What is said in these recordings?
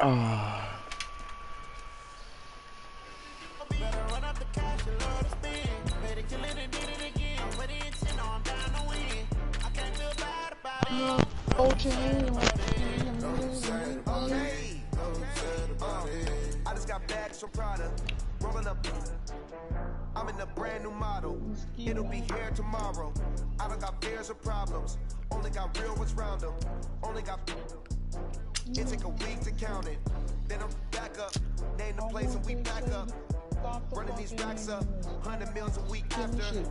I just got bags from Prada, rolling up. I'm in a brand new model. It'll be here tomorrow. I don't got fears or problems. Only got real ones round them. Only got. It take a week to count it. Then I'm back up. Name the place and we back up. Running these racks up. 100 meals a week after.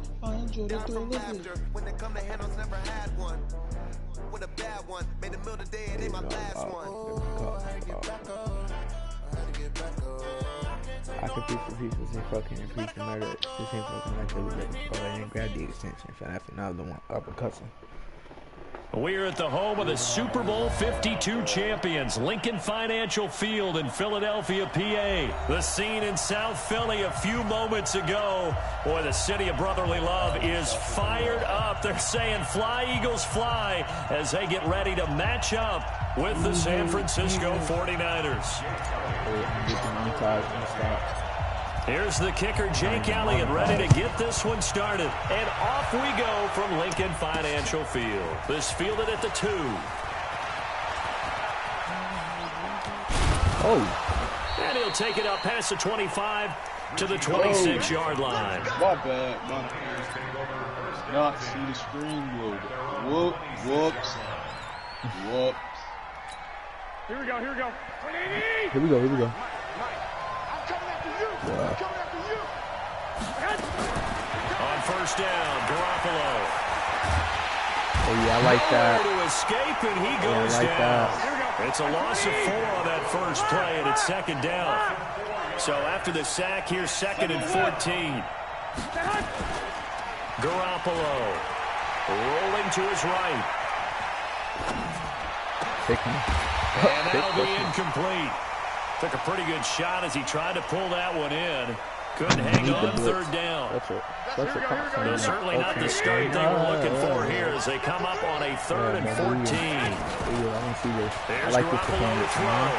Down from laughter. When they come to handles, never had one. With a bad one. Made a meal today, it ain't my last one. Oh, I had to get back up. I had to get back up. I could piece the pieces and fucking increase the murder. This ain't fucking like the I didn't grab the extension for half another one uppercuts him. We're at the home of the Super Bowl 52 champions, Lincoln Financial Field in Philadelphia, PA. The scene in South Philly a few moments ago. Boy, the city of brotherly love is fired up. They're saying, fly, Eagles, fly, as they get ready to match up with the San Francisco 49ers. Here's the kicker, Jake Elliott, ready to get this one started. And off we go from Lincoln Financial Field. This fielded at the 2. Oh. And he'll take it up past the 25 to the 26-yard line. My bad, my bad. Not see the screen globe. Whoops. Here we go. Here we go. On first down, Garoppolo. Oh, yeah, I like that. To escape, and he goes down. That. It's a loss of 4 on that first play, and it's second down. So after the sack, here's 2nd and 14. Garoppolo rolling to his right. And that'll be incomplete. Took a pretty good shot as he tried to pull that one in. Couldn't hang on third down. No, certainly not the start they were looking for here as they come up on a 3rd and 14. There's Garoppolo to throw.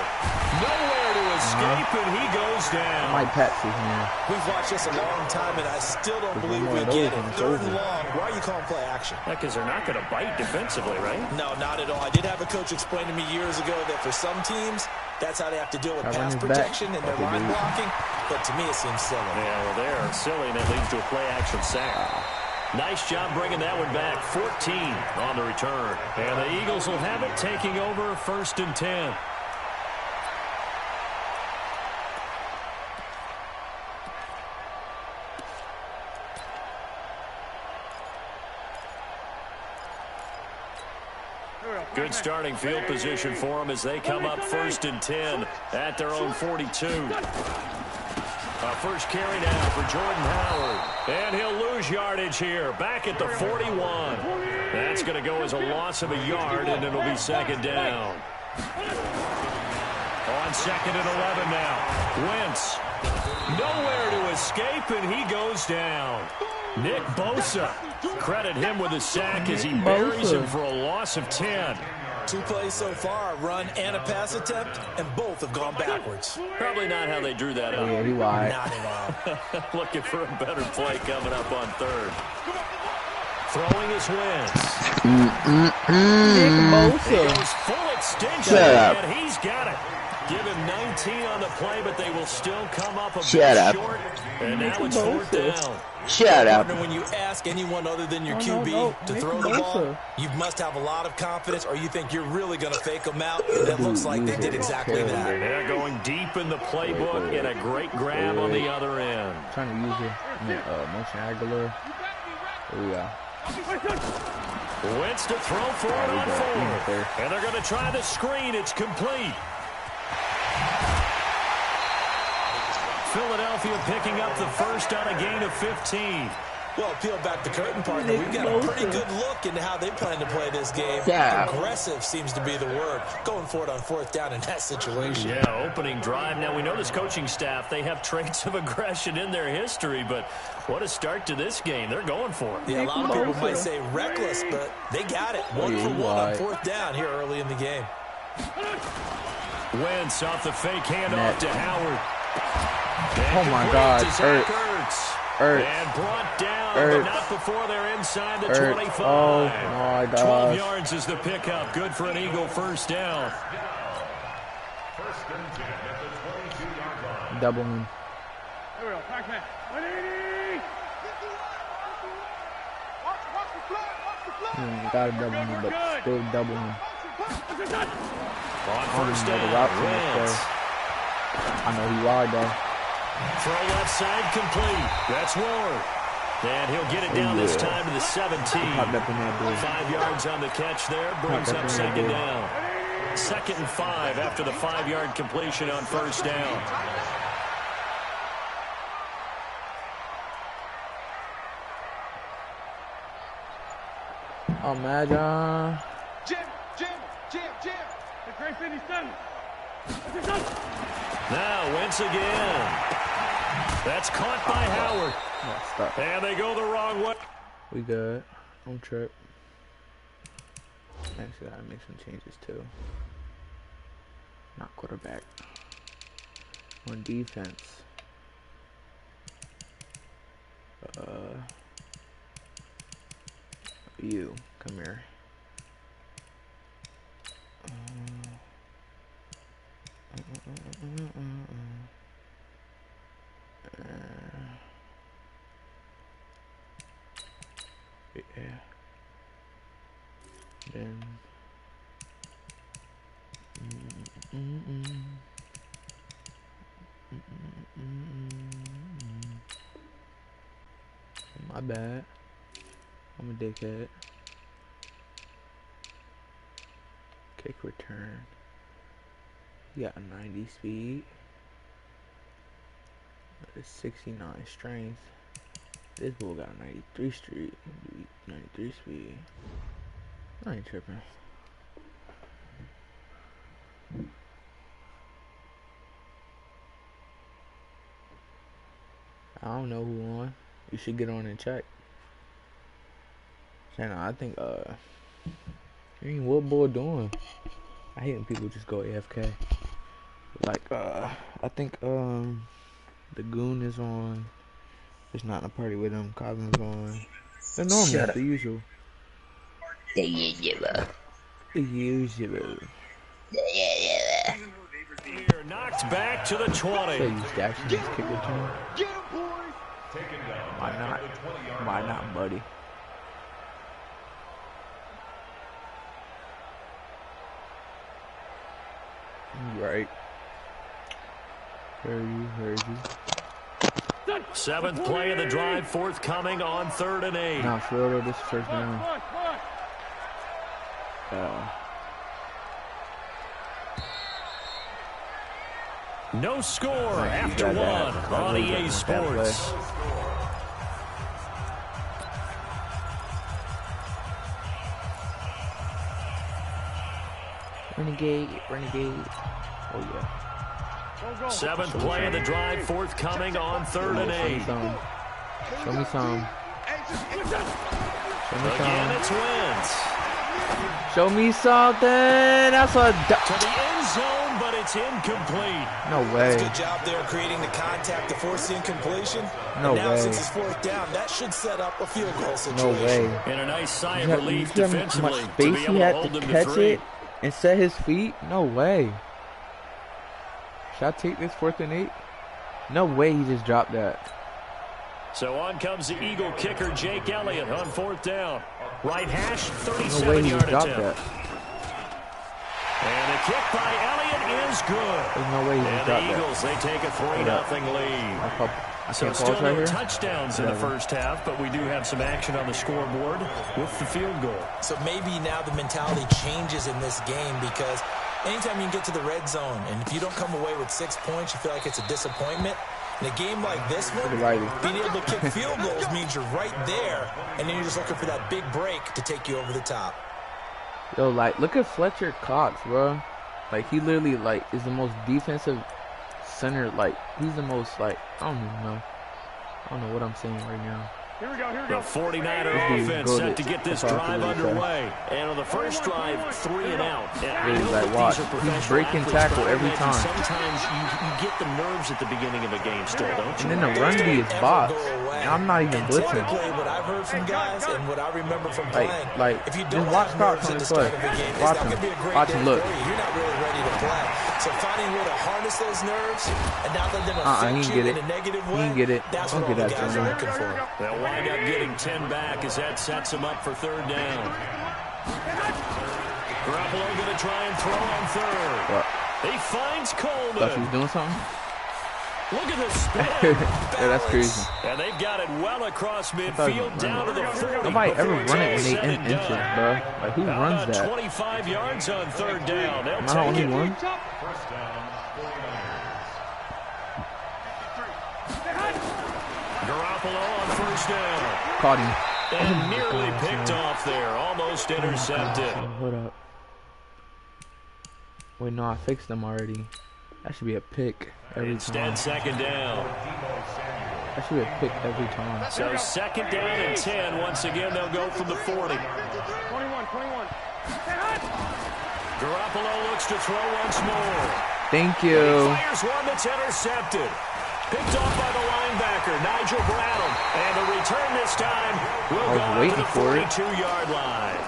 Nowhere to escape, and he goes down. Mike Patsy here. We've watched this a long time, and I still don't believe we get it. 3rd and long. Why are you calling play action? Because they're not going to bite defensively, right? No, not at all. I did have a coach explain to me years ago that for some teams, that's how they have to deal with pass protection and their line blocking. But to me, it seems silly. Yeah, well, they're silly, and it leads to a play-action sack. Nice job bringing that one back. 14 on the return. And the Eagles will have it, taking over 1st and 10. Good starting field position for them as they come up 1st and 10 at their own 42. First carry now for Jordan Howard. And he'll lose yardage here. Back at the 41. That's going to go as a loss of a yard, and it'll be 2nd down. On 2nd and 11 now. Wentz. Nowhere to escape, and he goes down. Nick Bosa. Credit him with a sack as he buries him for a loss of 10. 2 plays so far, a run and a pass attempt, and both have gone backwards. Probably not how they drew that up. Yeah, he lied. Not at all. Looking for a better play coming up on 3rd. Throwing his Wentz. Nick Bosa. He goes full extension, and he's got it. Give him 19 on the play, but they will still come up a bit short. And now it's 4th down. Shut up. When you ask anyone other than your QB to throw the ball, you must have a lot of confidence, or you think you're really going to fake them out. And it looks like they did exactly that. They're going deep in the playbook, and a great grab on the other end. Trying to use it. Motion Aguilar. Here we go. Wentz to throw for it on 4th. And they're going to try the screen. It's complete. Philadelphia picking up the first on a gain of 15. Well, peel back the curtain, partner. We've got a pretty good look into how they plan to play this game. Yeah. Aggressive seems to be the word. Going for it on 4th down in that situation. Yeah, opening drive. Now, we know this coaching staff, they have traits of aggression in their history, but what a start to this game. They're going for it. Yeah, a lot of people might say reckless, but they got it. 1 for 1 on 4th down here early in the game. Wentz off the fake handoff to Howard. Oh my God, Ertz. And brought down, but not before they're inside the 25. Oh my God. 12 yards is the pickup. Good for an Eagle first down. Double him. Here we go, Pac-Man. 180. Gotta double him, but still double him. On first down, Wentz. I know he wide though. Throw left side complete. That's Ward. And he'll get it down this time to the 17. 5 yards on the catch there. Brings up second down. 2nd and 5 after the 5-yard completion on first down. Oh, Madden. Jim. The great 57. Now Wentz again. That's caught by Howard. And they go the wrong way. We good. Don't trip. Actually, gotta make some changes too. Not quarterback. On defense. You come here. Yeah. Then. My bad. I'm a dickhead. Kick return. He got a 90 speed. 69 strength. This bull got a 93 speed. I ain't tripping. I don't know who won. You should get on and check. Channel, I think what bull doing? I hate when people just go AFK. Like I think the goon is on. It's not in a party with him. Colin's on. The normal, the usual. The usual. The usual. Here, knocked back to the 20. So you stashing this kick return? Why not? Why not, buddy? Right. Heard you. 7th play of the drive, forthcoming on 3rd and 8. Nah, for real, this is first down. No score after one on EA Sports. Renegade. Oh yeah. 7th play of the drive, forthcoming on 3rd and 8. Show me some. Again, it's Wentz. Show me something. That's a to the end zone, but it's incomplete. No way. That's a good job there creating the contact to force the incompletion. No and now way. Since it's 4th down, that should set up a field goal situation. No way. And a nice sigh of relief you defensively how much to space be able he to had hold to him catch to 3. it and set his feet. No way. Should I take this 4th and 8? No way he just dropped that. So on comes the Eagle kicker, Jake Elliott, on 4th down. Right hash, No way he 37-yard just dropped attempt. that. And the kick by Elliott is good. There's no way he just And dropped the Eagles, they take a 3-0 lead. I So can't still pause no right here? touchdowns in the first half, but we do have some action on the scoreboard with the field goal. So maybe now the mentality changes in this game because anytime you can get to the red zone, and if you don't come away with 6 points, you feel like it's a disappointment. In a game like this one, being able to kick field goals means you're right there, and then you're just looking for that big break to take you over the top. Yo, like, look at Fletcher Cox, bro. Like, he literally, like, is the most defensive center. Like, he's the most, like, I don't even know. I don't know what I'm saying right now. Here we go. The 49er offense set to get this drive underway. And on the first drive, 3 and out. He's like, watch. He's breaking tackle every time. Sometimes you get the nerves at the beginning of a game still, don't you? And then the run D is box. And I'm not even blitzing. What I've heard from guys and what I remember from playing, if you don't watch Cox on the play. Watch him. Watch him, look. You're not really ready to play. So finding a way to harness those nerves and not let them affect you in a negative way, that's what all the guys are looking for. They'll wind up getting 10 back as that sets them up for 3rd down. Garoppolo going to try and throw on 3rd. What? He finds Coleman. Thought he was doing something? Look at the spin. Yeah, that's crazy. And they've got it well across midfield down to the 40. Nobody ever run it when they in inches, bro. Like, who runs that? 25 yards on 3rd down. They'll Am I the only one? Garoppolo on 1st down. Caught him. And nearly picked off there. Almost intercepted. Hold up. Wait, no, I fixed them already. That should be a pick every time. Instead, 2nd down. That should be a pick every time. So 2nd down and 10. Once again, they'll go from the 40. 21. Garoppolo looks to throw once more. Thank you. He fires one that's intercepted. Picked off by the linebacker, Nigel Bradham. And the return this time will go out to the 42-yard line.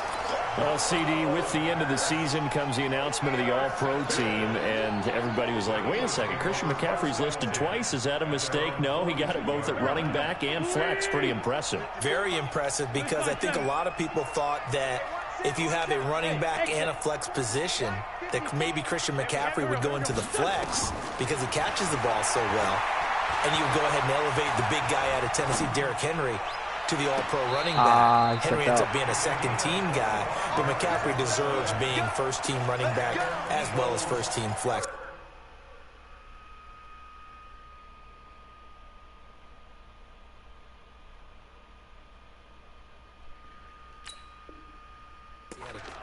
Well, CD, with the end of the season comes the announcement of the All-Pro team, and everybody was like, wait a second, Christian McCaffrey's listed twice. Is that a mistake? No, he got it both at running back and flex. Pretty impressive. Very impressive, because I think a lot of people thought that if you have a running back and a flex position, that maybe Christian McCaffrey would go into the flex because he catches the ball so well, and you would go ahead and elevate the big guy out of Tennessee, Derrick Henry, to the All-Pro running back. Henry ends up being a 2nd-team guy, but McCaffrey deserves being 1st-team running back as well as 1st-team flex.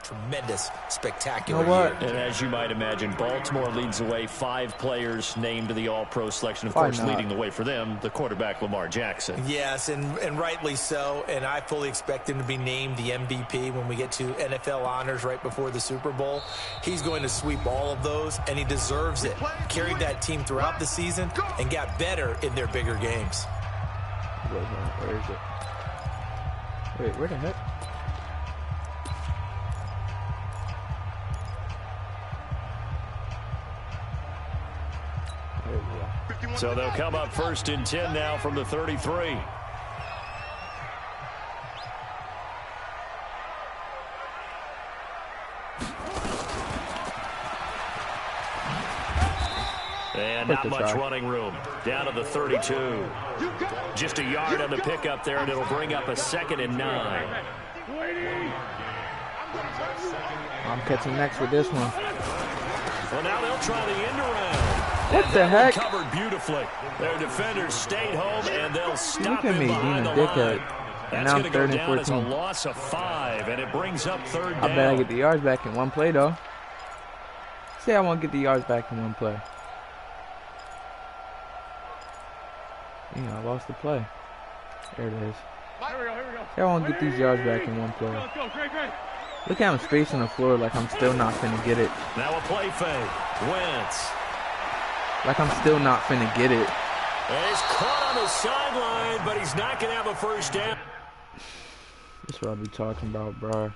Tremendous, spectacular year. And as you might imagine, Baltimore leads the way. 5 players named to the All-Pro selection. Of course, leading the way for them, the quarterback Lamar Jackson. Yes, and rightly so. And I fully expect him to be named the MVP when we get to NFL honors right before the Super Bowl. He's going to sweep all of those, and he deserves it. Carried that team throughout the season and got better in their bigger games. Where is it? Wait, where the heck? So they'll come up 1st and 10 now from the 33. And not much running room. Down to the 32. Just a yard on the pickup there, and it'll bring up a 2nd and 9. I'm catching next with this one. Well, now they'll try the end around. What the heck? Covered beautifully. Their defenders stayed home, and they'll stop him me behind being the a line. dickhead. That's going to go down as a loss of 5, and it brings up 3rd down. I bet I get the yards back in one play, though. Say I want to get the yards back in one play. Yeah, I lost the play. There it is. Here we go. Say I want to get these yards back in one play. Let's go. Great. Look how I'm spacing the floor like I'm still not finna get it. Now a play fake. Wentz. Like I'm still not finna get it. And he's caught on the sideline, but he's not going to have a 1st down. This is what I be talking about, bro.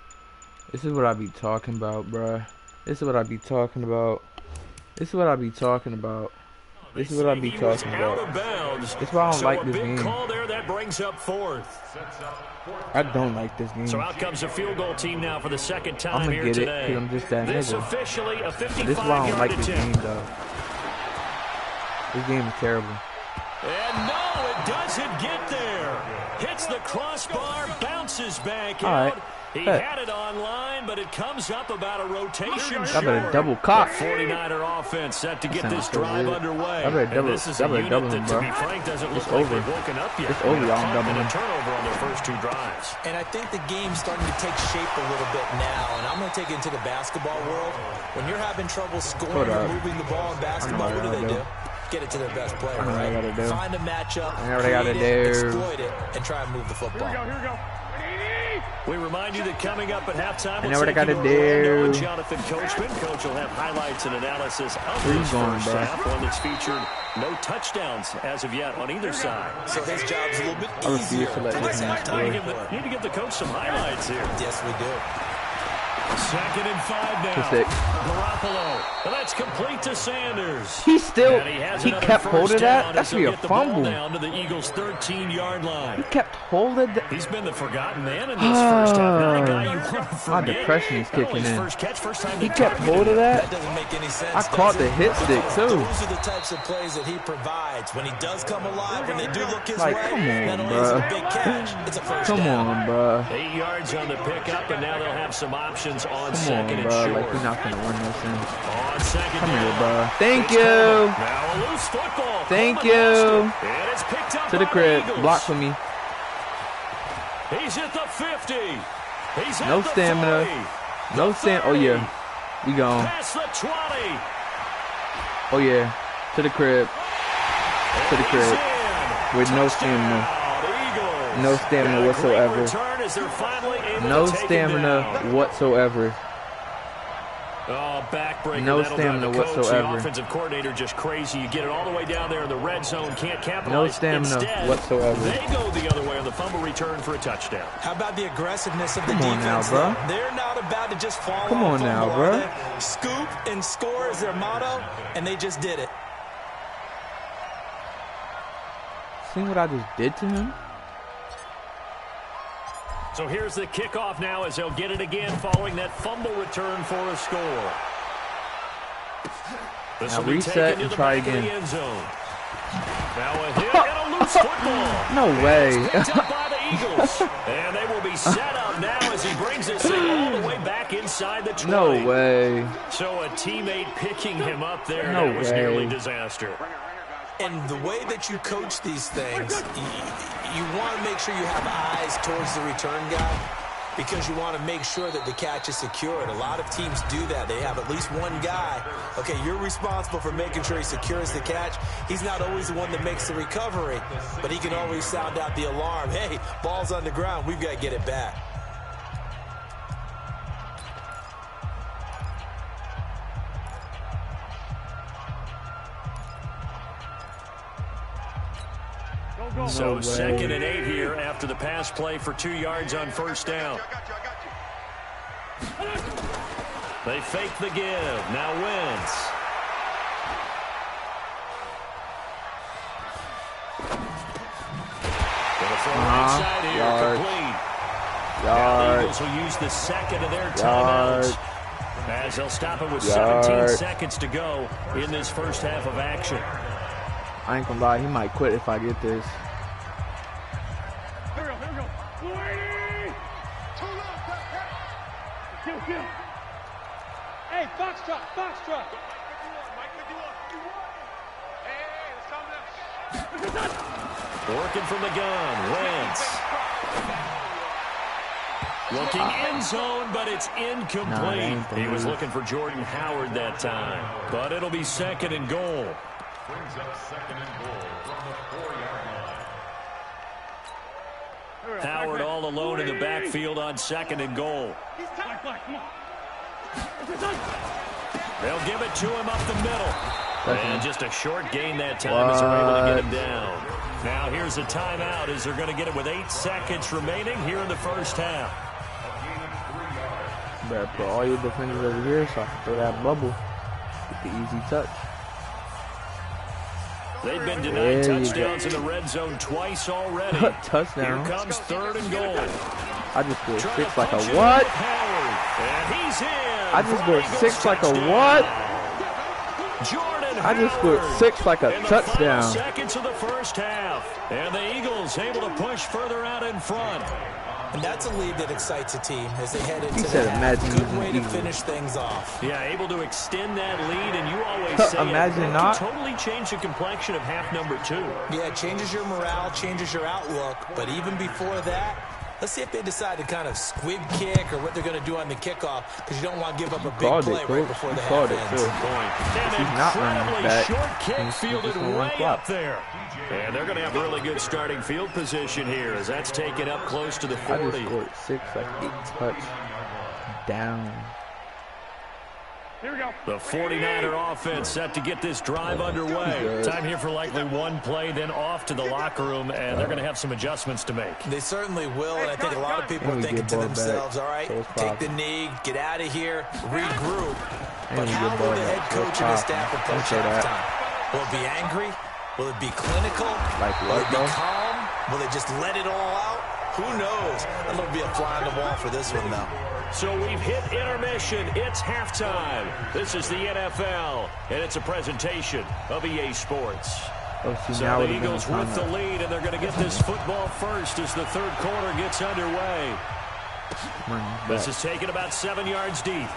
This is what I be talking about, bro. This is what I be talking about. This is what I be talking about. This is what I be talking about. That's why I don't like this game. Call there, that brings up 4th. I don't like this game. So out comes a field goal team now for the 2nd time here today. today. I'm just that this nigga. Officially a 55-yard This is why I don't like this game, attempt. though. This game is terrible. And no, it doesn't get there. Hits the crossbar, bounces back out. He had it online, but it comes up about a rotation short. I better double cock. 49er offense set to get this drive underway. I better double, this is a unit that, to be frank, doesn't look like they've woken up yet. It's over, y'all. And a turnover on their first 2 drives. And I think the game's starting to take shape a little bit now. And I'm going to take it into the basketball world. When you're having trouble scoring or moving the ball in basketball, what do? get it to their best player, I know what I gotta do. Find a matchup, I know what I gotta create it, do. exploit it, and try and move the football. Here we go. We remind you that coming up at halftime, I know what I gotta do. Jonathan Coachman. Coach will have highlights and analysis of Where you this going, first bro? half, one that's featured no touchdowns as of yet on either side. So his job's a little bit I refuse easier to let in this this man halftime. score. Need to give the coach some highlights here. Yes, we do. 2nd and 5 now. To 6. Garoppolo. Well, that's complete to Sanders. He still, And has he another kept hold of first that. down That as should be he'll a get the ball fumble. down to the Eagles' 13-yard line. He kept hold of that. He's been the forgotten man in this first half. Not a guy you want to My forget. depression is Not only kicking his in. first catch, first time He they kept targeted hold of him. that. That doesn't make any sense. I caught does the it? hit stick too. Those are the types of plays that he provides. When he does come alive, when they do look his Like, way, come on, not only is it a bruh. big catch, it's a first Come down. on, bro. 8 yards on the pickup, and now they'll have some options on Come second on, and bro. short. Like, we're not gonna win this thing. On second Come here, down. bro. Thank It's you. Coleman. Now a loose football. Thank Coleman lost you. it. And it's picked up To the by crib. Eagles. Block for me. He's at the 50. He's at No the stamina. 40. No stand. Oh yeah. We gone. Past the 20. Oh yeah. To the crib. To the crib. In. With no stamina. Touchdown, Eagles. No stamina And a great whatsoever. return as they're finally able No to take him stamina down. whatsoever. Oh, backbreaker. No That'll drive stamina the coach, whatsoever. The offensive coordinator just crazy. You get it all the way down there in the red zone. Can't capitalize. No stamina Instead, whatsoever. They go the other way on the fumble return for a touchdown. How about the aggressiveness of the Come on now, defense? bro. They're not about to just fall Come on on now, fumble, bro. are they? Scoop and score is their motto, and they just did it. See what I just did to him? So here's the kickoff now as they'll get it again following that fumble return for a score. This Now will be reset taken to and the try back of again. the end zone. Now a hit and a loose football. No way. Picked up by the Eagles. And they will be set up now as he brings this thing all the way back inside the 20. No way. So a teammate picking him up there. No That was way. nearly disaster. And the way that you coach these things, you want to make sure you have eyes towards the return guy because you want to make sure that the catch is secured. A lot of teams do that. They have at least one guy. Okay, you're responsible for making sure he secures the catch. He's not always the one that makes the recovery, but he can always sound out the alarm. Hey, ball's on the ground. We've got to get it back. So way. 2nd and 8 here after the pass play for 2 yards on first down. They fake the give. Now Wentz. Gonna throw right side here. Yard. Complete. Now the Yard. Eagles will use the second of their Yard. timeouts as they'll stop it with Yard. 17 seconds to go in this first half of action. I ain't gonna lie, he might quit if I get this. Here we go. Kill. Hey, box truck. Mike, hey, let's calm down. Working from the gun, Wentz. Looking end zone, but it's incomplete. He was looking for Jordan Howard that time, but it'll be 2nd and goal. Brings up 2nd and goal from the 4-yard line. Howard all alone in the backfield on 2nd and goal. Black, come on. They'll give it to him up the middle. And just a short gain that time What? as they're able to get him down. Now here's a timeout as they're going to get it with 8 seconds remaining here in the first half. Better put all your defenders over here so I can throw that bubble. Get the easy touch. They've been denied There you go. touchdowns in the red zone twice already. Touchdown. Here comes 3rd and goal. I just scored Trying to 6 like a punch it in what? with Howard. And he's in. I just for scored Eagles 6 like a touchdown. what? Jordan I just scored Howard 6 like a in the touchdown. final seconds of the first half. And the Eagles able to push further out in front. And that's a lead that excites a team as they head into He the said half. imagine Good using way to Eagles. finish things off. Yeah, able to extend that lead, and you always say Imagine it not. can totally change the complexion of half number 2. Yeah, it changes your morale, changes your outlook, but even before that, Let's see if they decide to kind of squib kick or what they're going to do on the kickoff, because you don't want to give up a big play right before the half ends. An incredibly short kick fielded way up there. And they're going to have really good starting field position here as that's taken up close to the 40. I just scored 6, like 8 touch down. Here we go. The 49er offense set to get this drive underway. Time here for likely one play, then off to the locker room, and they're going to have some adjustments to make. They certainly will, and I think a lot of people are thinking to themselves, all right, take the knee, get out of here, regroup. But how will the head coach and his staff approach halftime? Will it be angry? Will it be clinical? Will it be calm? Will they just let it all out? Who knows? That'll be a fly on the wall for this one, though. So we've hit intermission. It's halftime. This is the NFL, and it's a presentation of EA Sports. So the Eagles with the lead, and they're going to get this football first as the third quarter gets underway. This is taken about 7 yards deep.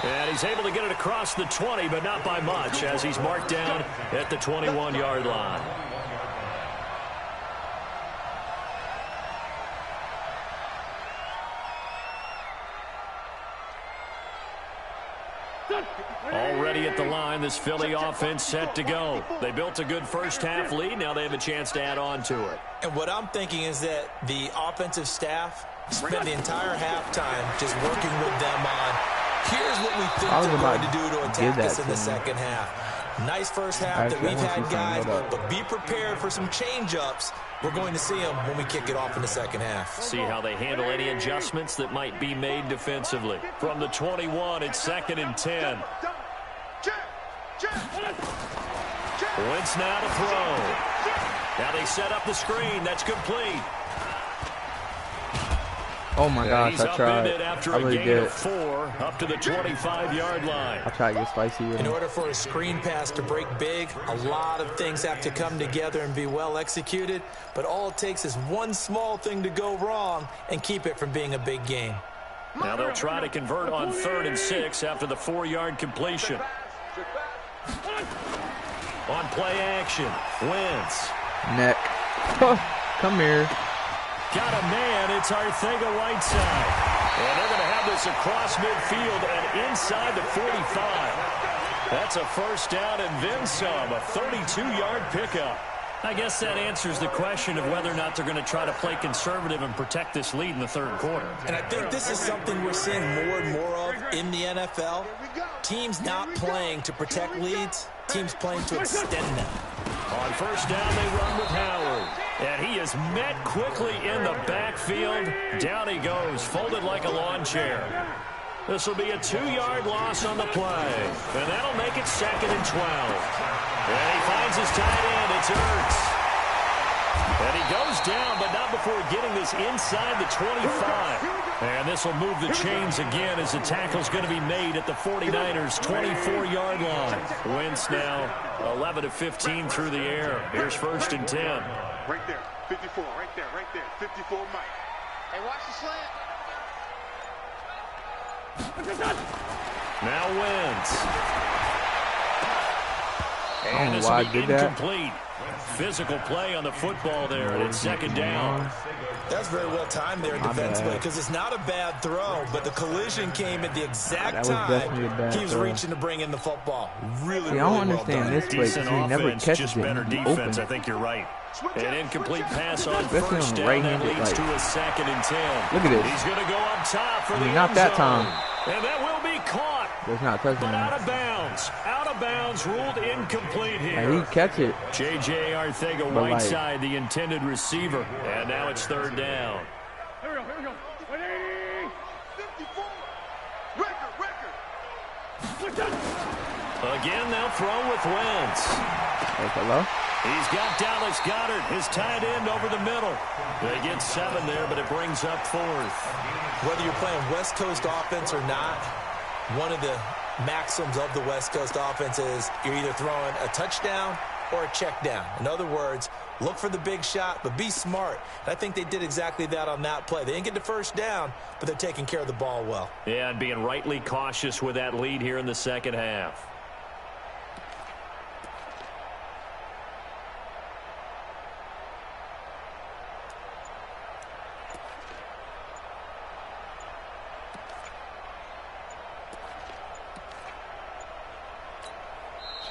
And he's able to get it across the 20, but not by much, as he's marked down at the 21-yard line. Already at the line, this Philly offense set to go. They built a good first-half lead. Now they have a chance to add on to it. And what I'm thinking is that the offensive staff spent the entire halftime just working with them on, here's what we think they're going to do to attack us in the second half. Nice first half that we've had, guys, but be prepared for some change-ups. We're going to see them when we kick it off in the second half. See how they handle any adjustments that might be made defensively. From the 21, it's 2nd and 10. Wentz now to throw. Now they set up the screen. That's complete. Oh my gosh, I tried. I really did. 4 up to the 25-yard line. I tried to get spicy with In him. order for a screen pass to break big, a lot of things have to come together and be well executed. But all it takes is one small thing to go wrong and keep it from being a big game. Now they'll try to convert on 3rd and 6 after the 4-yard completion. On play action, Wentz. Neck. Come here. Got a man, it's Arcega-Whiteside. And they're going to have this across midfield and inside the 45. That's a first down and then some, a 32-yard pickup. I guess that answers the question of whether or not they're going to try to play conservative and protect this lead in the third quarter. And I think this is something we're seeing more and more of in the NFL. Teams not playing to protect leads, teams playing to extend them. On first down, they run with Howard. And he is met quickly in the backfield. Down he goes, folded like a lawn chair. This will be a 2-yard loss on the play. And that'll make it 2nd and 12. And he finds his tight end. It's Ertz. And he goes down, but not before getting this inside the 25. And this will move the chains again as the tackle's going to be made at the 49ers' 24-yard line. Wentz now 11 of 15 through the air. Here's 1st and 10. Right there, 54, right there, 54, Mike. Hey, watch the slant. Now Wentz. And this will be incomplete. Physical play on the football there, and it's 2nd down. That's very well timed there defensively, because it's not a bad throw, but the collision came at the exact time he was reaching to bring in the football. Really, I don't understand this play because he never catches just it. Better defense, I think you're right. An incomplete pass on first down that leads to a 2nd and 10. Look at this. He's going to go up top for the not end that zone. time. And that will be caught. There's not touching But him. out of bounds. Out of bounds, ruled incomplete here. And he catch it. J.J. Arcega-Whiteside, the intended receiver. And now it's 3rd down. Here we go. 54. Record. Again, they'll throw with Wentz. Hello? He's got Dallas Goedert, his tight end, over the middle. They get 7 there, but it brings up 4th. Whether you're playing West Coast offense or not, one of the maxims of the West Coast offense is you're either throwing a touchdown or a check down. In other words, look for the big shot, but be smart. And I think they did exactly that on that play. They didn't get the first down, but they're taking care of the ball well. Yeah, and being rightly cautious with that lead here in the second half.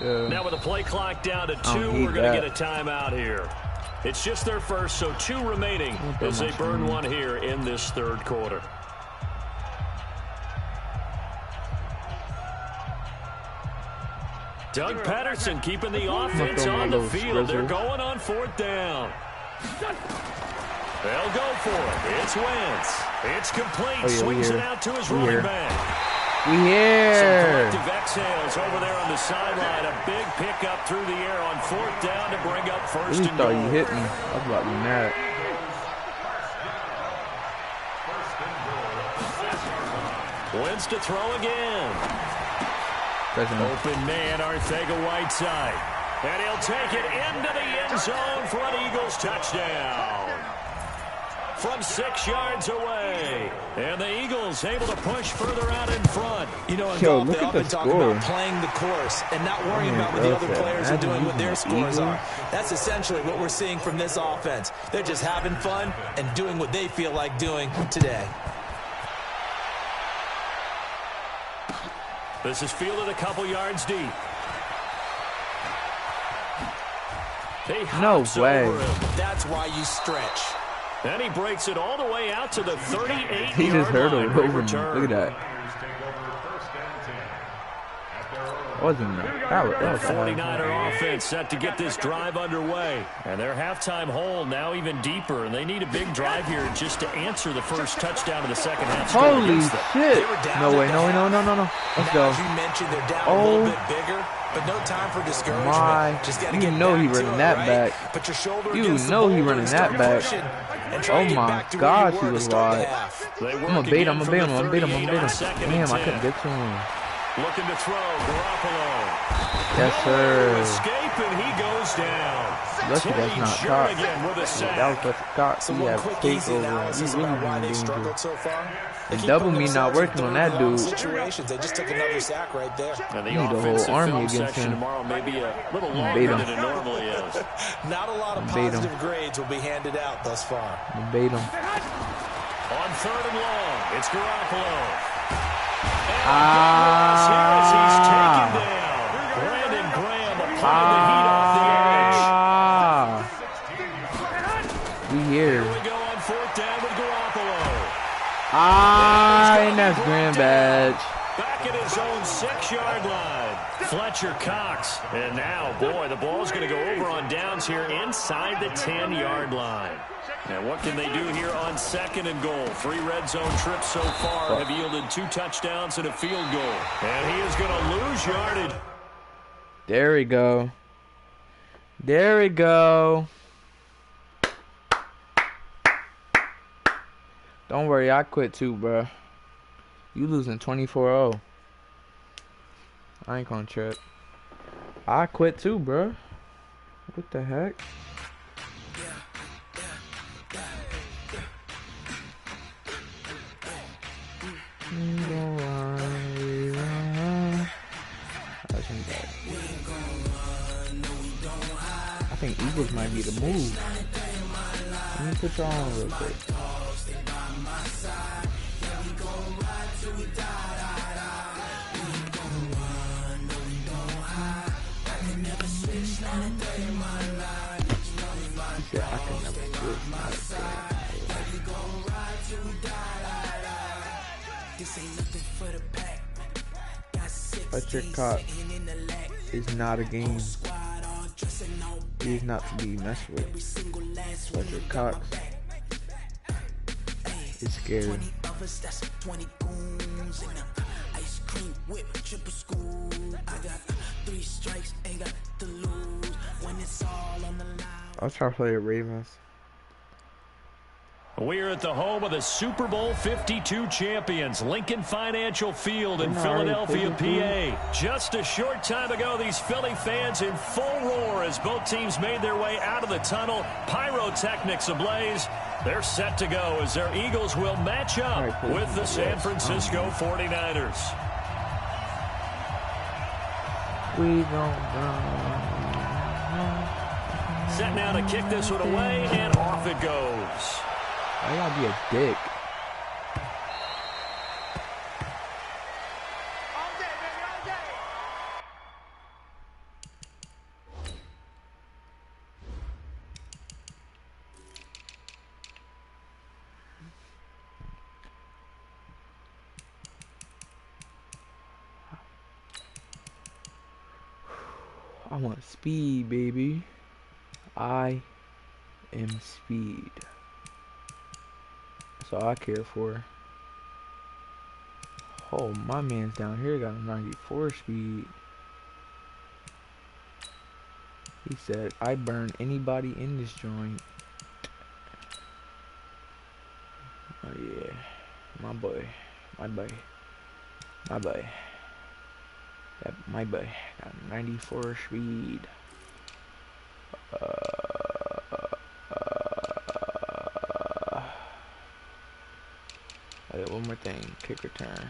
Now with the play clock down to 2, we're going to get a timeout here. It's just their first, so 2 remaining as they burn one here in this third quarter. Doug Patterson keeping the offense on the field. They're going on 4th down. They'll go for it. It's Wentz. It's complete. Swings it out to his running back. We here. Some collective exhales over there on the sideline. A big pickup through the air on 4th down to bring up first and goal. Thought you hit me. I was about to be mad. Wentz to throw again. Open man, Arcega-Whiteside. And he'll take it into the end zone for an Eagles touchdown. From 6 yards away. And the Eagles able to push further out in front. You know, in golf, they often talk about playing the course and not worrying about what the other players are doing, what their scores are. That's essentially what we're seeing from this offense. They're just having fun and doing what they feel like doing today. This is fielded a couple yards deep. No way. That's why you stretch. And he breaks it all the way out to the 38-yard He just hurdled over me. Look at that. Wasn't that? The 49er offense set to get this drive underway. And their halftime hole now even deeper. And they need a big drive here just to answer the first touchdown of the second half. Holy shit. No way. No. Let's go. As you mentioned, they're down a little bit bigger, but no time for discouragement. Just gotta you get know back he running that back. Put your shoulder You against know the he boulder running and that start back. pushing and try Oh to get my back to gosh, where he you were was to start the wide. half. I'm gonna bait him. Damn, I couldn't get to him. Looking to throw, Garoppolo. Yes, sir. Escape, and he goes down. Lucky that's not cocked. With a sack. That was such a cock. So He one had quick, tape easy over. analysis He about why really they struggled dangerous. so far. They The keep double putting me not themselves in working on that third down dude. situations. They just took another sack right there. And the You need a whole offensive army film against section him. tomorrow may be a little Bait longer him. than it normally is. Not a lot of positive grades will be handed out thus far. Bait him. On 3rd and long, it's Garoppolo. He's taken down. Brandon Graham applying the heat off the edge. We here. Here we go on 4th down with Garoppolo. And that's Grand Badge. Back at his own 6-yard line. Fletcher Cox. And now, boy, the ball's going to go over on downs here inside the 10-yard line. And what can they do here on 2nd and goal? 3 red zone trips so far have yielded 2 touchdowns and a field goal. And he is going to lose yardage. There we go. There we go. Don't worry, I quit too, bro. You losing 24-0. I ain't gonna trip. I quit too, bro. What the heck? I think Eagles might be the move. Let me put y'all on real quick. He said, I can never switch my Fletcher Cox is not a game. He is not to be messed with. Fletcher Cox is scary. I'll try to play the Ravens. We're at the home of the Super Bowl 52 champions, Lincoln Financial Field in Philadelphia, PA. Just a short time ago, these Philly fans in full roar as both teams made their way out of the tunnel. Pyrotechnics ablaze. They're set to go as their Eagles will match up with the San Francisco 49ers. We gon' Set now to kick this one away, and off it goes. I gotta be a dick. I want speed, baby. I am speed. That's all I care for. Oh, my man's down here got a 94 speed. He said, I burn anybody in this joint. Oh yeah, my boy, my boy, my boy. That my boy got 94 speed. Wait, one more thing, kick return.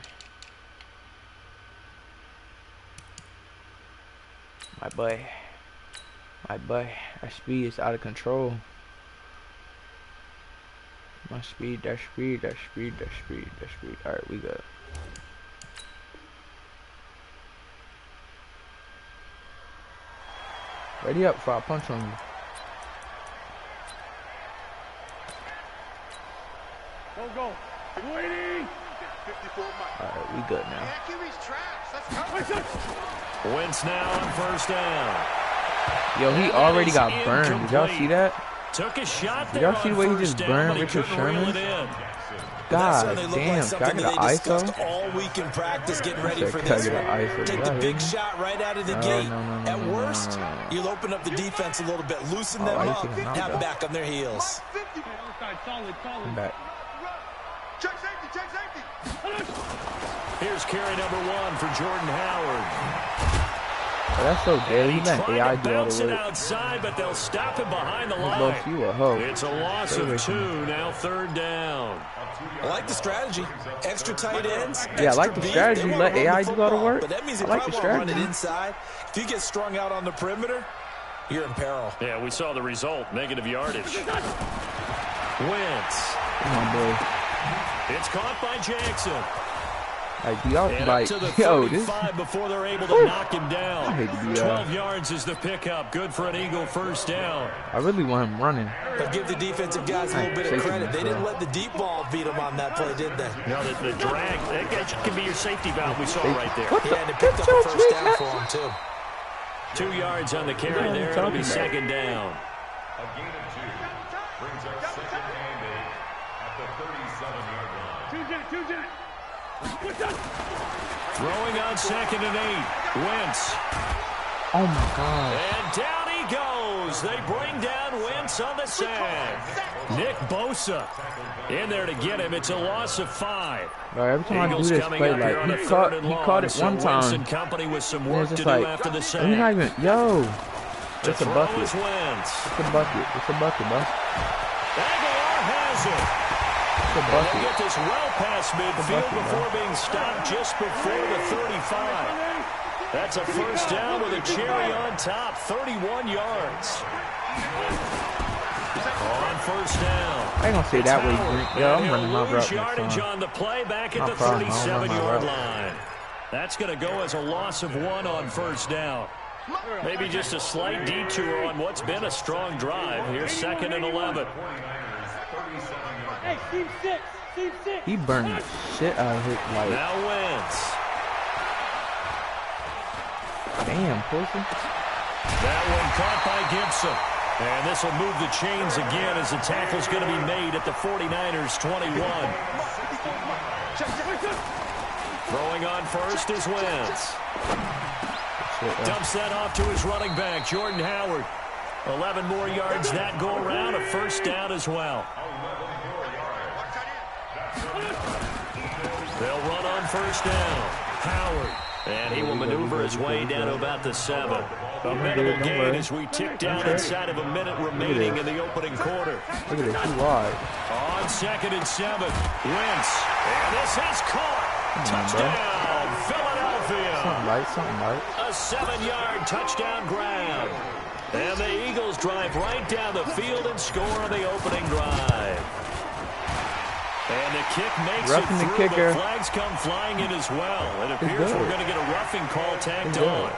My boy, that speed is out of control. My speed, that speed, that speed, that speed, that speed. Alright, we good. Ready up for I punch on you. Go. Waiting. Alright, we good now. Wentz now on first down. Yo, he already got burned. Did y'all see that? Took a shot there. Did y'all see the way he just burned Richard Sherman? God damn, like can I get an ISO? All week in practice getting ready for this one. Take the big shot right out of the gate. At worst, you'll open up the defense a little bit, loosen them up, and have them back on their heels. I'm back. Check safety. Here's carry number 1 for Jordan Howard. Oh, that's so dead. He let AI do all bounce the it work. outside, but they'll stop him behind the line. Both you a hoe. It's a loss of 2. Now third down. I like the strategy. Extra tight ends. Yeah, I like the strategy. Let AI do all the work. But that means I like the run it strategy. inside. If you get strung out on the perimeter, you're in peril. Yeah, we saw the result. Negative yardage. Wentz. Come on, boy. It's caught by Jackson. Like, y'all, And like, up to the yo, this. 35 before they're able to knock him down. I hate to be 12 yards is the pickup. Good for an Eagle first down. I really want him running. But give the defensive guys a little bit of credit. They didn't let the deep ball beat them on that play, did they? No, the drag, that can be your safety valve we saw right there. What the? Yeah, and it picked up a first down for him, too. 2 yards on the carry there. It'll be second down. A gain of 2 brings up second and 8 at the 37-yard line. Throwing on second and 8. Wentz. Oh my God. And down he goes. They bring down Wentz on the sack. Nick Bosa in there to get him. It's a loss of 5. Bro, every time Eagles I do this coming play, up here on a like, third and he long, caught it so one Wentz time. and company with some And work it's to just do like, after the sack. he's not even, yo. It's a throw bucket. is Wentz. It's a bucket. It's a bucket, bro. Aguilar has it. It's a They bucket. get this well past midfield bucket, before being stopped just before the 35. That's a first down with a cherry on top. 31 yards. On first down. I ain't gonna say that way, Green. Yo, I'm running my route next Yardage time. on the play back at No the problem. I'll run my 37-yard route. line. That's going to go as a loss of 1 on first down. Maybe just a slight detour on what's been a strong drive. Here's second and 11. Hey, team 6. He burned the shit out of it. Like, Now Wentz. damn, pussy. That one caught by Gibson. And this will move the chains again as the tackle's going to be made at the 49ers 21. Throwing on first is Wentz. Dumps that off to his running back, Jordan Howard. 11 more yards that go around, a first down as well. They'll run on first down. Howard. And he will maneuver his way down to about the 7. A minimal gain as we tick down inside of a minute remaining in the opening quarter. Look at it, too wide. On second and 7, Wentz. And this is caught. Touchdown, Philadelphia. Something light. A 7-yard touchdown grab. And the Eagles drive right down the field and score on the opening drive. And the kick makes Roughing it the through, kicker. but flags come flying in as well. It appears we're going to get a roughing call tacked on.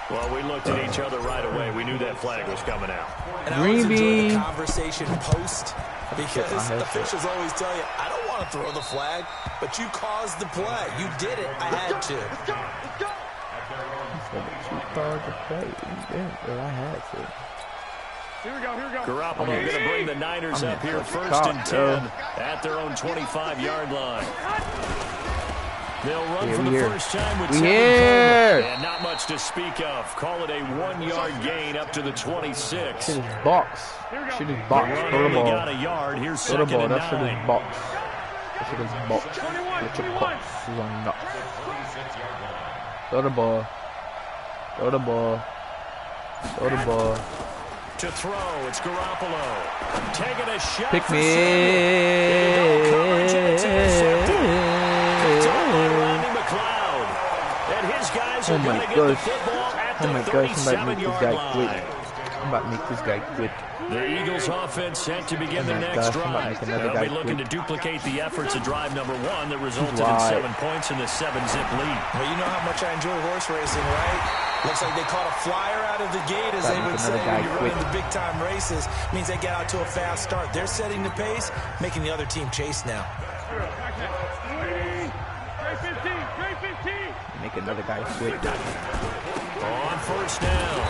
Well, we looked at each other right away. We knew that flag was coming out. And I always enjoy Green the conversation post because headset. officials always tell you, I don't want to throw the flag, but you caused the play. You did it. I had to. started to play. Well, I had to. Here we go. Garoppolo going to bring the Niners up here first and 10 at their own 25-yard line. They'll run for the first time with Tevin, and not much to speak of. Call it a 1-yard gain up to the 26. Shit is box. Shit is box. Throw the ball. Got a yard. Here's Throw the ball. second and That shit 9. is box. That shit is box. Get your box. This is on nuts. Throw the ball. Throw the ball. Throw the ball. To throw, it's Garoppolo. Taking a shot. Pick me. Oh my gosh. Oh my gosh, I'm about to make this guy quit. I'm about to make this guy quit. The Eagles offense set to begin the next drive. They'll be looking to duplicate the efforts of drive number 1 that resulted in 7 points in the 7-zip lead. Well, you know how much I enjoy horse racing, right? Looks like they caught a flyer out of the gate, as they would say when you're running the big-time races. Means they get out to a fast start. They're setting the pace, making the other team chase now. Make another guy quit. On first down,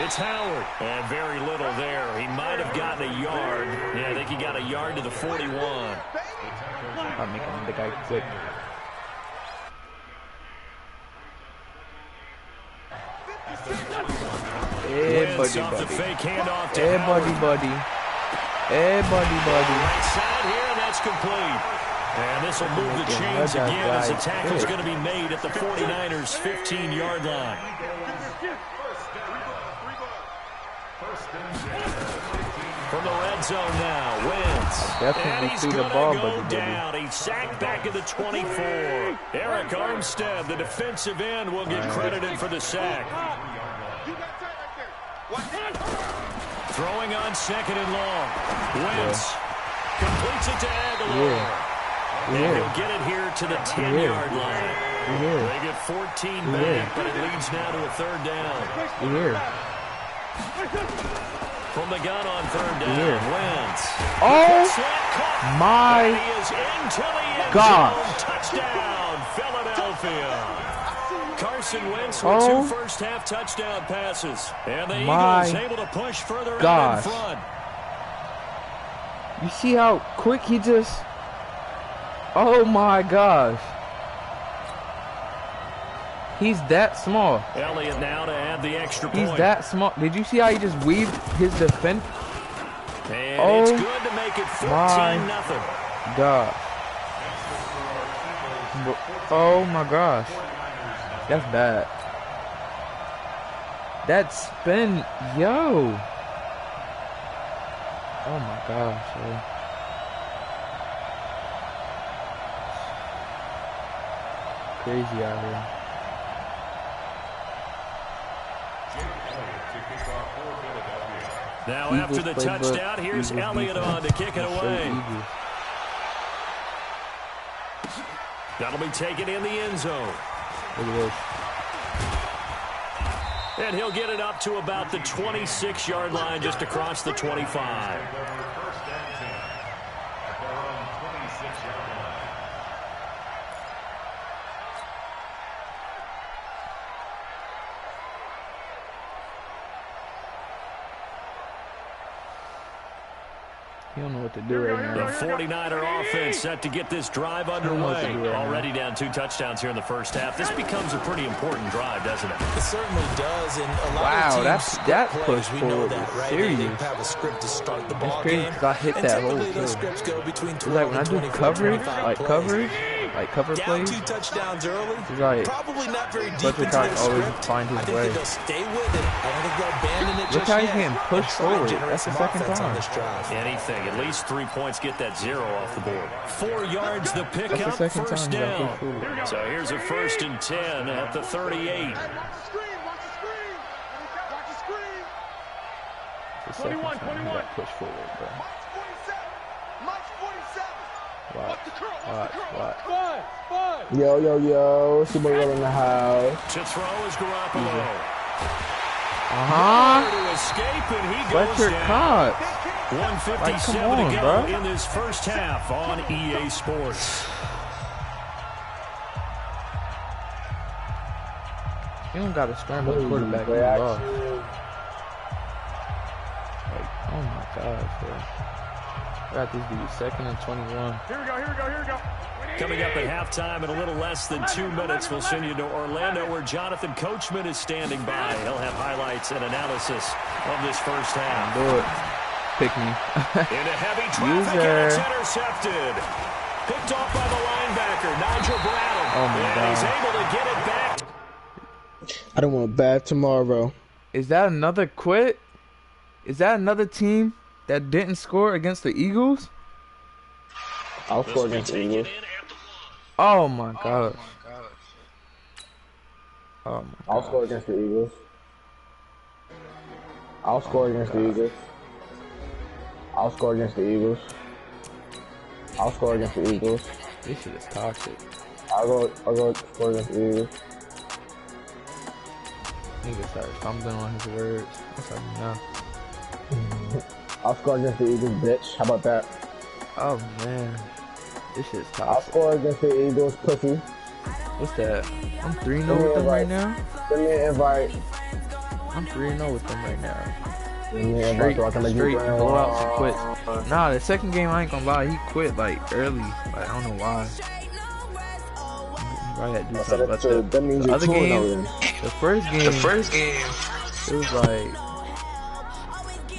it's Howard. And very little there. He might have gotten a yard. Yeah, I think he got a yard to the 41. I'm making another guy quit. Hey, buddy, buddy. Hey, buddy, buddy. Hey, buddy, buddy. Right side here, and that's complete. And this will move the chains again as the tackle's going to be made at the 49ers' 15-yard line. From the red zone now, Wentz. And he's going to go down. He's sacked back at the 24. Eric Armstead, the defensive end, will get credited for the sack. Throwing on second and long. Wentz completes it to Aguilar. And he'll get it here to the 10-yard line. They get 14 back, but it leads now to a third down. From the gun on third down, Wentz. Oh, my God. Touchdown, Philadelphia. Carson Wentz with 2 first-half touchdown passes. And the Eagles able to push further out in front. You see how quick he just... Oh my gosh. He's that small. Elliott now to add the extra point. He's that small. Did you see how he just weaved his defense? And it's good to make it 14-0. God. Oh my gosh. That's bad. That spin, yo. Oh my gosh, yo. Crazy out here. Now after the touchdown, here's Elliott on to kick it away. That'll be taken in the end zone. Look at this. And he'll get it up to about the 26-yard line, just across the 25. He don't know what to do right now. The 49er offense set to get this drive underway. Already down 2 touchdowns here in the first half. This becomes a pretty important drive, doesn't it? It certainly does. And a lot of teams that push we forward know that, right? serious. They have a script to start the ball crazy game. because I hit that hole too. Those scripts go between 12 like when I do coverage, like cover down plays. 2 touchdowns early. Like, probably not very deep into Coach their always script. find his I think way. they'll stay with it. I don't think they'll abandon it Look just how yet. he's getting pushed forward. That's the second On time. this drive. Anything, at least 3 points, get that 0 off the board. 4 yards the pickup, That's the second first time down. he got pushed forward. So here's a 1st and 10 at the 38. It's the second time he got pushed forward, bro. Watch. Yo, Super Bowl in the house. To throw is Garoppolo. To escape, and he goes Fletcher down. Cox. 1:57 Like, to go bro. in this first half on EA Sports. You don't got a scramble quarterback. You lost. Like, oh my gosh, bro. I got this dude 2nd and 21. Here we go. Coming up at halftime in a little less than 2 minutes, we'll send you to Orlando where Jonathan Coachman is standing by. He'll have highlights and analysis of this first half. Do it. Pick me. In a heavy traffic, and it's intercepted. Picked off by the linebacker, Nigel Bradham. Oh my God. He's able to get it back. I don't want bad tomorrow. Is that another quit? Is that another team that didn't score against the Eagles? I'll score against the Eagles. Oh my gosh. Oh my I'll gosh. score against the Eagles. I'll score against the Eagles. I'll score against the Eagles. I'll score against the Eagles. This shit is toxic. I'll go score against the Eagles. Nigga started fumbling on his words. That's how you know. I'll score against the Eagles, bitch. How about that? Oh man. This shit's I'll toxic. score against the Eagles, pussy. What's that? I'm 3-0 with them right now. Send me an invite. I'm 3-0 with them right now. Send me an invite so I can make you Straight brand blowouts and quits. Nah, the second game I ain't gonna lie, he quit like early. Like I don't know why. He probably had to do something. But that means the you're other 2-0 game, then. the first game, it was like,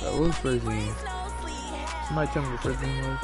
what was the first game? Somebody tell me the first game was.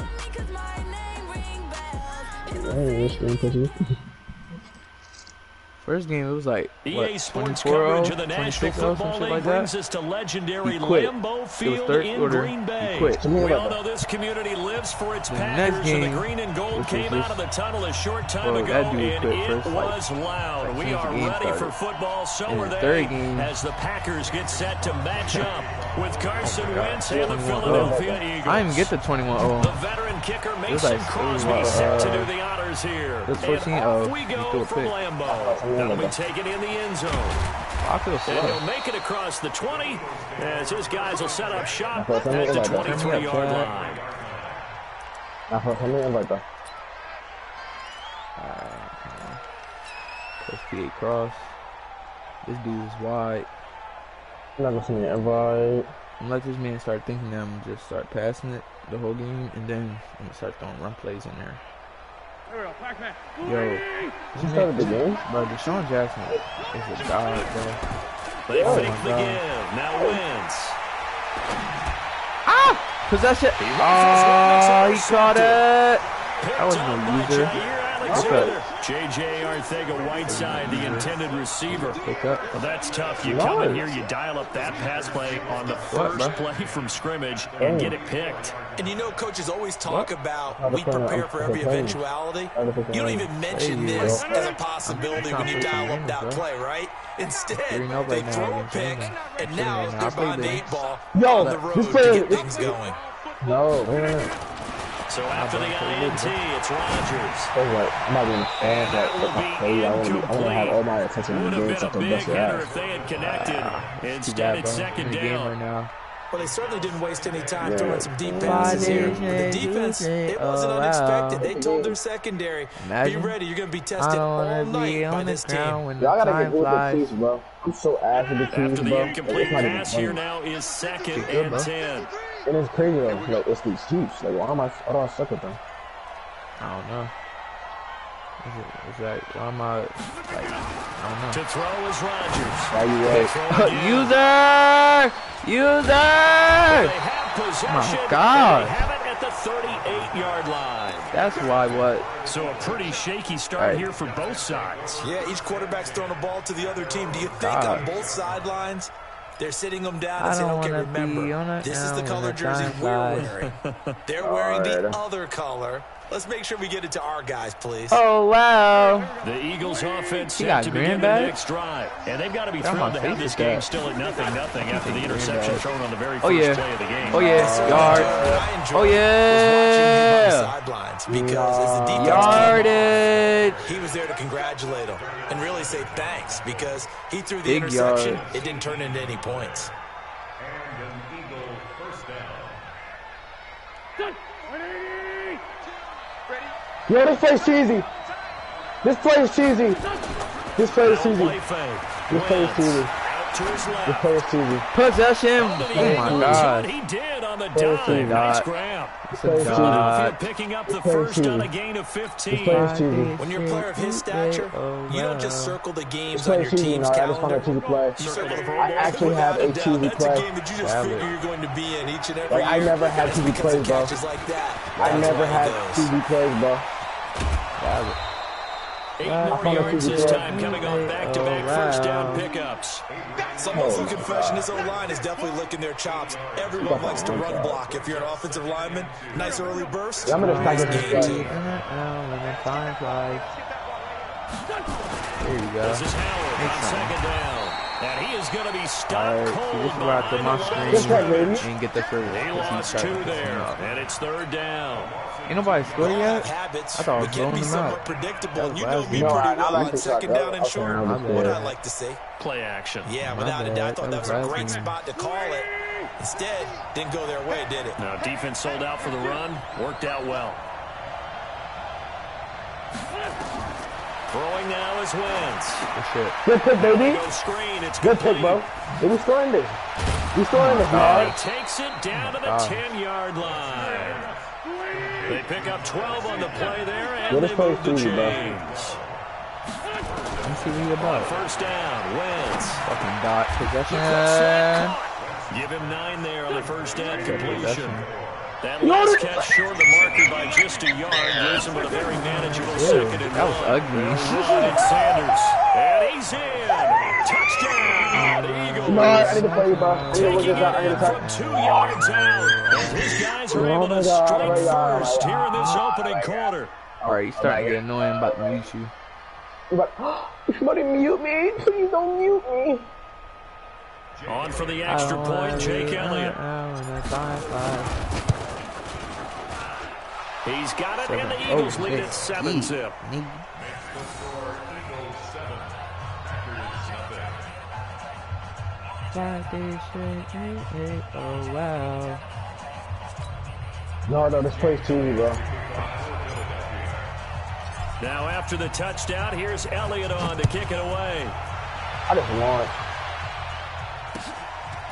First game, it was like, EA Sports 24-0, coverage of the National 26-0, some Football shit League like brings that. us to legendary He quit. Lambeau It was Field third in quarter. Green Bay. He quit. We all know this community lives for its Packers, and the green and gold came out of the tunnel a short time ago, and it was loud. We are ready for football. So are they, as the Packers get set to match up with Carson Wentz and the Philadelphia Eagles. I didn't even get the 21-0. The veteran kicker Mason Crosby set to do the honors here. It was And 14-0. off we go from Lambeau. That'll be taken in the end zone. I feel slow. And he'll make it across the 20 as his guys will set up shop at the 23-yard line. Coach PA cross. This dude is wide. I'm not gonna send me an invite. I'm let this man start thinking that I'm gonna just start passing it the whole game, and then I'm gonna start throwing run plays in there. Yo, You started the game? bro, Deshaun Jackson is a dog, bro. They fake the give. Now wins. Ah! Possession. Oh, he caught it. That was no user. Okay. J.J. Arcega-Whiteside, the intended receiver. Well, that's tough. You come in here, you dial up that pass play on the first play from scrimmage and get it picked. And you know, coaches always talk about we prepare for every eventuality. You don't even mention this as a possibility when you dial up that play, right? Instead, they throw a pick, and now they're behind the 8 ball on the road to get things going. No, man. So after the INT, it's Rodgers. I'm not even fans I want to have all my attention in the game so I can bust your ass. If they had connected, instead it's second down. Well, they certainly didn't waste any time throwing some deep passes here. But the defense, it wasn't unexpected. They told their secondary, be ready, you're going to be tested all night by this team. Y'all got to get good with the Chiefs, bro. I'm so ass with the Chiefs, bro. After the incomplete pass here now is 2nd and 10. And it's crazy, though. Like, it's these Chiefs. Like, why do I suck with them? I don't know. Is that, why am I, like, I don't know. To throw is Rodgers. Why you right? User! They have possession. My God. They have it at the 38-yard line. That's why what? So a pretty shaky start here for both sides. Yeah, each quarterback's throwing a ball to the other team. Do you think on both sidelines, they're sitting them down and saying, okay, remember, this is the color jersey we're wearing. They're wearing the other color. Let's make sure we get it to our guys, please. Oh, wow. The Eagles offense set to begin the next drive. And they've got to be thrilled to have this game still at 0-0 after the interception thrown on the very first play of the game. Oh, yeah. Yard. Oh, yeah. Sidelines because as the defense Yarded. he was there to congratulate him and really say thanks because he threw the interception. It didn't turn into any points. And an Eagle first down. Yo, this play's cheesy. This play is cheesy. This play is cheesy. Play fake. This play is TV. This play is TV. Possession. Oh my God. He did on the dime. Nice grab. Picking up the first on a gain of 15. When you're a player of his stature, you don't just circle the games on your TV, team's I just calendar. want a TV play. You circle the Pro Bowl. I actually have a TV That's a play. game that you just figure you're going to be in each and every year. I never had Just TV because plays, of bro. catches like that. I never had TV plays, bro. 8 more yards this time, coming off back-to-back first down pickups. Someone's looking fresh, and his O-line is definitely licking their chops. Everyone likes to run block. If you're an offensive lineman, nice early burst. I'm gonna nice this game, too. There you go. This is Howard on second down. And he is going to be stopped cold. So this is where I throw my screen and get the first. He lost 2 there, and it's third down. Ain't nobody scored yet? Habits, I thought I was but can blowing be them somewhat out. predictable. You know me pretty well on second down and short. What I like to say. Play action. Yeah, without a doubt. I thought that was a great spot to call it. Instead, didn't go their way, did it? Now, defense sold out for the run. Worked out well. Throwing now is Wentz. Good pick, baby. Screen. It's good pick, bro. We scoring this. We scoring this, man. He takes it down to the 10-yard line. They pick up 12 on the play there, and they move the chains. First down, Wentz. Fucking dot possession. Give him 9 there on the first down completion. That last catch short the marker by just a yard. Gives him a very manageable second and that was ugly. And Sanders. And he's in. Touchdown, Eagles. No, I need to play you, bro. Taking it from 2 yards out. As his guys are able to strike first here in this opening quarter. Alright, he's starting to get annoying about to mute you. Somebody mute me. Please don't mute me. On for the extra point, Jake Elliott. He's got it, and the Eagles lead at 7-zip. Oh, wow. No, this plays TV, bro. Now after the touchdown, here's Elliott on to kick it away. I just want.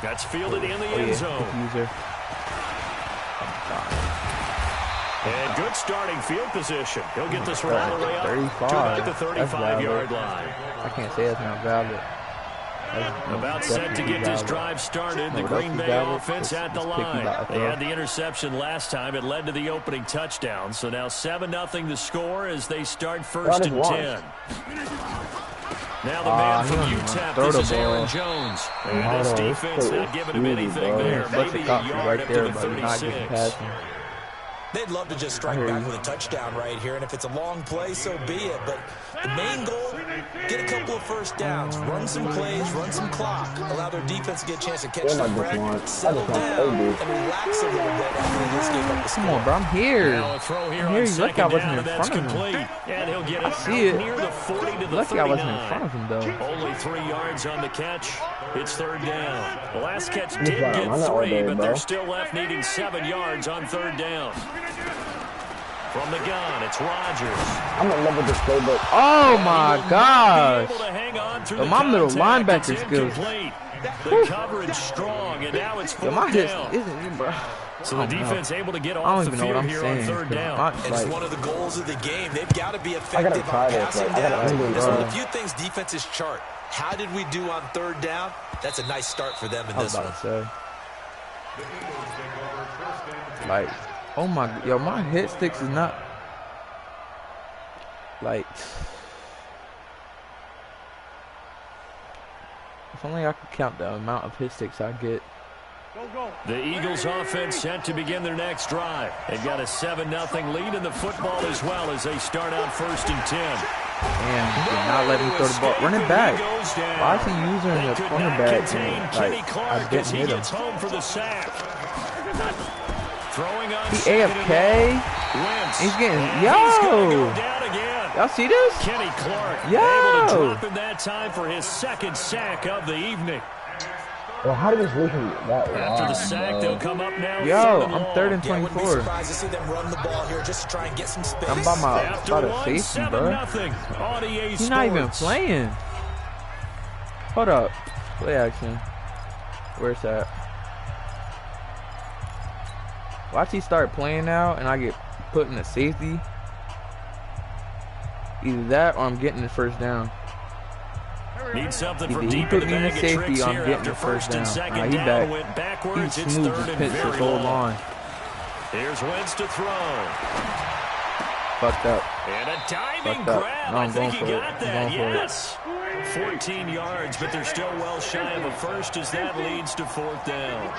That's fielded in the end zone. And good starting field position. He'll get this one all the way up 35. to about the 35-yard line. I can't say that's not valid. About set to get this drive started. The Green Bay offense at the line. They had the interception last time. It led to the opening touchdown. So now 7-0 the score as they start first and 10. Now the man from UTEP, this is Aaron Jones. And this defense not giving him anything there. Maybe a yard up to the 36. They'd love to just strike back with a touchdown right here, and if it's a long play, so be it. But the main goal, get a couple of first downs, run some plays, run some clock, allow their defense to get a chance to catch their breath, settle down, and relax a little bit after they just gave up the score. Come on, bro, I'm here. Now a throw here I'm here. on Lucky I wasn't down, in front of him. And he'll get it see it. near the 40 to the Lucky 39. I wasn't in front of him, though. Only 3 yards on the catch. It's third down. The last catch did get 3, but they're still left needing 7 yards on third down. From the gun, it's Rodgers. I'm in love with this playbook. Oh my gosh! My middle linebacker skills. The coverage strong, and now it's fourth down. Isn't bro? So the defense able to get off the field here on third down. And it's one of the goals of the game. They've got to be effective on passing down. It's one of the few things defenses chart. How did we do on third down? That's a nice start for them in this one. Like, oh my, yo, my hit sticks is not like. If only I could count the amount of hit sticks I get. The Eagles offense set to begin their next drive. They've got a 7-0 lead in the football as well as they start out first and 10. Damn, did not let him throw the ball. Run it back. Why is he using the cornerback? Like, I didn't hit him. Home for the sack. Throwing on he AFK. He's getting, yo. Y'all see this? Kenny Clark yo. Able to drop him that time for his second sack of the evening. Well, how did this leak that After the sack, they'll come up now. Yo, I'm 3rd and 24. Yeah, wouldn't be surprised to see them run the ball here just to try and get some space. I'm about a safety, bro. He's not even playing. Hold up. Play action. Where's that? Watch he start playing now and I get put in a safety. Either that or I'm getting the first down. Need something Either from he deep put in me the in the bag of safety tricks or I'm here getting after the first first and down. second He down back. went He backwards. It's smooth third and and pitched very his whole long. line. Here's Wentz to throw. Fucked up. And a diving Fucked up. grab. No, I I'm think going he for got it. that. I'm going for Yes. 14 yards, but they're still well shy of a first as that leads to fourth down.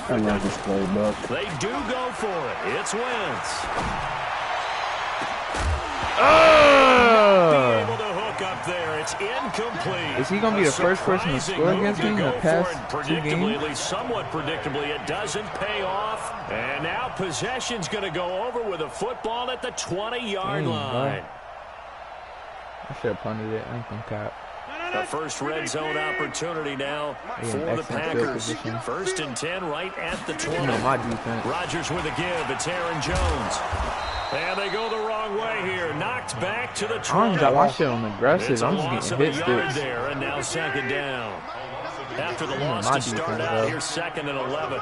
I love this playbook. They do go for it. It's Wentz. Be able to hook up there. It's incomplete. Is he going to be the first person to score against me in the past 2 games? At least somewhat predictably, it doesn't pay off. And now possession's going to go over with a football at the 20-yard line. I should have punted it. I ain't gonna cap. The first red zone opportunity now for the Packers. First and 10 right at the 20. You know my defense. Rodgers with a give. It's Aaron Jones. And they go the wrong way here. Knocked back to the 20. I don't drop my shit on aggressive. It's a I'm loss just of getting a hit yard sticks. there, and now second down. After the loss my to start defense, out, though. here's second and 11.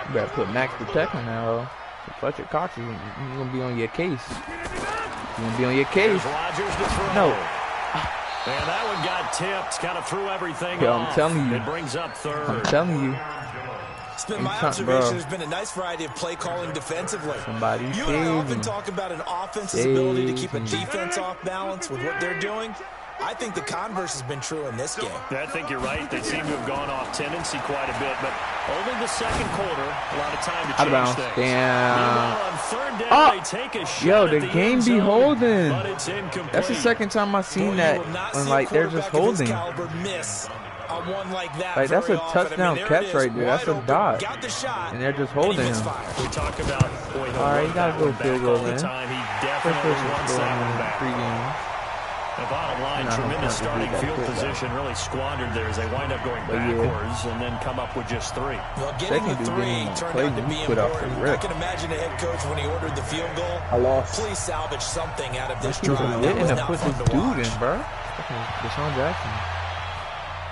You better put max protection now. Fletcher Cox, you're going to be on your case. You're going to be on your case. Rodgers to throw. No. And that one got tipped. Kind of threw everything Yo, off. I'm telling you. It brings up third. I'm telling you. It's been my observation. There's been a nice variety of play calling defensively. Somebody you and I often talk about an offense's ability to keep a defense off balance with what they're doing. I think the converse has been true in this game. I think you're right. They seem to have gone off tendency quite a bit, but only the second quarter, a lot of time to change things. Damn. On third down, they take a shot. Yo, the game be holding. But it's incomplete. That's the second time I've seen that when like they're just holding. Miss on one like that. Like that's a touchdown catch right there. That's a dot. And they're just holding him. We talk about alright, you gotta go field goal, man. He definitely wants that one back. The bottom line, tremendous starting field position, really squandered there as they wind up going backwards and then come up with just three. Well, getting the three turned out to be important. I can imagine the head coach when he ordered the field goal. I lost. Please salvage something out of this drive. That was not fun to watch. In, bro. Deshaun Jackson.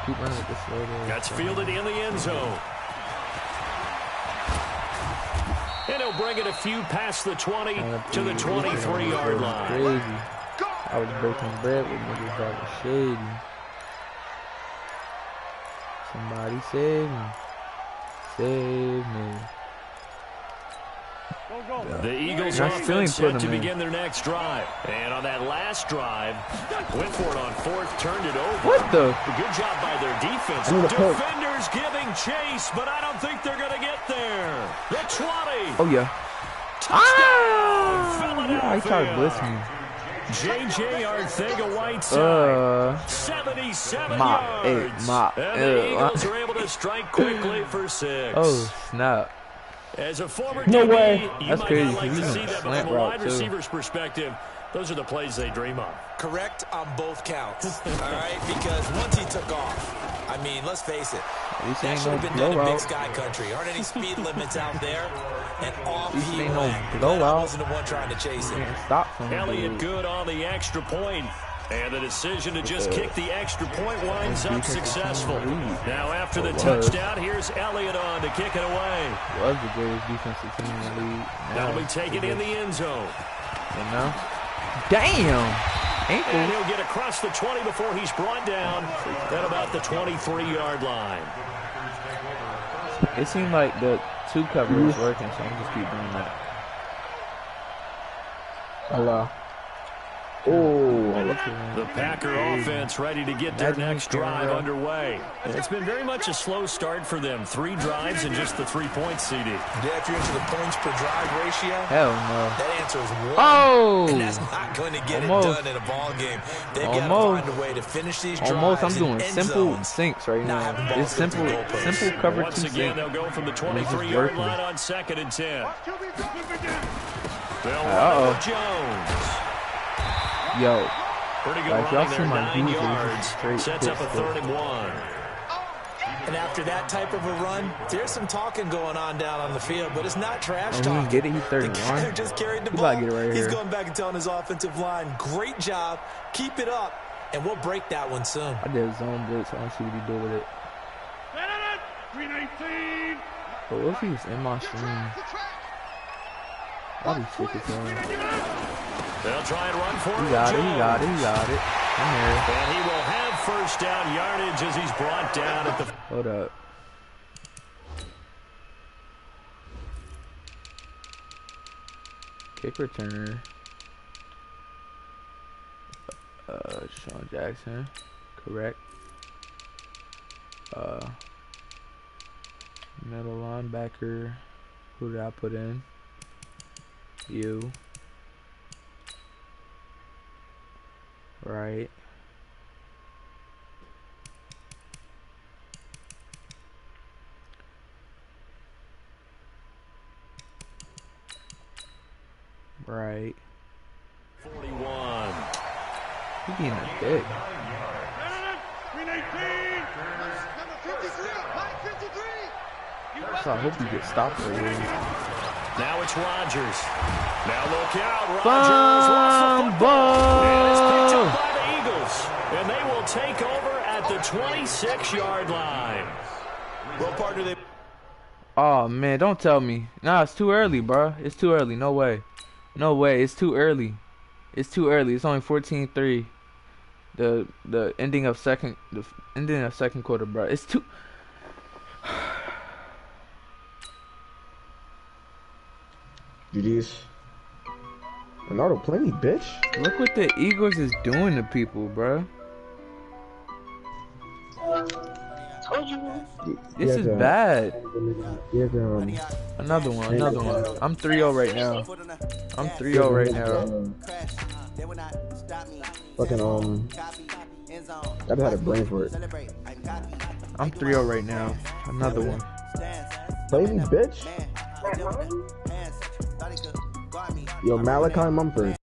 Keep running with this slow there. That's fielded in the end zone. And he'll bring it a few past the 20 to the 23-yard line. Crazy. I was breaking bread with niggas that was shady. Somebody save me. Save me. The Eagles offense set to begin their next drive. And on that last drive, went for it on fourth, turned it over. What the? Good job by their defense. Defenders giving chase, but I don't think they're going to get there. The 20. Oh, yeah. Touchdown, Philadelphia. He tried to blitz me. J.J. Arcega-Whiteside, 77 yards. And the Eagles are able to strike quickly for 6. Oh, snap. As a former no DB, way. You That's might crazy. not like to see that, but from a wide too. receiver's perspective, those are the plays they dream of. Correct on both counts, all right? Because once he took off, I mean, let's face it, that should have been done in Big Sky Country. Aren't any speed limits out there? And off he went. I wasn't the one trying to chase him. Elliott good on the extra point. And the decision to just kick the extra point winds up successful. Now after the touchdown, here's Elliott on to kick it away. Was the greatest defensive team in the league. That'll be taken in the end zone. And now, damn. Ankle. And he'll get across the 20 before he's brought down at about the 23-yard line. It seemed like the 2 cover was working, so I'm just keep doing that. Hello. Oh, the Packer offense ready to get their next drive underway. It's been very much a slow start for them. 3 drives and just the 3 points, CD. Yeah, if you're into the points per drive ratio, hell no. That answer is 1. Oh, and that's not going to get it done in a ball game. They've got to find a way to finish these drives. I'm doing simple sinks right now. It's simple cover 2 Once again, they'll go from the 23-yard line on 2nd and 10. They'll run with Jones. Yo, pretty good like, running there, my 9 yards. Sets up a 3rd and 1. And after that type of a run, there's some talking going on down on the field, but it's not trash talking. Get it? He's 31. The guy who just carried the ball, he's going back and telling his offensive line, great job, keep it up, and we'll break that one soon. I did a zone blitz. I want to see what he do with it. 319. But what if he was in my stream? I'll be sick as hell. They'll try and run for it. He got it. I'm here. And he will have first down yardage as he's brought down at the... Hold up. Kick returner. Sean Jackson. Correct. Middle linebacker. Who did I put in? You. Right. Right. 41. He being a dick. 319. So I hope you get stopped right here. Now it's Rodgers. Now look out. Rodgers lost the football. And it's picked up by the Eagles. And they will take over at the 26-yard line. Well, partner, they... Oh, man, don't tell me. Nah, it's too early, bro. It's too early. No way. No way. It's too early. It's too early. It's only 14-3. The ending of second quarter, bro. It's too... GG's. Ronaldo, play me, bitch. Look what the Eagles is doing to people, bro. Told you. This is bad. Another one. I'm 3-0 right now. I'm 3-0 right now. Fucking I just had a brain for it. I'm 3-0 right now. Another one. Play me, bitch. Yo, Malachi Mumford.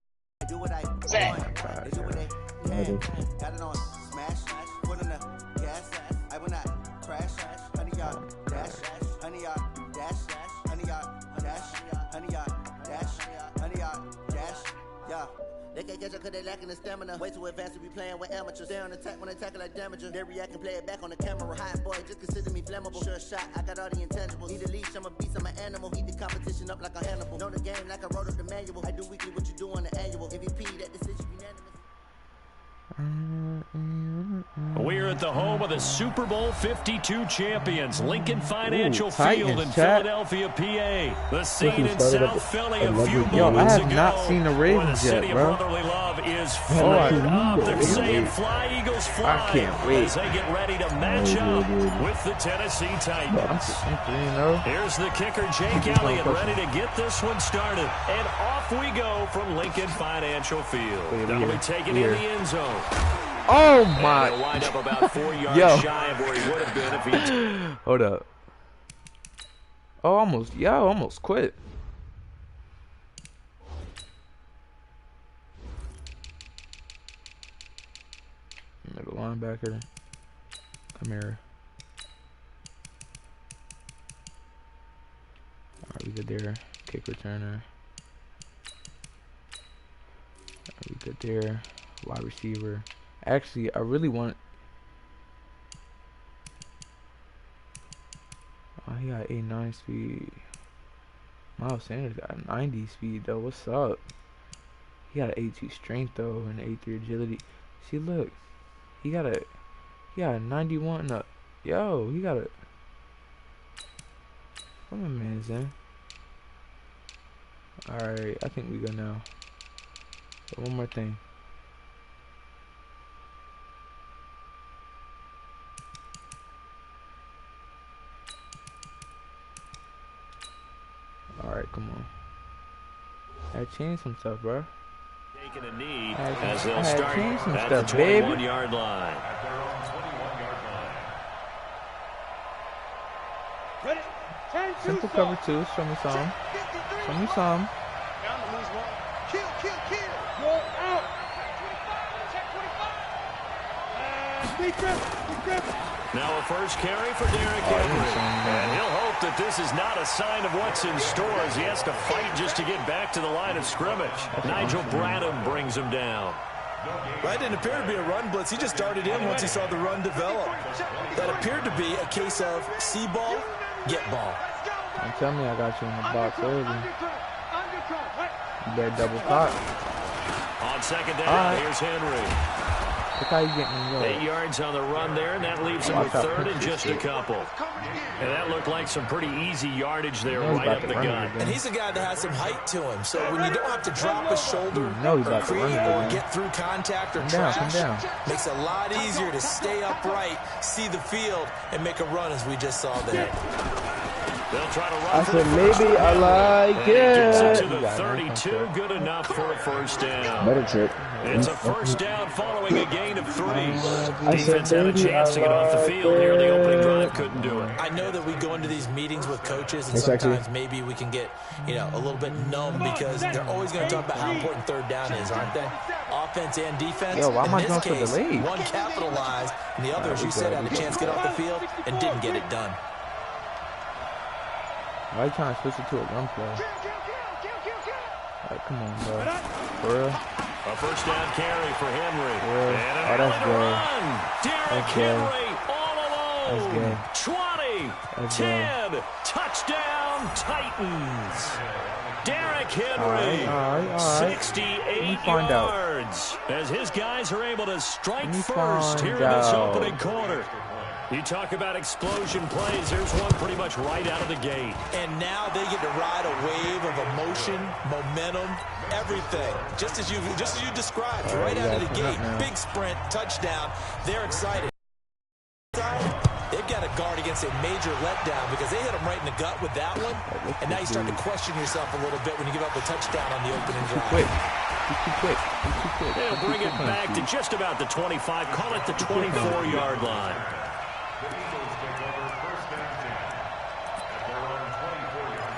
They can't catch up cause they lacking the stamina. Way too advanced to be playing with amateurs. They on attack when they tackle like damager. They react and play it back on the camera. Hot boy, just consider me flammable. Sure shot, I got all the intangibles. Need a leash, I'm a beast, I'm an animal. Heat the competition up like a Hannibal. Know the game like I wrote up the manual. I do weekly what you do on the annual. MVP, that decision unanimous. We're at the home of the Super Bowl 52 champions, Lincoln Financial Field in chat. Philadelphia, PA. The scene in South Philly a few moments Yo, I have ago. not seen the Ravens yet, bro. The city of brotherly love is fired up. They're saying fly, Eagles, fly. I can't wait. As they get ready to match up with the Tennessee Titans. I'm 3-0. Here's the kicker, Jake Elliott, ready to get this one started. And off we go from Lincoln Financial Field. Now we take it in the end zone. Oh my! He'll wind up about 4 yards shy of where he would have been if he... Hold up. Oh, almost quit. Middle linebacker. Come here. Alright, we good there. Kick returner. Alright, we good there. Wide receiver. Actually, I really want... Oh, he got 89 speed. Miles Sanders got 90 speed, though. What's up? He got an 82 strength, though, and 83 agility. See, look. He got a 91. Yo, he got a... What my man's in? Alright, I think we go now. So one more thing. Alright, come on. I changed some stuff, bro. Taking a knee as they'll start at the 21-yard line. Simple cover 2. Show me some. Show me some. Big grip. Now a first carry for Derrick Henry. And he'll hope that this is not a sign of what's in store as he has to fight just to get back to the line of scrimmage. Nigel Bradham brings him down. Right, didn't appear to be a run blitz. He just darted in once he saw the run develop. That appeared to be a case of see ball, get ball. Don't tell me I got you in the box early. You better double pop. On second down, here's Henry. Look how you getting 8 yards on the run there, and that leaves him with third and just a couple. And that looked like some pretty easy yardage there right up the gut. And he's a guy that has some height to him, so when you don't have to drop a shoulder or create or get through contact or trash, makes it a lot easier to stay upright, see the field, and make a run as we just saw there. They'll try to run I said maybe I like it. Gets it to the 32, good enough for a first down. Better trick. It's a first down following a gain of 3. Defense had a chance to get off the field here. The opening drive couldn't do it. I know that we go into these meetings with coaches, and sometimes maybe we can get, a little bit numb because they're always going to talk about how important third down is, aren't they? Offense and defense. Yo, why am I in going this so case, delayed? one capitalized, and the other, as you said, had a chance to get off the field and didn't get it done. Why are you trying to switch it to a run play? Come on, bro. For real? A first down carry for Henry. And that's good. Derrick Henry all alone. 20, 10, touchdown Titans. Derrick Henry, 68 yards. As his guys are able to strike first here in this opening quarter. You talk about explosion plays. There's one pretty much right out of the gate. And now they get to ride a wave of emotion, momentum, everything. Just as you described, right out of the gate. Big sprint, touchdown. They're excited. They've got to guard against a major letdown because they hit them right in the gut with that one. And now you start to question yourself a little bit when you give up a touchdown on the opening drive. Too quick. They'll bring it back to just about the 25. Call it the 24-yard line. The Eagles take over first and 10 at their own 24-yard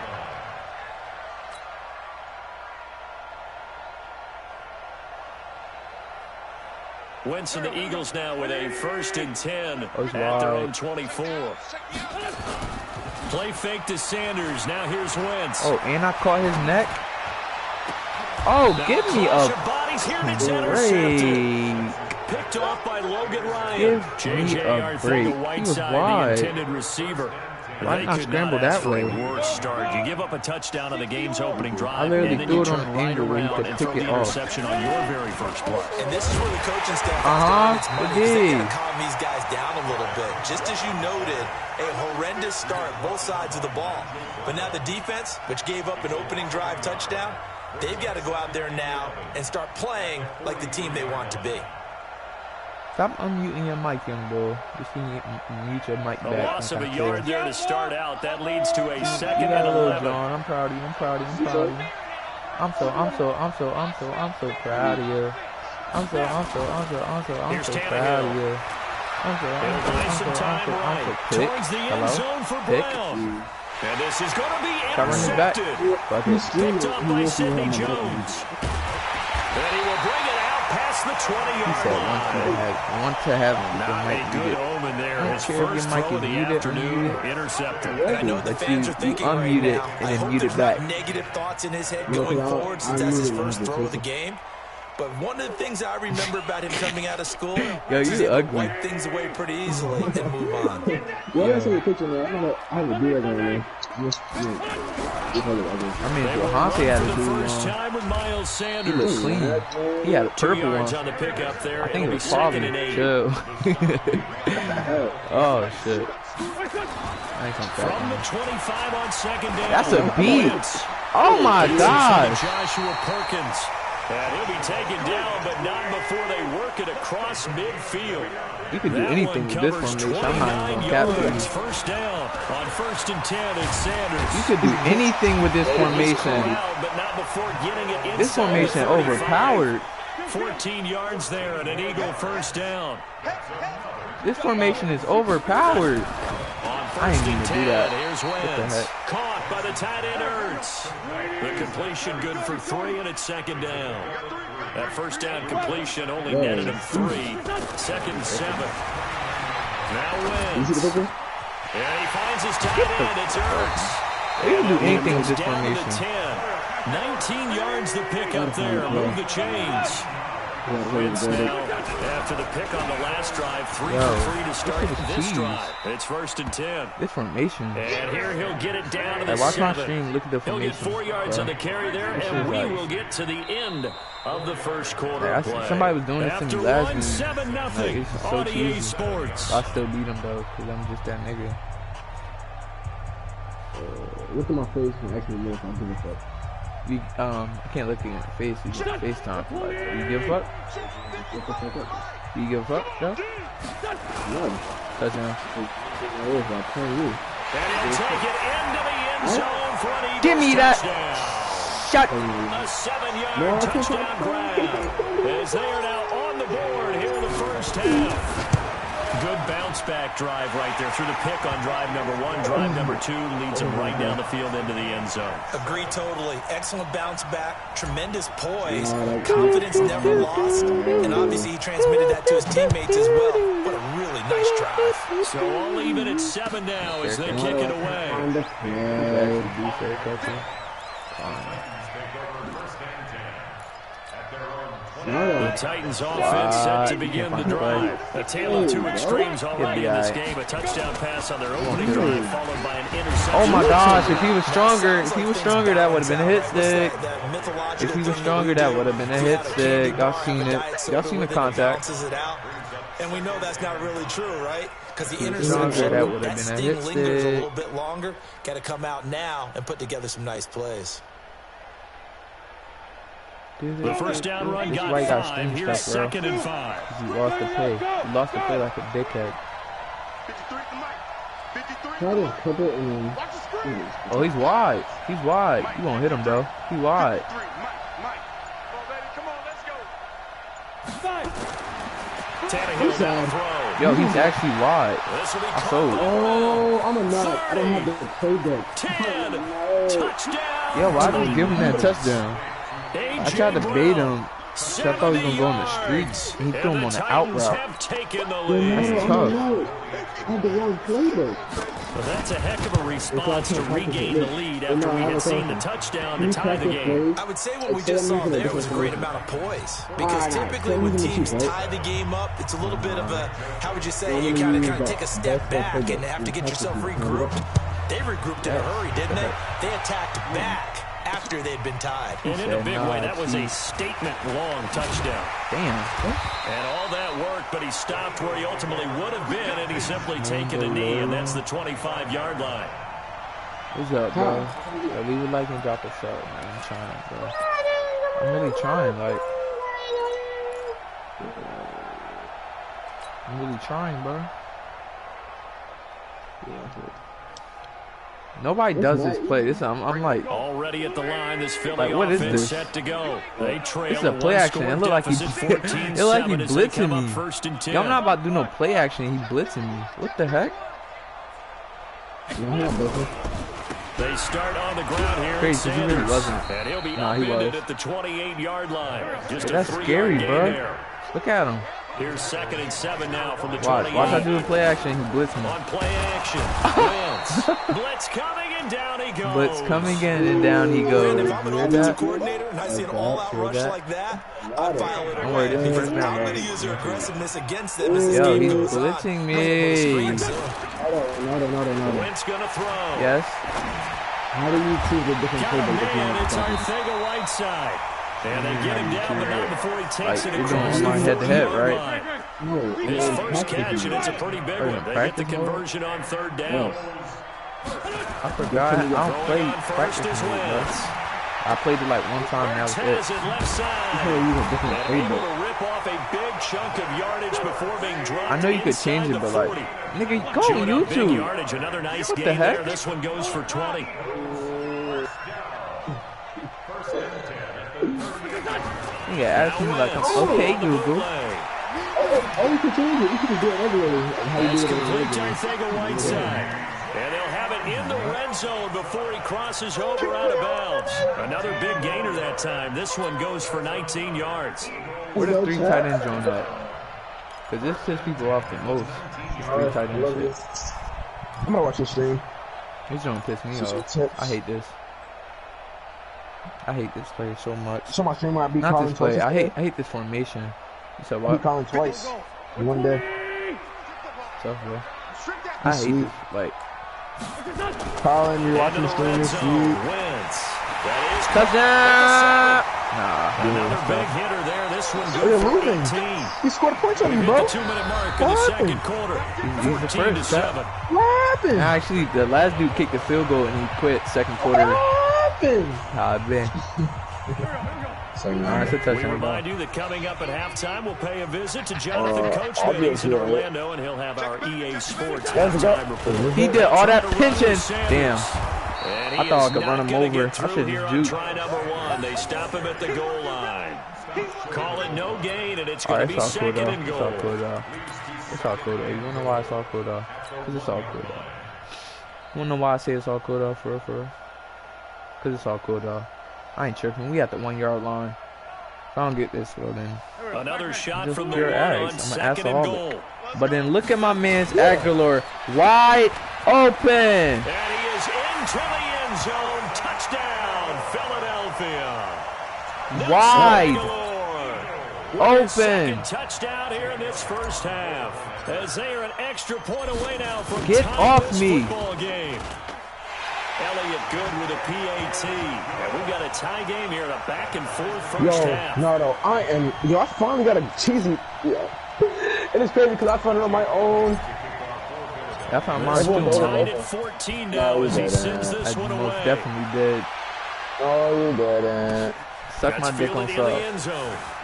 line. Wentz and the Eagles now with a first and 10 at their own 24. Play fake to Sanders. Now here's Wentz. Oh, and I caught his neck. Oh, now give me a bodies here, and it's intercepted. Picked off by Logan Ryan. J.J. Arthur, the white side, the intended receiver. Why not scramble that way? Worst start. You give up a touchdown on the game's opening drive, I literally and then threw you it on turn an right angle where you around could and pick throw it the off. interception on your very first play. And this is where the coaching staff has to earn its money because they got to calm these guys down a little bit. Just as you noted, a horrendous start, both sides of the ball. But now the defense, which gave up an opening drive touchdown, they've got to go out there now and start playing like the team they want to be. Stop unmuting your mic, young boy. Just mute your mic back. A loss of a yard there to start out. That leads to a second and and 11. John. I'm proud of you. I'm proud of you. I'm proud of you. I'm so proud of you. I'm so proud of you. Towards the end zone for Brown. And this is going to be intercepted. Picked up by Sidney Jones. And he will bring it out past the 20-yard line. Want to have not a good omen there. His first throw of the afternoon intercepted. And I know the fans are thinking right now, I hope there's not negative thoughts in his head going forward since that's his first throw of the game. But one of the things I remember about him coming out of school is he's able to wipe things away pretty easily and move on. Yeah, I saw the picture, man. I don't know how to do that over there. Hansi had a blue first time with Miles Sanders. He looked clean. He had a purple 2 yards one. on the pickup there. I think it was second and 8. Chill. Oh, shit. From the 25 on second down. That's a beat. Oh, my gosh. Joshua Perkins. And he'll be taken down, but not before they work it across midfield. You can do anything with this formation. I'm not even going to cap it. First down on first and 10. It's Sanders. You could do anything with this formation. But not before getting it this formation overpowered. 14 yards there and an Eagle first down. This formation is overpowered. I ain't even do that. Here's Wentz. Caught by the tight end Ertz. The completion good for 3, and it's second down. That first down completion only netted him 3. Second and 7. Now wins. And he finds his tight end. It's Ertz. They can do anything with this formation. 19 yards the pick up there. Move the chains. Wins now after the pick on the last drive. 3 for 3 to start this drive. It's 1st and 10. This formation. And here he'll get it down to the watch 7. my stream. Look at the formation. He'll get 4 yards on the carry there, and we will get to the end of the first quarter play. Somebody was doing this to me last week. 7-0 It's so on EA cheesy. Sports. I still beat him though, because I'm just that nigga. Look at my face and ask me if I give a fuck. I can't look at your face. You get FaceTime. Like, you give a fuck? What the fuck up? You give a fuck, though? No. Touchdown. I'm telling you. And he'll take it into the end zone for an Eagles Give me that shot. A 7-yard touchdown grab. As they are now on the board here in the first half. Good bounce back drive right there through the pick on drive number 1. Drive number 2 leads him right down the field into the end zone. Agree totally. Excellent bounce back. Tremendous poise. Confidence never lost. And obviously he transmitted that to his teammates as well. What a really nice drive. So all even at 7 now as they kick it away. The Titans offense set to begin the drive. A tale of 2 extremes already in this game. A touchdown pass on their opening drive followed by an interception. Oh my gosh, if he was stronger, that would have been a hit stick. If he was stronger, that would have been a hit stick. Y'all seen it. Y'all seen the contact. And we know that's not really true, right? Because the interception, that sting lingers a little bit longer. Got to come out now and put together some nice plays. The first down run got 5. Here's 2nd and 5. He lost the play. He lost the play like a dickhead. Oh, he's wide. He's wide. You won't hit him, though. He's wide. Yo, he's actually wide. I saw it. Oh, I'm a nut. I don't have the play deck. 10. Touchdown. Yo, why did he give him that touchdown? I tried to bait him. So I thought he was going to go on the streets. And he threw him on the out route. That's tough. Well, that's a heck of a response to regain the lead after we had seen the touchdown to tie the game. I would say what we just saw there was a great amount of poise. Because typically when teams tie the game up, it's a little bit of a, how would you say, you kind of take a step back and have to get yourself regrouped. They regrouped in a hurry, didn't they? They attacked back after they'd been tied. And in a big way, that was a statement-long touchdown. Damn. And all that worked, but he stopped where he ultimately would have been, and he simply taken a knee, and that's the 25-yard line. What's up, bro? Yo, leave a like and drop a sub, man. I'm trying, bro. I'm really trying, like. I'm really trying, bro. Nobody does this play. This I'm like already at the line. This Philly like, what is offense this? Set to go. They trail. This is a play action. It looked like he blitzing me. Yo, I'm not about to do no play action. He blitzing me. What the heck? They start on the ground here. Crazy, he really wasn't. And he'll be he was at the 28-yard line. Just that's scary, bro. There. Look at him. Here's 2nd and 7 now from the 28. Watch I do a play action. He blitz me. On play action. Blitz coming and down he goes. Blitz coming in and down he goes. And if I'm an offensive coordinator and I see an all-out rush like that, I'd file it away because I'm going to use their aggressiveness against them as this game goes on. Yo, he's blitzing me. Wentz going to throw. Yes. How do you choose a different play? It's Arcega-Whiteside. And they get him down, but not before he takes it across the head-to-head, right? No, his first catch, and it's a pretty big one. They get the conversion on 3rd down. I forgot. I don't play practice mode, bro. I played it like one time, and that was it. Left side. Able to rip off a big chunk of yardage before being dropped. I know you could change it, but like, nigga, go on YouTube. Yardage, another nice what game the heck? there. This one goes for 20. Yeah, asking me like, okay, Google. Oh, you can change it. You can do it everywhere. That's complete to Arcega-Whiteside. And they'll have it in the red zone before he crosses over out of bounds. Another big gainer that time. This one goes for 19 yards. Where the 3 tight ends on that? Because this pisses people off the most. Free tight end shit. I'm gonna watch this stream. He's gonna piss me off. I hate this. I hate this play so much. So my stream might be not this play. I hate this formation. You said what? Beat Colin twice in one day. So bro. I hate this. Like Colin, you're watching the stream this week. Touchdown! Another big hitter there. This one Oh, you're losing. He scored points on you, bro. The 2-minute mark in the second quarter. He's the first. 14-7. What happened? Actually, the last dude kicked the field goal and he quit second quarter. What happened? I've been. That's a touchdown. We remind you that coming up at halftime, we'll pay a visit to Jonathan Coachman. He's in Orlando, and he'll have our EA Sports halftime report. He did all that pinching. Damn. I thought I could run him over. I should have juked. Try number 1. They stop him at the goal line. Call it no gain, and it's going to be second and goal. It's all cool, though. It's all cool, though. You wanna know why it's all cool, though? Because it's all cool, though. You wanna know why I say it's all cool, though? For real? Because it's all cool, though. I ain't tripping. We at the 1 yard line. If I don't get this, well, then. Another shot just from the pure one ass. on I'm second an and asshole. goal. But then look at my man's Aguilar. Wide open. And he is into the end zone. Touchdown, Philadelphia. Wide open. Second touchdown here in this first half. As they are an extra point away now from get off this me. Football game. Elliott good with a PAT. And we've got a tie game here in a back and forth first half. I finally got a cheesy. It is crazy because I found it on my own. I found mine too. Tied at 14 now as he sends this one away. Most definitely did. Oh, you didn't. Suck my dick on sub.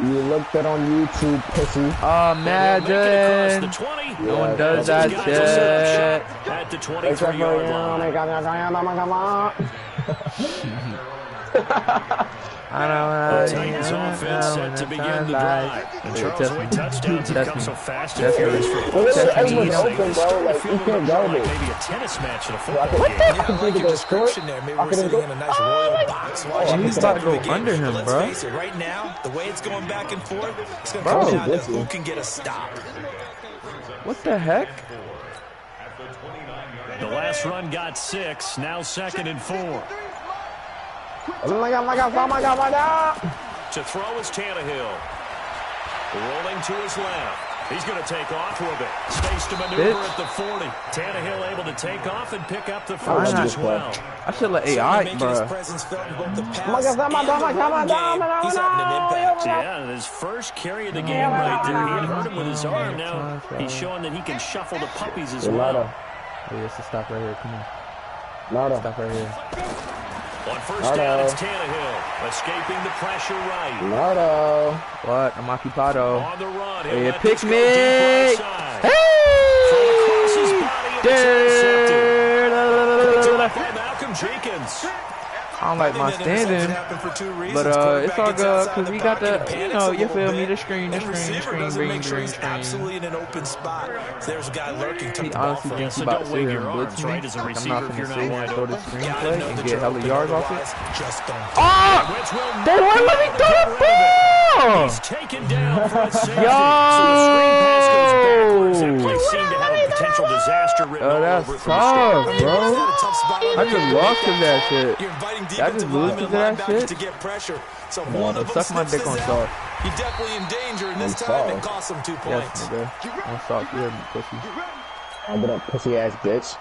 You looked at on YouTube, pussy. Oh, Madden. No one does that shit. At the 23-yard line. I don't know. Titans offense set to begin the drive. And Charles Wood touchdowns have come so fast and furious for Everyone's open, bro. Like, you can't go there. maybe a tennis match at a football game. Yeah, I like your description there. Maybe we're sitting in a nice royal box watching He's this about type to of go a game. under him, Let's bro. face it, right now, the way it's going back and forth, it's going to come down to who can get a stop. What the heck? The last run got 6. Now 2nd and 4. Oh my God. To throw is Tannehill. Rolling to his left. He's going to take off with it. Space to maneuver at the 40. Tannehill able to take off and pick up the first as well. I should let AI, bro. Yeah, his first carry of the game right there. He had hurt him with his arm. Now he's showing that he can shuffle the puppies as well. Oh, yeah, so stop right here. Come on. Stop right here. On first down, it's Tannehill. Escaping the pressure right. What? I'm occupado. On the run. Hey, pick me. Hey! Malcolm Jenkins. I don't like my standing, but it's all good because we got the, you know, you feel me, the screen, green. Absolutely in an open spot. There's a guy lurking to He the ball honestly for thinks us. he about to sit here and blitz me. I'm not going to sit here and throw the screenplay and get hella yards off it. Oh! They won't let me throw the ball! He's taken down for a safety. So the screen pass goes backwards. That play seemed to have a potential disaster written all that's over it. tough, bro. I just lost to that shit. You're inviting I just lose to that shit. to get pressure. So one of them suck my dick on slips salt. You're definitely in danger, and this time it costs them 2 points. Yes, nigga. On salt, you heard me, pussy. I'm gonna pussy ass bitch.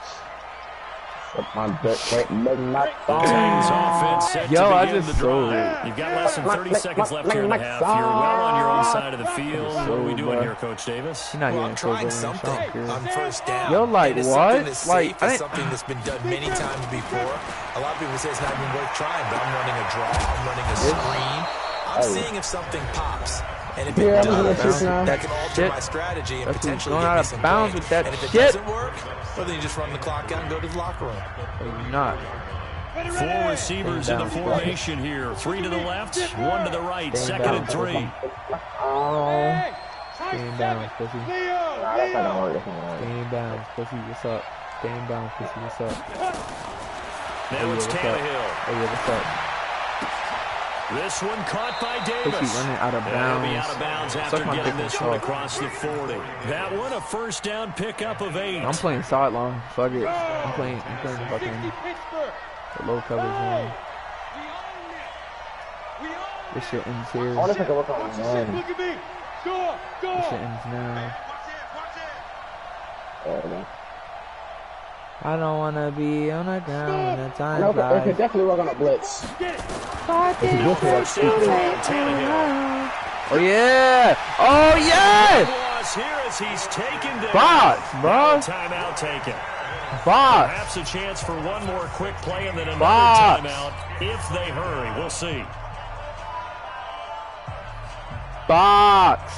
Suck my dick, not Titans offense set Yo, to I begin just the sold drive. it. You've got less than 30 seconds left here in the half. You're well on your own side of the field. What are we doing here, Coach Davis? You're not Well, getting I'm so trying good something on first down. Yo, like, And it's what? something that's Like, safe. It's something that's been done many times before. A lot of people say it's not even worth trying, but I'm running a draw. I'm running a screen. I'm seeing if something pops. And if it does, that can alter my strategy and potentially going get out me of some bounds points. with that and if it shit. doesn't work, well, then you just run the clock out and go to the locker room. You're not. 4 receivers in the formation here. 3 to the left, 1 to the right. 2nd and 3. Stay in bounds, pussy. Stay in bounds, pussy. What's up? Stay in bounds, pussy. What's up? Now it's Tannehill. Oh, yeah, what's up? This one caught by Davis. Keep running out of bounds. He'll be out of bounds after getting this one across the 40. That one a first down pickup of 8. I'm playing sideline. Fuck it. I'm playing fucking the low coverage one. This shit ends here. I wonder if I can work on one. Look at me. Go. This shit ends now. I don't wanna be on the ground when the time No, flies. it could definitely work on a blitz. Oh yeah! Oh yeah! Here as he's taken down. Box, bro. Timeout taken. Box. Perhaps a chance for one more quick play and then another Box. timeout if they hurry. We'll see. Box.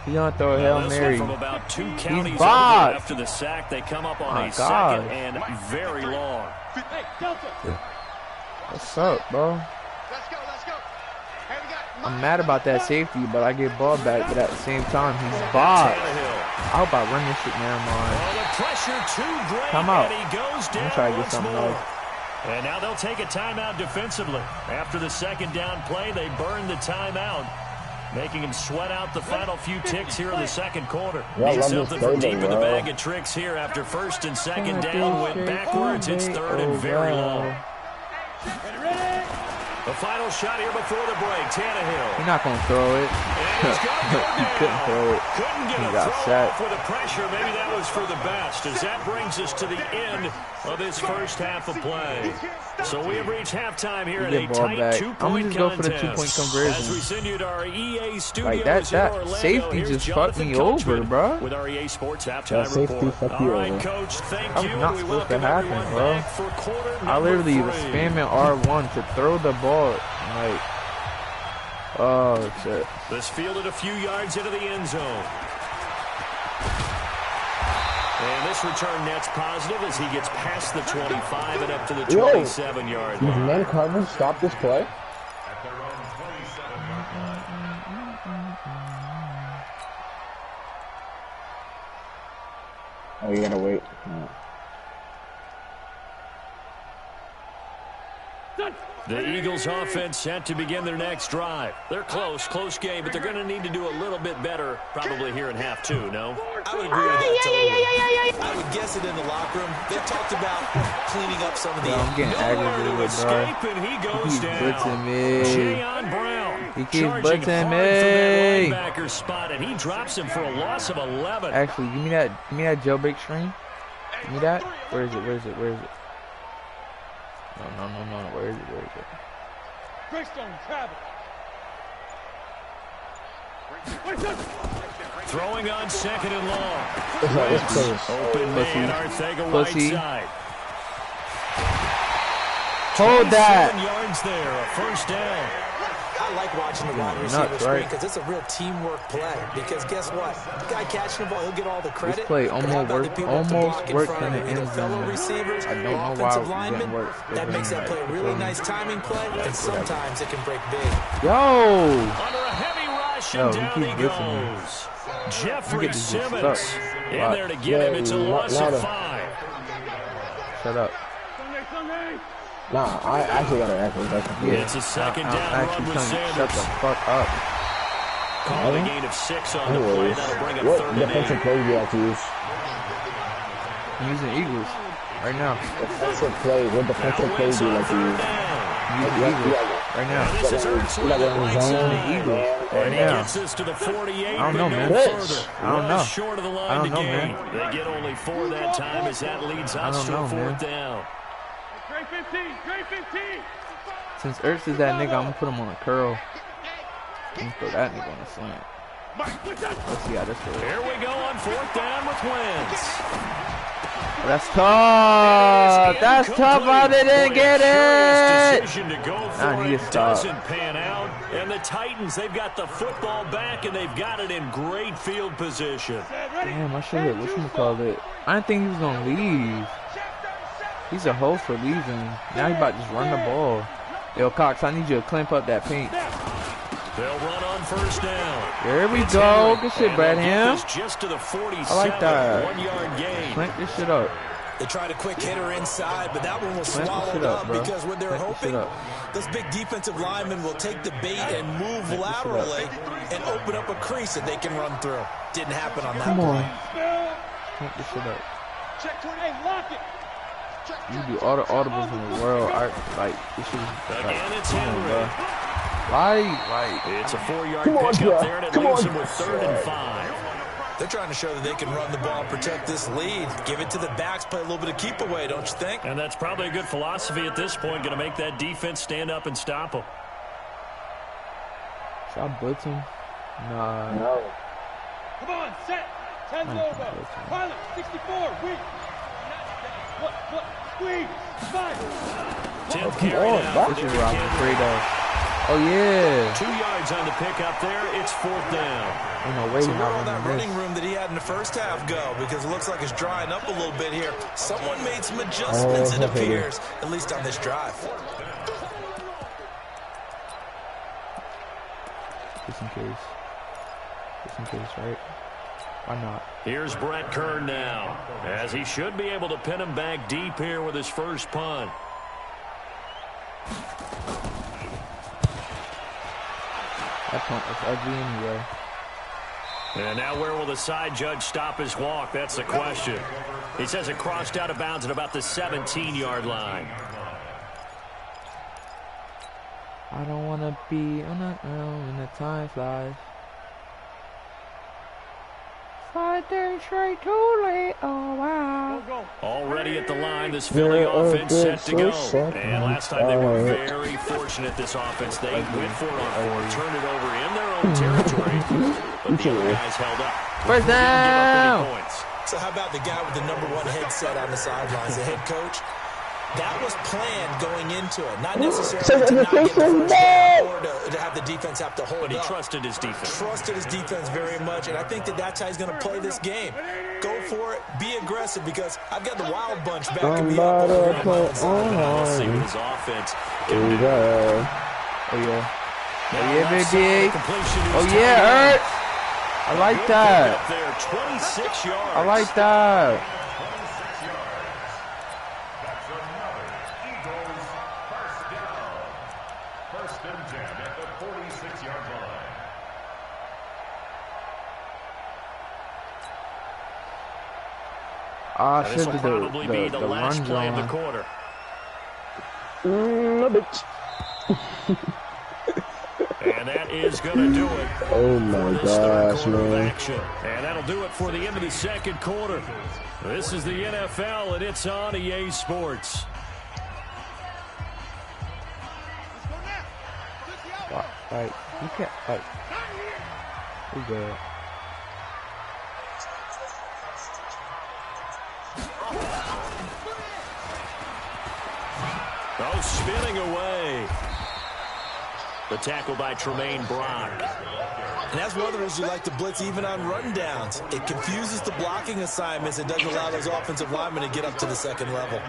He's gonna throw a Hail Mary. From about 2 counties He's box. after the sack, they come up on Oh, a second and very long. What's up, bro? I'm mad about that safety, but I get ball back, but at the same time, he's box. I hope I run this shit now, man. Come out. I'm trying to get something else. And now they'll take a timeout defensively. After the second down play, they burn the timeout, making him sweat out the final few ticks here in the second quarter. Need something from deep in the bag of tricks here after first and second down went backwards. It's third and very long. The final shot here before the break, Tannehill. He's not going to throw it. He couldn't throw it. Couldn't get he a got throw set. off with the pressure. Maybe that was for the best, as that brings us to the end of this first half of play. So we have reached halftime here in a tight 2-point contest. I'm just go for the 2-point conversion. As we send you to our EA studios like that Orlando, safety just fucked me over, bro. With our EA Sports halftime report. All right, Coach, thank you. That was not supposed to happen, bro. I literally was spamming R1 to throw the ball. Like, oh shit. This fielded a few yards into the end zone. And this return net's positive as he gets past the 25 and up to the 27-yard line. Did men coverage stop this play? Oh, you gotta wait. No. The Eagles offense set to begin their next drive. They're close game, but they're going to need to do a little bit better probably here in half 2, no? I would agree with that totally. I would guess it in the locker room. They talked about cleaning up some of the... I'm getting aggravated, bro. And he goes He keeps blitzing me. Jayon Brown. He keeps blitzing me. Linebacker spot, and he drops him for a loss of 11. Actually, give me that jailbreak string. Give me that. Where is it? No. Where is it? Throwing on second and long. Open man, Arthega right side. Hold that. 7 yards there, a first down. I like watching the wide receiver screen because it's a real teamwork play. Because guess what? The guy catching the ball, he'll get all the credit. This play almost worked in the end zone. Receivers, I don't know why it didn't work. That makes that play a really nice timing play, and sometimes it can break big. Yo! Under a heavy rush, and down he goes. Jeffrey Simmons in there to get him. It's a loss of 5. Shut up. Nah, I actually got an actual It's a second down run with Sanders. Shut the fuck up. Call a gain of 6 on the play. That'll bring up what 3rd and 8. defensive play do you have to use? I'm using Eagles right now. Defensive play. What defensive play do you like to use? Right now. This is Ertz with the right side. Eagles. And he gets us to the 48. I don't know, man. I don't know. Short of the line to gain. They get only 4 that time as that leads us to a 4th down. Since Ertz is that nigga, I'm gonna put him on a curl. I'm gonna throw that nigga on a slant. Let's see how this goes. Here we go on 4th down with Wentz. That's tough. That's tough. I didn't get it. Decision to go for I need it to stop. doesn't pan out. And the Titans, they've got the football back, and they've got it in great field position. Damn, I should have. Whatchamacallit? I didn't think he was gonna leave. He's a hoe for leaving. Now he's about to just run the ball. Yo, Cox, I need you to clamp up that paint. They'll run on 1st down. There we go. Good shit, Brad Ham. Just to the 47, I like that. 1-yard gain. Clamp this shit up. They tried a quick hitter inside, but that one was swallowed up because what they're hoping, those big defensive linemen will take the bait and move laterally and open up a crease that they can run through. Didn't happen on that play. Pump this shit up. Check 28, lock it. You do all the audibles in the world. This is again, it's Henry. It's a 4-yard pickup there, and it leaves him with 3rd and 5. They're trying to show that they can run the ball and protect this lead. Give it to the backs, play a little bit of keep away, don't you think? And that's probably a good philosophy at this point, going to make that defense stand up and stop them. Should I blitz him? Nah. No. Come on, set. 10 logo. Pilot, 64, weak. What? Squeeze. 5. Oh, come on. This is where I'm afraid of. Oh, yeah. 2 yards on the pickup there. It's 4th down. Ain't no way. So where all that running room that he had in the first half go? Because it looks like it's drying up a little bit here. Someone made some adjustments, it appears, at least on this drive. Just in case. Right? Why not? Here's Brett Kern now, as he should be able to pin him back deep here with his first punt. That punt was ugly anyway. And now where will the side judge stop his walk? That's the question. He says it crossed out of bounds at about the 17-yard line. I don't want to be on that when the time flies. 5 straight too late, oh wow. Already at the line, this Philly offense set to go. And last time they were very fortunate, this offense. They went for it on 4, turned it over in their own territory. But the other guys held up. First down! So how about the guy with the #1 headset on the sidelines, the head coach? That was planned going into it, not necessarily to not get the first down or to have the defense have to hold But he up. trusted his defense. Trusted his defense very much, and I think that's how he's going to play this game. Go for it, be aggressive, because I've got the wild bunch backing me up. Let's see what his offense can do. Oh, yeah. Oh, yeah, baby. Oh, yeah, Ert. I like that. There, 26 yards. I like that. This will probably be the last play of the quarter. And that is going to do it. Oh my gosh, man. And that'll do it for the end of the second quarter. This is the NFL, and it's on EA Sports. You can't, we good. Oh, spinning away. The tackle by Tremaine Brock. And that's one of the reasons you like to blitz even on rundowns. It confuses the blocking assignments and doesn't allow those offensive linemen to get up to the second level.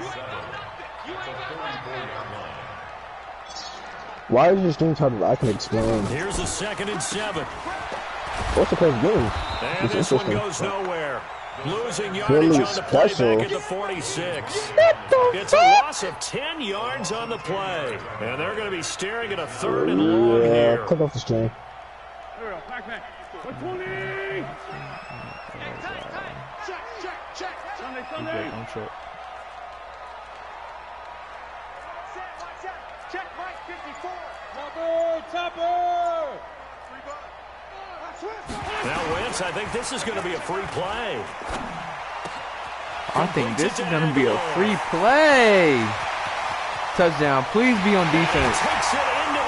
Why is this team titled I Can Explain? Here's a 2nd and 7. What's the play doing? And this one goes nowhere. Losing yardage on the play back at the 46. It's a loss of 10 yards on the play. And they're going to be staring at a 3rd and long here. Click off the string. There we go. Back. 120. Check. Sunday. Check, Mike, 54. Topper. Now, Wentz, I think this is going to be a free play. I think this is going to be a free play. Touchdown. Please be on defense.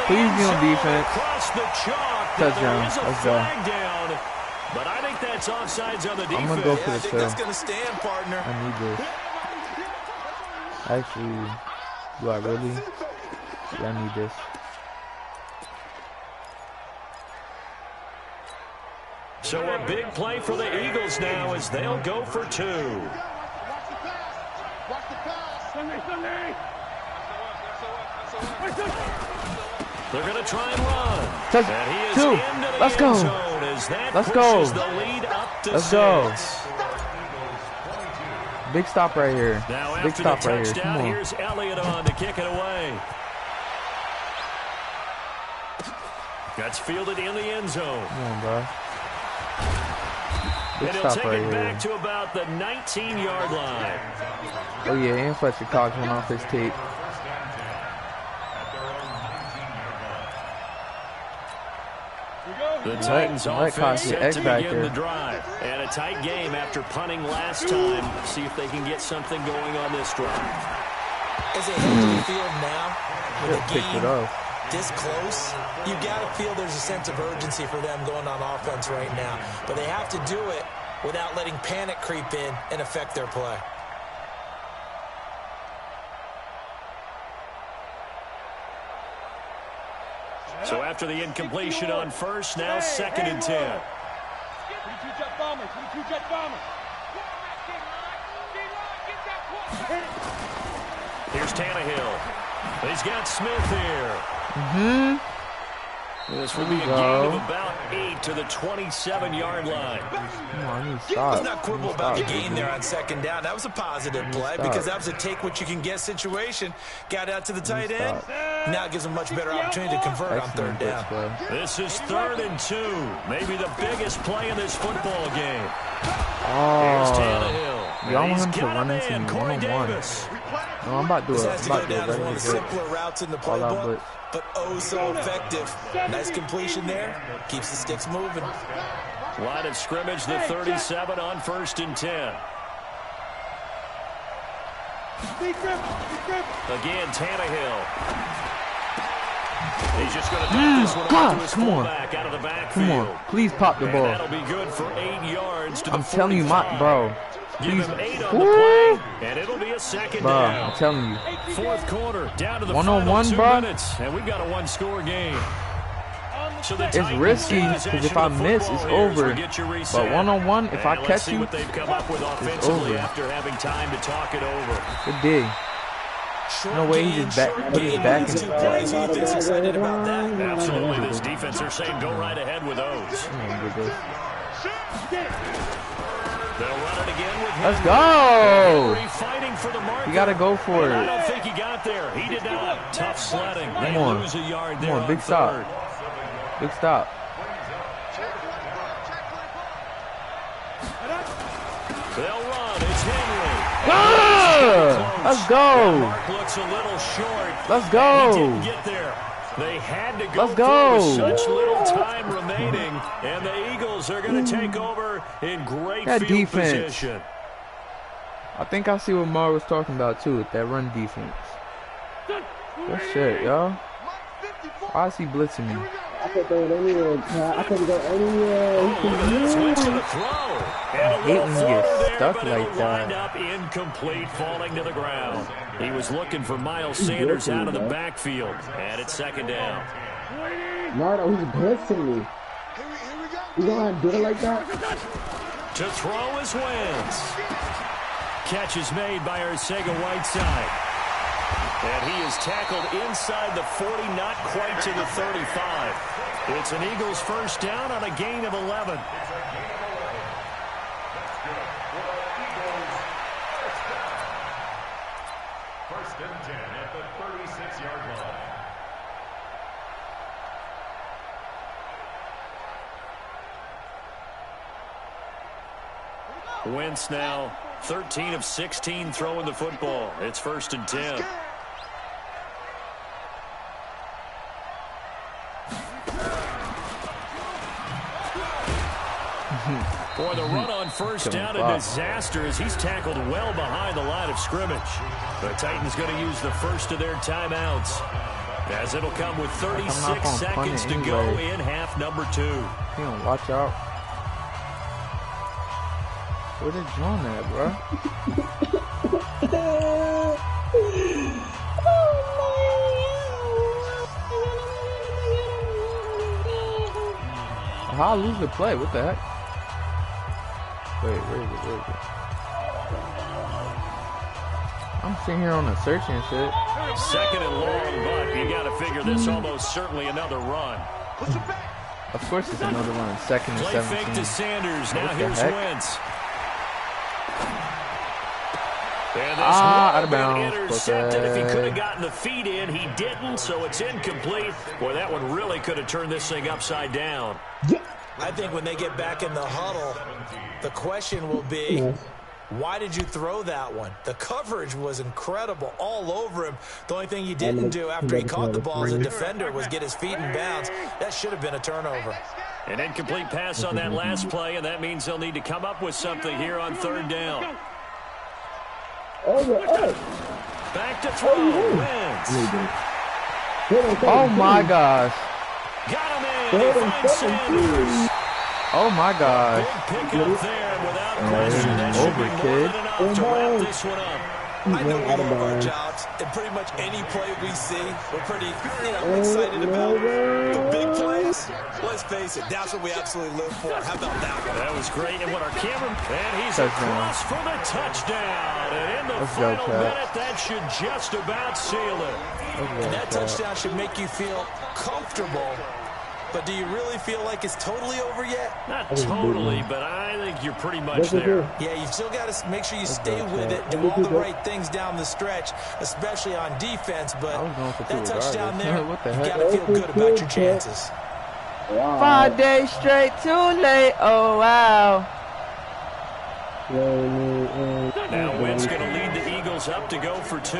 Please be on defense. Touchdown. Let's go. But I think that's offsides on the defense. I'm going to go for the that's going to stand, partner. I need this. Actually, do I really? Yeah, I need this. So a big play for the Eagles now as they'll go for 2. Sunday. They're going to try and run. And he is into the Let's go. Zone as that Let's go. The lead up to Let's go. Big stop right here. Now Big after stop the right here. touchdown, Come on. here's Elliott on to kick it away. That's fielded in the end zone. Come on, bro. Big And he'll stop take right it here. back to about the 19-yard line. Oh yeah, and Fletcher Cox went off his tape. The Titans offense Cox set X to back begin there. the drive. And a tight game after punting last time. See if they can get something going on this drive. As they head to the field now, with the Picked it game up. this close, you got to feel there's a sense of urgency for them going on offense right now. But they have to do it without letting panic creep in and affect their play. So after the incompletion on first, now 2nd and 10. 22 jet bomber, 22 jet bomber. Here's Tannehill. He's got Smith here. This will be a gain of about 8 to the 27-yard line. Come on, Let's not quibble about the gain there on 2nd down. That was a positive play because that was a take-what-you-can-get situation. Got out to the tight end. Now it gives them much better opportunity to convert on 3rd down. This is 3rd and 2. Maybe the biggest play in this football game. Here's Tannehill. Y'all want him to run into me one-on-one. No, I'm about to do it. This has to go down as one of the simpler routes in the playbook, but oh so effective. Nice completion there. Keeps the sticks moving. Line of scrimmage, the 37 on 1st and 10. Again, Tannehill. He's just going to dump this one off to his fullback out of the backfield. Come on, please pop the ball. And that'll be good for 8 yards to the 45. I'm telling you, bro. Give Please. him 8 on the play, and it'll be a 2nd Bro, down. I'm telling you. 4th quarter, down to the One-on-one, final 2 bro. minutes, and we've got a 1-score game. So the It's Titans risky in because if possession I of the miss, it's football here as we over. get your But reset. one-on-one, if I And let's catch see you, what they've come up with offensively over. after having time to talk it over. Good dig. No way he just put his back in the Plays, who you think's excited about that? Absolutely, this defense are saying go right ahead with those. They'll run it again with him. Let's go! Fighting for the marker. You gotta go for And I it. don't think he got there. He did not. Tough sledding. They Come on. lose a yard there Come on, big on stop. 3rd. Big stop. They'll run. It's Henry. Let's go. Mark looks a little short. Let's go. He didn't get there. They had to go. Let's go. With such little time remaining, and the Eagles are going to take over in great That field defense. position. I think I see what Mar was talking about too with that run defense. Good shit, yo. Why is he blitzing me? I could go anywhere. I couldn't go anywhere. Look at this. Went to the throw. And a hate little when you get floater there, stuck but like it'll that. wind up incomplete, falling to the ground. He was looking for Miles Sanders out of the backfield, and it's 2nd down. Nardo, he's blitzing me. You know how to do it like that? To throw is Wentz. Catch is made by Arcega-Whiteside. And he is tackled inside the 40, not quite to the 35. It's an Eagles 1st down on a gain of 11. First and 10 at the 36-yard line. Wentz now 13 of 16 throwing the football. It's 1st and 10. Boy, the run on 1st down a disaster as he's tackled well behind the line of scrimmage. The Titans going to use the first of their timeouts as it'll come with 36 seconds to go in half number 2. He don't watch out. Where they John at, bro? How I lose the play? What the heck? Wait, where is it? Where is it? I'm sitting here on a search and shit. 2nd and long, but you got to figure this almost certainly another run. Of course it's another run. 2nd and 17. Play fake to Sanders. Now What the here's heck? Wentz. this out of been bounds. intercepted. If he could have gotten the feet in, he didn't, so it's incomplete. Boy, that one really could have turned this thing upside down. I think when they get back in the huddle, the question will be, why did you throw that one? The coverage was incredible all over him. The only thing he didn't do after he caught the ball as a defender was get his feet in bounds. That should have been a turnover. An incomplete pass on that last play, and that means they'll need to come up with something here on third down. Back to throw. Wins. Oh, my gosh. Got him in. He finds Sanders. Oh, my gosh. Big pickup there without question. That should be more than enough to wrap this one up. I know we love our jobs, and pretty much any play we see, we're pretty excited about. But big plays, let's face it, that's what we absolutely live for. How about that one? That was great. And what our camera, and he's across for the touchdown. And in the final minute, that should just about seal it. And that touchdown should make you feel comfortable. But do you really feel like it's totally over yet? Not totally, but I think you're pretty much there. Yeah, you still got to make sure you stay with it, do all the right things down the stretch, especially on defense. But that touchdown there, you got to feel good about your chances. 5 days straight, too late. Oh, wow. Now Wynn's going to lead the Eagles up to go for 2.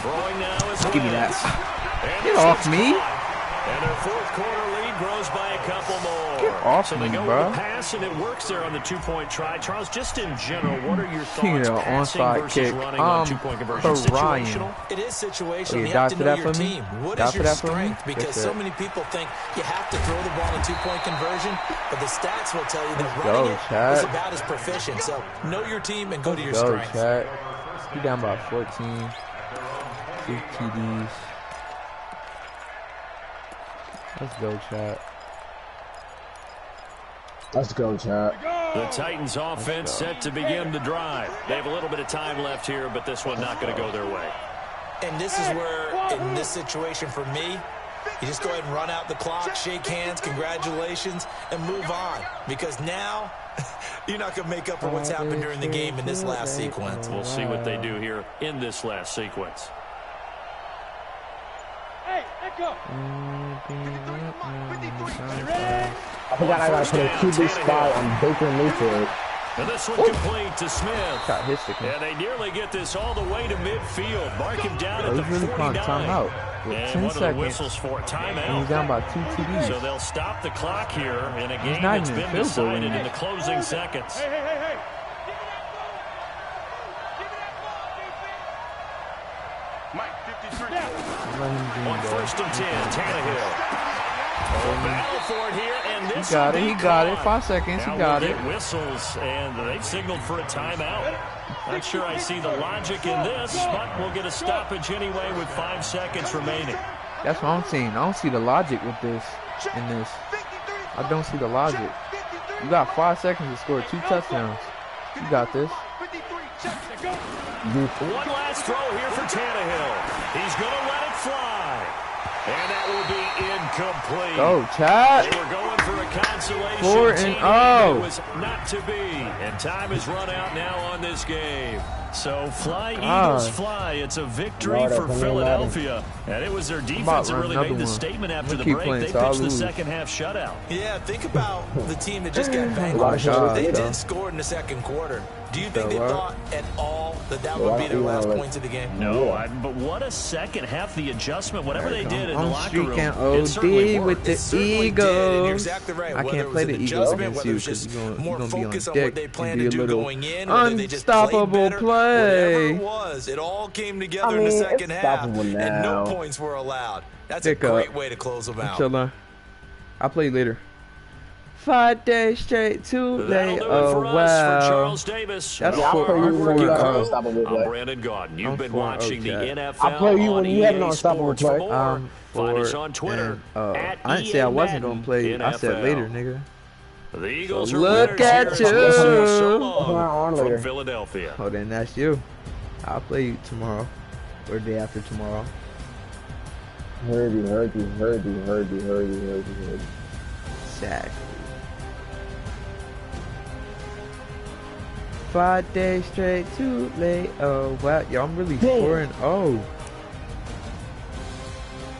Throwing now is give me that. Get off me. And their fourth quarter lead grows by a couple more. Get off so me, they go bro. with the pass, and it works there on the two-point try. Charles, just in general, what are your thoughts passing onside versus kick. running on two-point conversion? Situational? It is situational. You have have to to know that your for me? team. What Die is for your that for me? strength? Because so many people think you have to throw the ball in two-point conversion, but the stats will tell you that running it is about as proficient. So know your team and go to your strength. Chat. You down by 14. 2 TDs. Let's go, chat. Let's go, chat. The Titans offense set to begin the drive. They have a little bit of time left here, but this one not going to go their way. And this is where, in this situation for me, you just go ahead and run out the clock, shake hands, congratulations, and move on. Because now, you're not going to make up for what's happened during the game in this last sequence. We'll see what they do here in this last sequence. Hey, let go. I forgot I got to put a QB spot on Baker Mayfield. And this one complete to Smith. And they nearly get this all the way to midfield. Mark him down at the 49. Timeout. And one of the whistles for a timeout. And he's down by 2 TDs. So they'll stop the clock here in a game that's been decided in the closing seconds. Hey. Mike, 53. On 1st and 10, Tannehill. Battle for it here, and this he got it. 5 seconds, now he got it. Whistles, and they've signaled for a timeout. Not sure I see the logic in this, but we'll get a stoppage anyway with 5 seconds remaining. That's what I'm saying. I don't see the logic with this. In this, I don't see the logic. You got 5 seconds to score 2 touchdowns. You got this. One last throw here for Tannehill. He's going to let it fly. And that will be incomplete. Go, chat. They were going for a consolation. 4-0. It was not to be. And time has run out now on this game. So fly, Eagles, fly. It's a victory for Philadelphia. And it was their defense that really made the statement after the break. They pitched the second half shutout. Yeah, think about the team that just got vanquished. They did score in the second quarter. Do you think they thought at all that would be their last points of the game? No, but what a second half, the adjustment, whatever they did in the locker room, it certainly worked. It certainly did, and you're exactly right. I can't play the Eagles against you because you're going to be on what they plan to do going in, unstoppable play. Whatever it was, it all came together in the second half, and no points were allowed. That's a great way to close them out. I'll play you later. 5 days straight, too late. Oh, wow. For Charles Davis, that's I'm Brandon Gaudin. You've been watching the NFL. I'll play you when you have an unstoppable play. Find us on Twitter. I didn't say I wasn't going to play. NFL. I said later, nigga. The Eagles look at you. From Philadelphia. Oh, then that's you. I'll play you tomorrow or day after tomorrow. Heard you. Exactly. 5 days straight too late. Oh wow, yo, I'm really 4-0.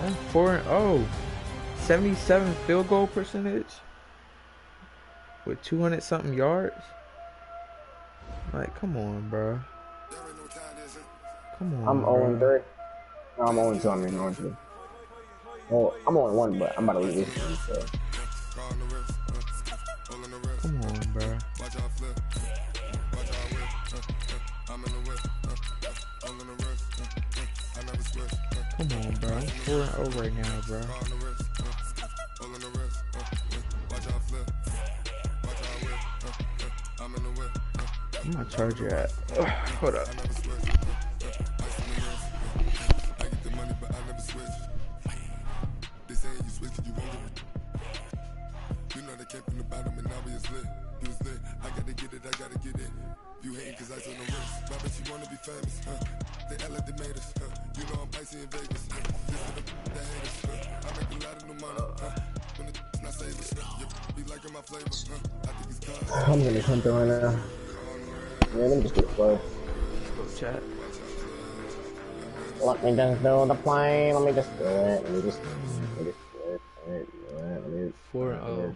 I'm 4-0. 77 field goal percentage with 200 something yards. Like, come on, bro. Come on. I'm 0-3. No, I'm 0-2. I mean 0-2. Well, I'm 0-1, but I'm about to lose this. So. Come on, bro. Come on, bro. I'm 4-0 right now, bro. Where my charger at? Hold up. You hating cause I took no risks. I bet you wanna be famous, They act like they made us, You know I'm icy in Vegas, This for the haters, I make a lot of new money, When it's not savers, be liking my flavor, I think it's cause I'm gonna come through right now. Yeah, let me just do the play. Go chat. Let me just do the play. Let me just do it. Let me just do it. 4-0.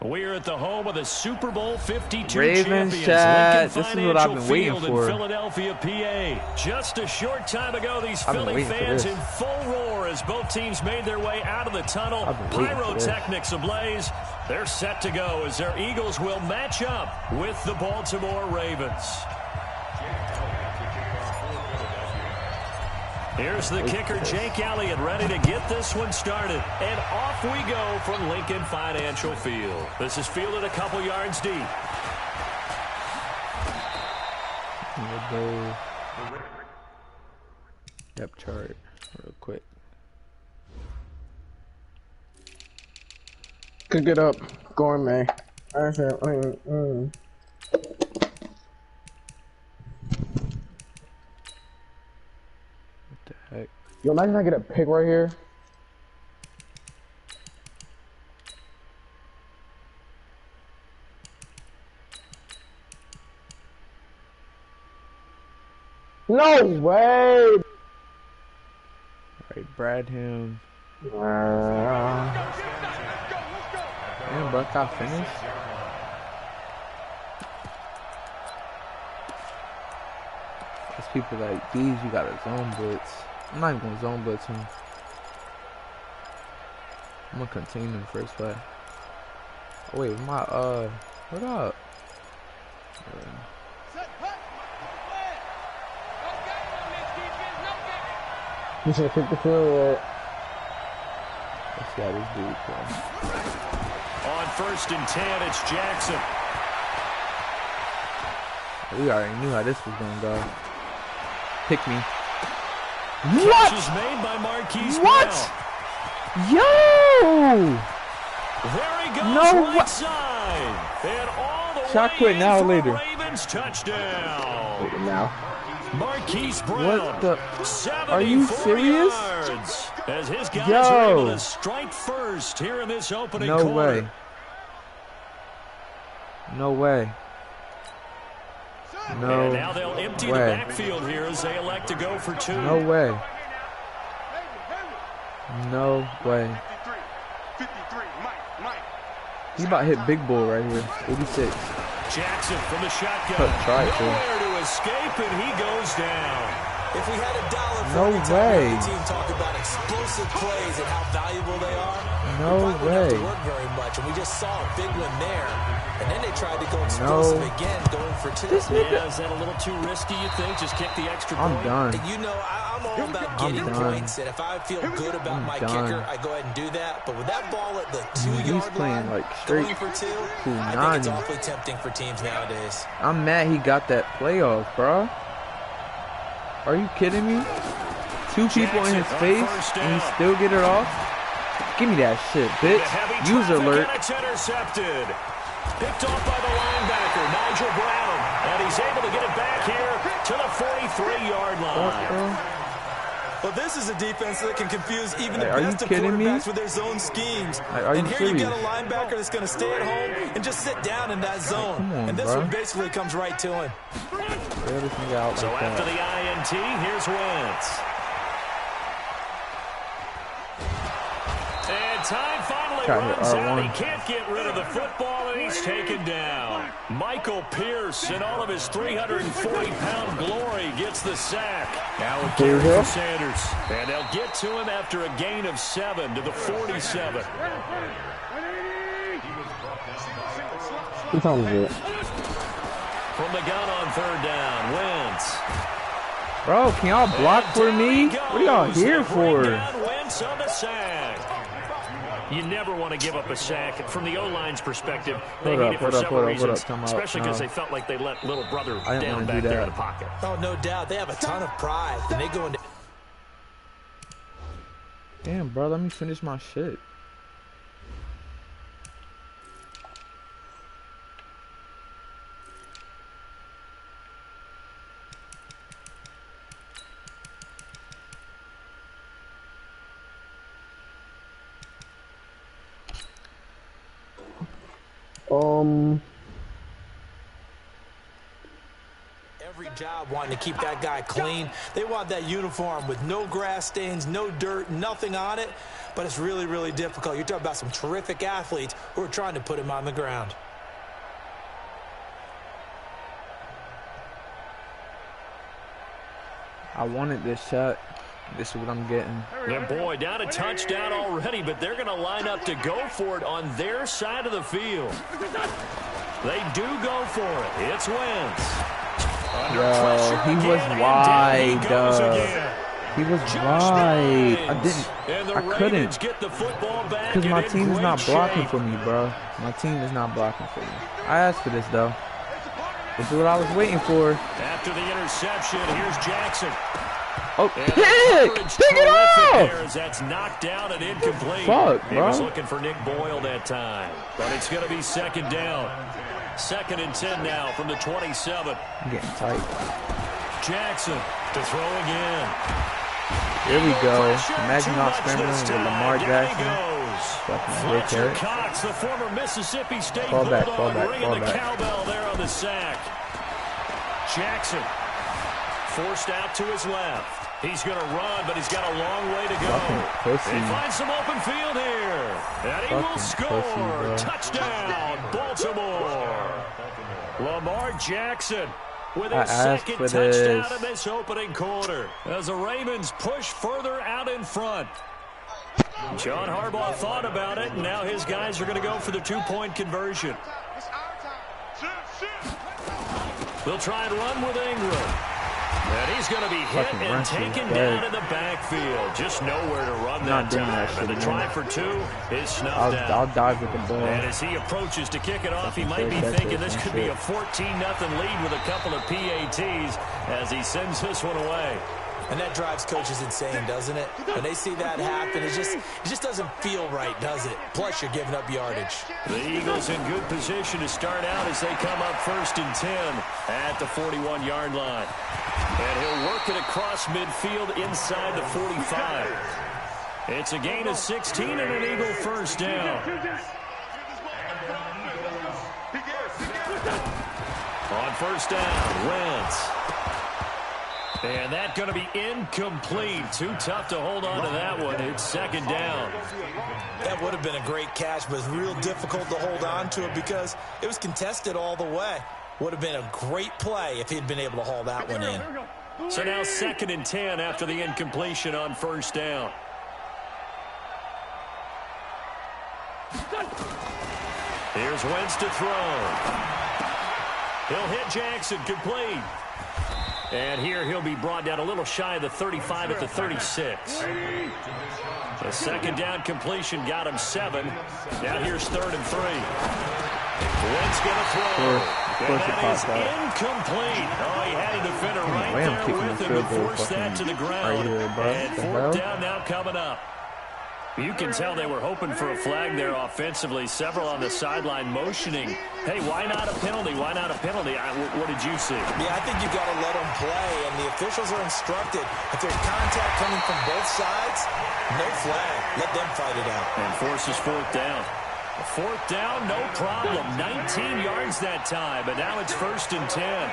We're at the home of the Super Bowl 52 Ravens champions, chat. Lincoln This is what I've been waiting Field for. in Philadelphia, PA. Just a short time ago, these Philly fans in full roar as both teams made their way out of the tunnel. Pyrotechnics ablaze. They're set to go as their Eagles will match up with the Baltimore Ravens. Here's the kicker, Jake Elliott, ready to get this one started. And off we go from Lincoln Financial Field. This is fielded a couple yards deep. Depth chart real quick. Cook it up, gourmet. What the heck? Yo, imagine I get a pick right here. No way! Alright, Brad him. Damn, bro, got finished. There's people like these, you got a zone blitz. I'm not even gonna zone blitz him. I'm gonna contain him first play. Oh wait, my what up? You should pick the field. Let's see how this dude plays. On 1st and 10, it's Jackson. We already knew how this was gonna go. Pick me. What? Catch is made by Marquise what? Brown. Yo! There he goes, no right side. And all the shot way quit now or later. Ravens touchdown. Now. Marquise Brown. What the? Are you serious? Yards, as his guys are able to strike first here in this opening quarter. No way. No way. No and now they'll empty way. the backfield here as they elect to go for 2. No way. No way. He about to hit big bull right here. 86. Jackson from the shotgun. Try Nowhere to escape, and he goes down. If we had $1 for no every time way. the team talk about explosive plays and how valuable they are, no we probably way. wouldn't have to work very much. And we just saw a big one there. And then they tried to go explosive again, going for 2. Yeah, is that a little too risky, you think? Just kick the extra point? I'm done. You know, I'm all about getting points, and if I feel good about my kicker, I go ahead and do that. But with that ball at the 2-yard line, like straight going for 2, I think it's awfully tempting for teams nowadays. I'm mad he got that playoff, bro. Are you kidding me? 2 people in his face, and he still get it off? Give me that shit, bitch. User alert. It's intercepted. Picked off by the linebacker, Nigel Brown. And he's able to get it back here to the 43-yard line. Well, this is a defense that can confuse even the are best you of kidding me? quarterbacks with their zone schemes. Are and you here serious? you got a linebacker that's going to stay at home and just sit down in that zone. Come on, and this bro. one basically comes right to him. So like after that. the INT, here's Wentz. And time finally runs out. He can't get rid of the football, and he's taken down. Michael Pierce, in all of his 340-pound glory, gets the sack. Now a carry for Sanders. And they'll get to him after a gain of 7 to the 47. He sounds good. From the gun on 3rd down, Wentz. Bro, can y'all block for me? What are y'all here for? Wentz on the sack. You never want to give up a sack. From the O-line's perspective, they need it for several reasons, especially because they felt like they let little brother down back there in the pocket. Oh, no doubt. They have a ton of pride. And they go into... Damn, bro, let me finish my shit. Every job wanting to keep that guy clean. They want that uniform with no grass stains, no dirt, nothing on it. But it's really, really difficult. You're talking about some terrific athletes who are trying to put him on the ground. I wanted this shot. This is what I'm getting. Yeah, boy, down a touchdown already, but they're going to line up to go for it on their side of the field. They do go for it. It's Wentz. Yo, he was wide. He was wide. I couldn't. Because my team is not blocking for me, bro. My team is not blocking for me. I asked for this, though. This is what I was waiting for. After the interception, here's Jackson. Oh, pick it off! That's knocked down and incomplete. Fuck, bro. He was looking for Nick Boyle that time. But it's going to be 2nd down. 2nd and 10 now from the 27. I'm getting tight. Jackson to throw again. Here we go. Imagine not scrambling with Lamar Jackson. Fletcher Cox, the former Mississippi State Bulldog, ringing the cowbell there on the sack. Jackson forced out to his left. He's going to run, but he's got a long way to go. He finds some open field here. And he will score. Touchdown, Baltimore. Lamar Jackson with his 2nd touchdown in this opening quarter as the Ravens push further out in front. John Harbaugh thought about it, and now his guys are going to go for the 2-point conversion. They'll try and run with Ingram. And he's going to be hit and taken down in the backfield. Just nowhere to run that time. And the try for 2 is snuffed out. I'll dive with the ball. And as he approaches to kick it off, he might be thinking this could be a 14-0 lead with a couple of PATs as he sends this one away. And that drives coaches insane, doesn't it? When they see that happen, it just doesn't feel right, does it? Plus, you're giving up yardage. The Eagles in good position to start out as they come up 1st and 10 at the 41-yard line. And he'll work it across midfield inside the 45. It's a gain of 16 and an Eagle 1st down. On 1st down, Wentz. And that's going to be incomplete. Too tough to hold on to that one. It's 2nd down. That would have been a great catch, but it's real difficult to hold on to it because it was contested all the way. Would have been a great play if he'd been able to haul that one in. So now 2nd and 10 after the incompletion on 1st down. Here's Wentz to throw. He'll hit Jackson, complete. And here he'll be brought down a little shy of the 35 at the 36. The 2nd down completion got him 7. Now here's 3rd and 3. Wentz going to throw. And that is incomplete. Oh, he had a defender right there with him to force that to the ground. And 4th down now coming up. You can tell they were hoping for a flag there offensively. Several on the sideline motioning, hey, why not a penalty? Why not a penalty? What did you see? Yeah, I think you've got to let them play, and the officials are instructed. If there's contact coming from both sides, no flag. Let them fight it out. And forces fourth down. Fourth down, no problem. 19 yards that time, but now it's 1st and 10.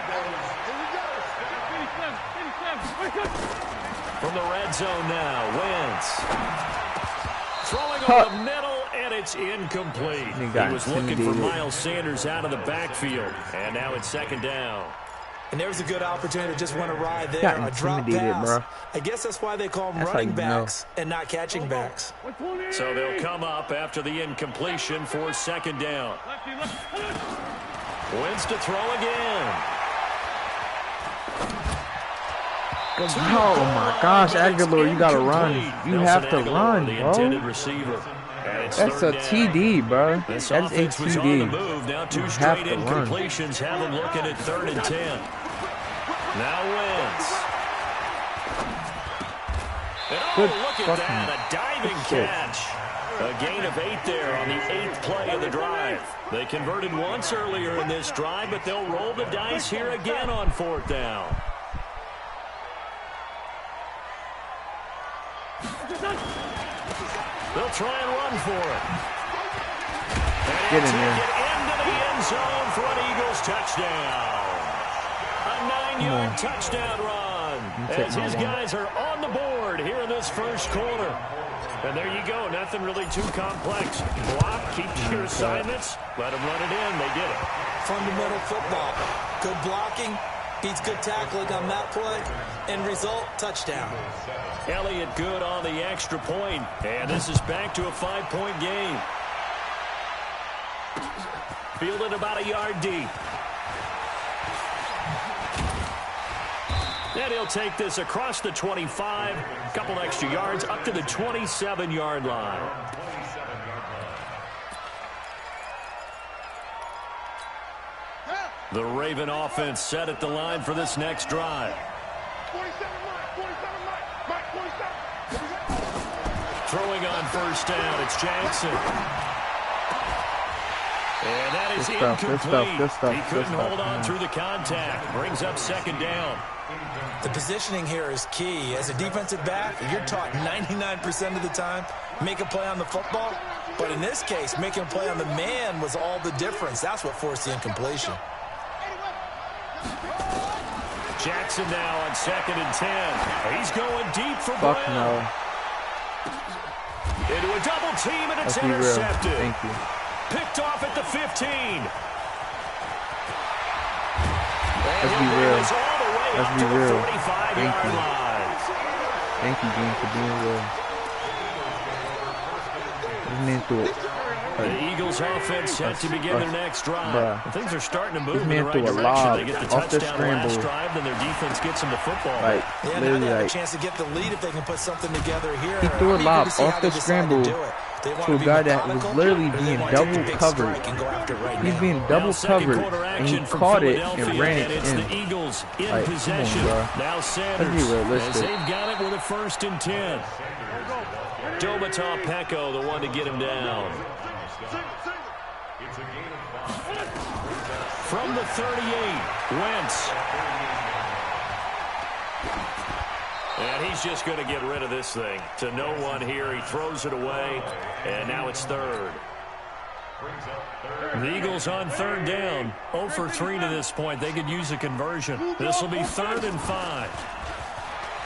From the red zone now, Wentz. Throwing over the middle, and it's incomplete. He was looking for Miles Sanders out of the backfield, and now it's 2nd down. And there's a good opportunity to just win a ride there, a drop pass. Bro. I guess that's why they call them running backs and not catching backs. So they'll come up after the incompletion for 2nd down. Wentz to throw again. Oh my gosh, Aguilar, you gotta run. You have to run, bro. That's a TD, bro. That's a TD. Now 2 straight incompletions have them looking at 3rd and 10. Now Wentz. And look at that, a diving catch. A gain of 8 there on the 8th play of the drive. They converted once earlier in this drive, but they'll roll the dice here again on 4th down. They'll try and run for it. Get in there. Into the end zone for an Eagles touchdown. A 9-yard touchdown run. As his guys are on the board here in this 1st quarter. And there you go. Nothing really too complex. Block, keep your assignments, let them run it in. They did it. Fundamental football. Good blocking. Beats good tackling on that play. End result, touchdown. Elliott good on the extra point. And this is back to a 5-point game. Fielded about a yard deep. And he'll take this across the 25. A couple extra yards up to the 27-yard line. The Raven offense set at the line for this next drive. Throwing on 1st down, it's Jackson. And that is incomplete. He couldn't hold on through the contact. Brings up 2nd down. The positioning here is key. As a defensive back, you're taught 99% of the time, make a play on the football. But in this case, making a play on the man was all the difference. That's what forced the incompletion. Jackson now on 2nd and 10. He's going deep for Brown. No. Into a double team, and it's intercepted. Thank you. Picked off at the 15. Let's be real. Let's be real. Thank you. Thank you, Gene, for being real. This man threw it. The Eagles offense set to begin their next drive. Things are starting to move in the right direction. They get the touchdown last drive, then their defense gets them the football. Right. Yeah, now they have a chance to get the lead if they can put something together here. He threw a lob off the scramble to a guy that was literally being double covered. He's being double covered, and he caught it and ran it in. The Eagles in like, possession. Come on, now Sanders, as they've got it with a 1st and 10. Domata Pecco, the one to get him down. From the 38, Wentz. And he's just going to get rid of this thing. To no one here. He throws it away. And now it's 3rd. The Eagles on 3rd down. 0 for 3 to this point. They could use a conversion. This will be 3rd and 5.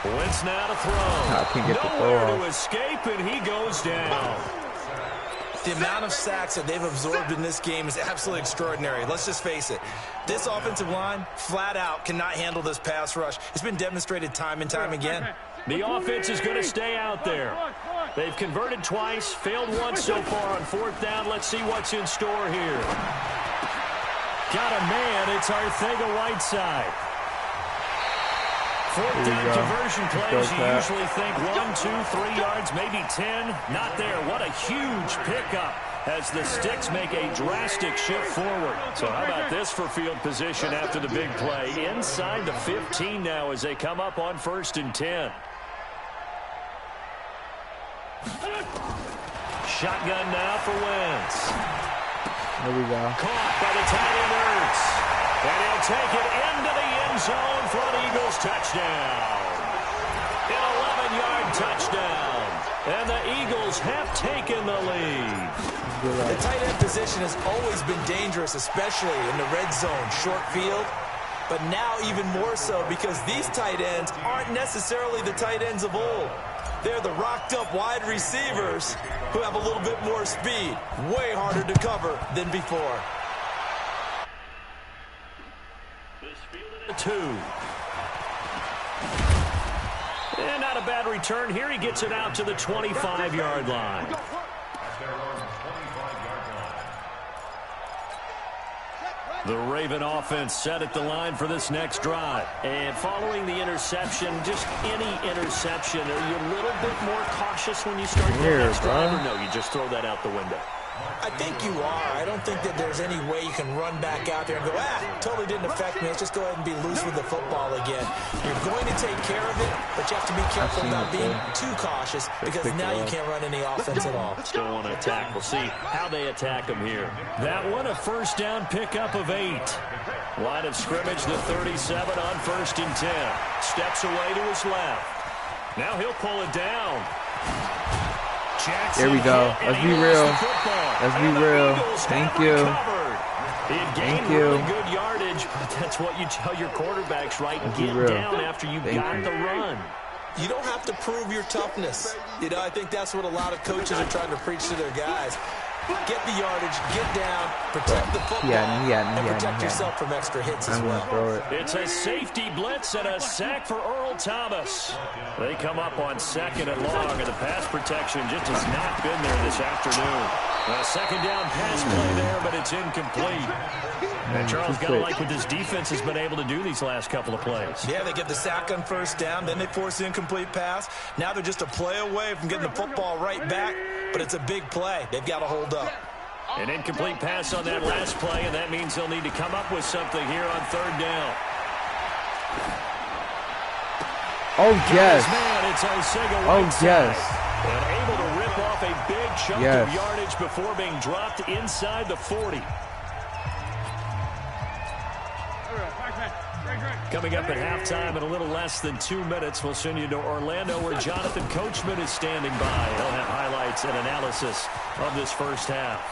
Wentz now to throw. I can't get Nowhere to escape, and he goes down. The amount of sacks that they've absorbed in this game is absolutely extraordinary. Let's just face it. This offensive line, flat out, cannot handle this pass rush. It's been demonstrated time and time again. The offense is going to stay out there. They've converted twice, failed once so far on 4th down. Let's see what's in store here. Got a man. It's Arcega-Whiteside. 4th down conversion plays, you usually think 1, 2, 3 yards, maybe 10. Not there. What a huge pickup as the Sticks make a drastic shift forward. So how about this for field position after the big play? Inside the 15 now as they come up on 1st and 10. Shotgun now for Wentz. There we go. Caught by the tight end Ertz. And he'll take it into the end zone for an Eagles touchdown. An 11-yard touchdown. And the Eagles have taken the lead. The tight end position has always been dangerous, especially in the red zone, short field. But now even more so because these tight ends aren't necessarily the tight ends of old. They're the rocked-up wide receivers who have a little bit more speed. Way harder to cover than before. 2. And not a bad return here. He gets it out to the 25-yard line. The Raven offense set at the line for this next drive. And following the interception, just any interception, are you a little bit more cautious when you start the next drive, or no, you just throw that out the window? I think you are. I don't think that there's any way you can run back out there and go, totally didn't affect me. Let's just go ahead and be loose with the football again. You're going to take care of it, but you have to be careful about being too cautious because now you can't run any offense at all. Still want to attack. We'll see how they attack him here. That one, a first down pickup of 8. Line of scrimmage, the 37 on 1st and 10. Steps away to his left. Now he'll pull it down. Jackson, there we go. Let's be real. Let's be real. Thank you. Thank you. Really good yardage, but that's what you tell your quarterbacks, right? Get down after you got the run. You don't have to prove your toughness. You know, I think that's what a lot of coaches are trying to preach to their guys. Get the yardage, get down, protect the football, and protect yourself from extra hits as well. It's a safety blitz and a sack for Earl Thomas. They come up on 2nd and long, and the pass protection just has not been there this afternoon. A second down pass play there, but it's incomplete. And Charles, got to like what this defense has been able to do these last couple of plays. Yeah, they get the sack on 1st down, then they force the incomplete pass. Now they're just a play away from getting the football right back, but it's a big play. They've got to hold up. An incomplete pass on that last play, and that means they'll need to come up with something here on 3rd down. Oh, yes. Oh, yes. And able to rip off a big chunk of yardage before being dropped inside the 40. Coming up at halftime in a little less than 2 minutes, we'll send you to Orlando where Jonathan Coachman is standing by. He'll have highlights and analysis of this first half.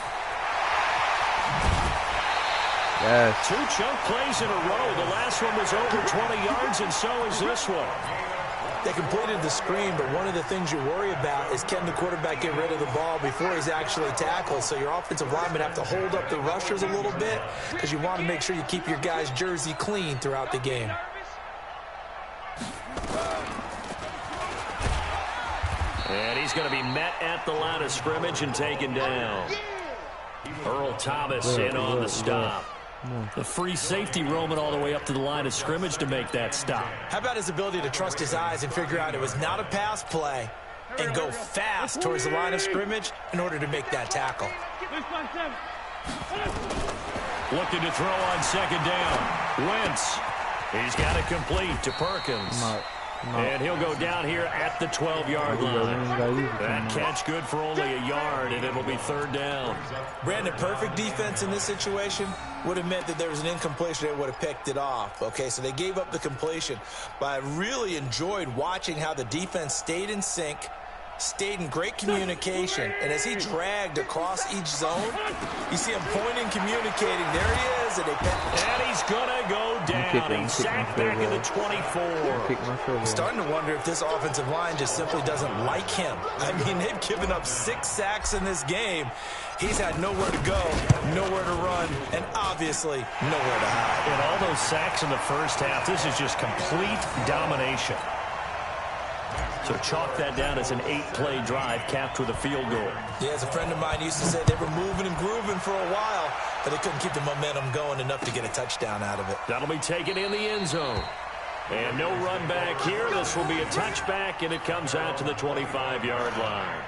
Yes. 2 chunk plays in a row. The last one was over 20 yards, and so is this one. They completed the screen, but one of the things you worry about is can the quarterback get rid of the ball before he's actually tackled. So your offensive linemen have to hold up the rushers a little bit because you want to make sure you keep your guy's jersey clean throughout the game. And he's going to be met at the line of scrimmage and taken down. Earl Thomas in on the stop. The free safety roaming all the way up to the line of scrimmage to make that stop. How about his ability to trust his eyes and figure out it was not a pass play and go fast towards the line of scrimmage in order to make that tackle. Looking to throw on 2nd down. Wentz. He's got it complete to Perkins. And he'll go down here at the 12-yard line. That catch good for only a yard, and it'll be 3rd down. Brandon, perfect defense in this situation would have meant that there was an incompletion that would have picked it off. Okay, so they gave up the completion. But I really enjoyed watching how the defense stayed in sync, stayed in great communication, and as he dragged across each zone, you see him pointing, communicating. There he is, and he's gonna go down. He's sacked back in the 24. I'm starting to wonder if this offensive line just simply doesn't like him. I mean, they've given up 6 sacks in this game. He's had nowhere to go, nowhere to run, and obviously nowhere to hide. And all those sacks in the first half, this is just complete domination. So chalk that down as an 8-play drive capped with a field goal. Yeah, as a friend of mine used to say, they were moving and grooving for a while, but they couldn't keep the momentum going enough to get a touchdown out of it. That'll be taken in the end zone. And no run back here. This will be a touchback, and it comes out to the 25-yard line.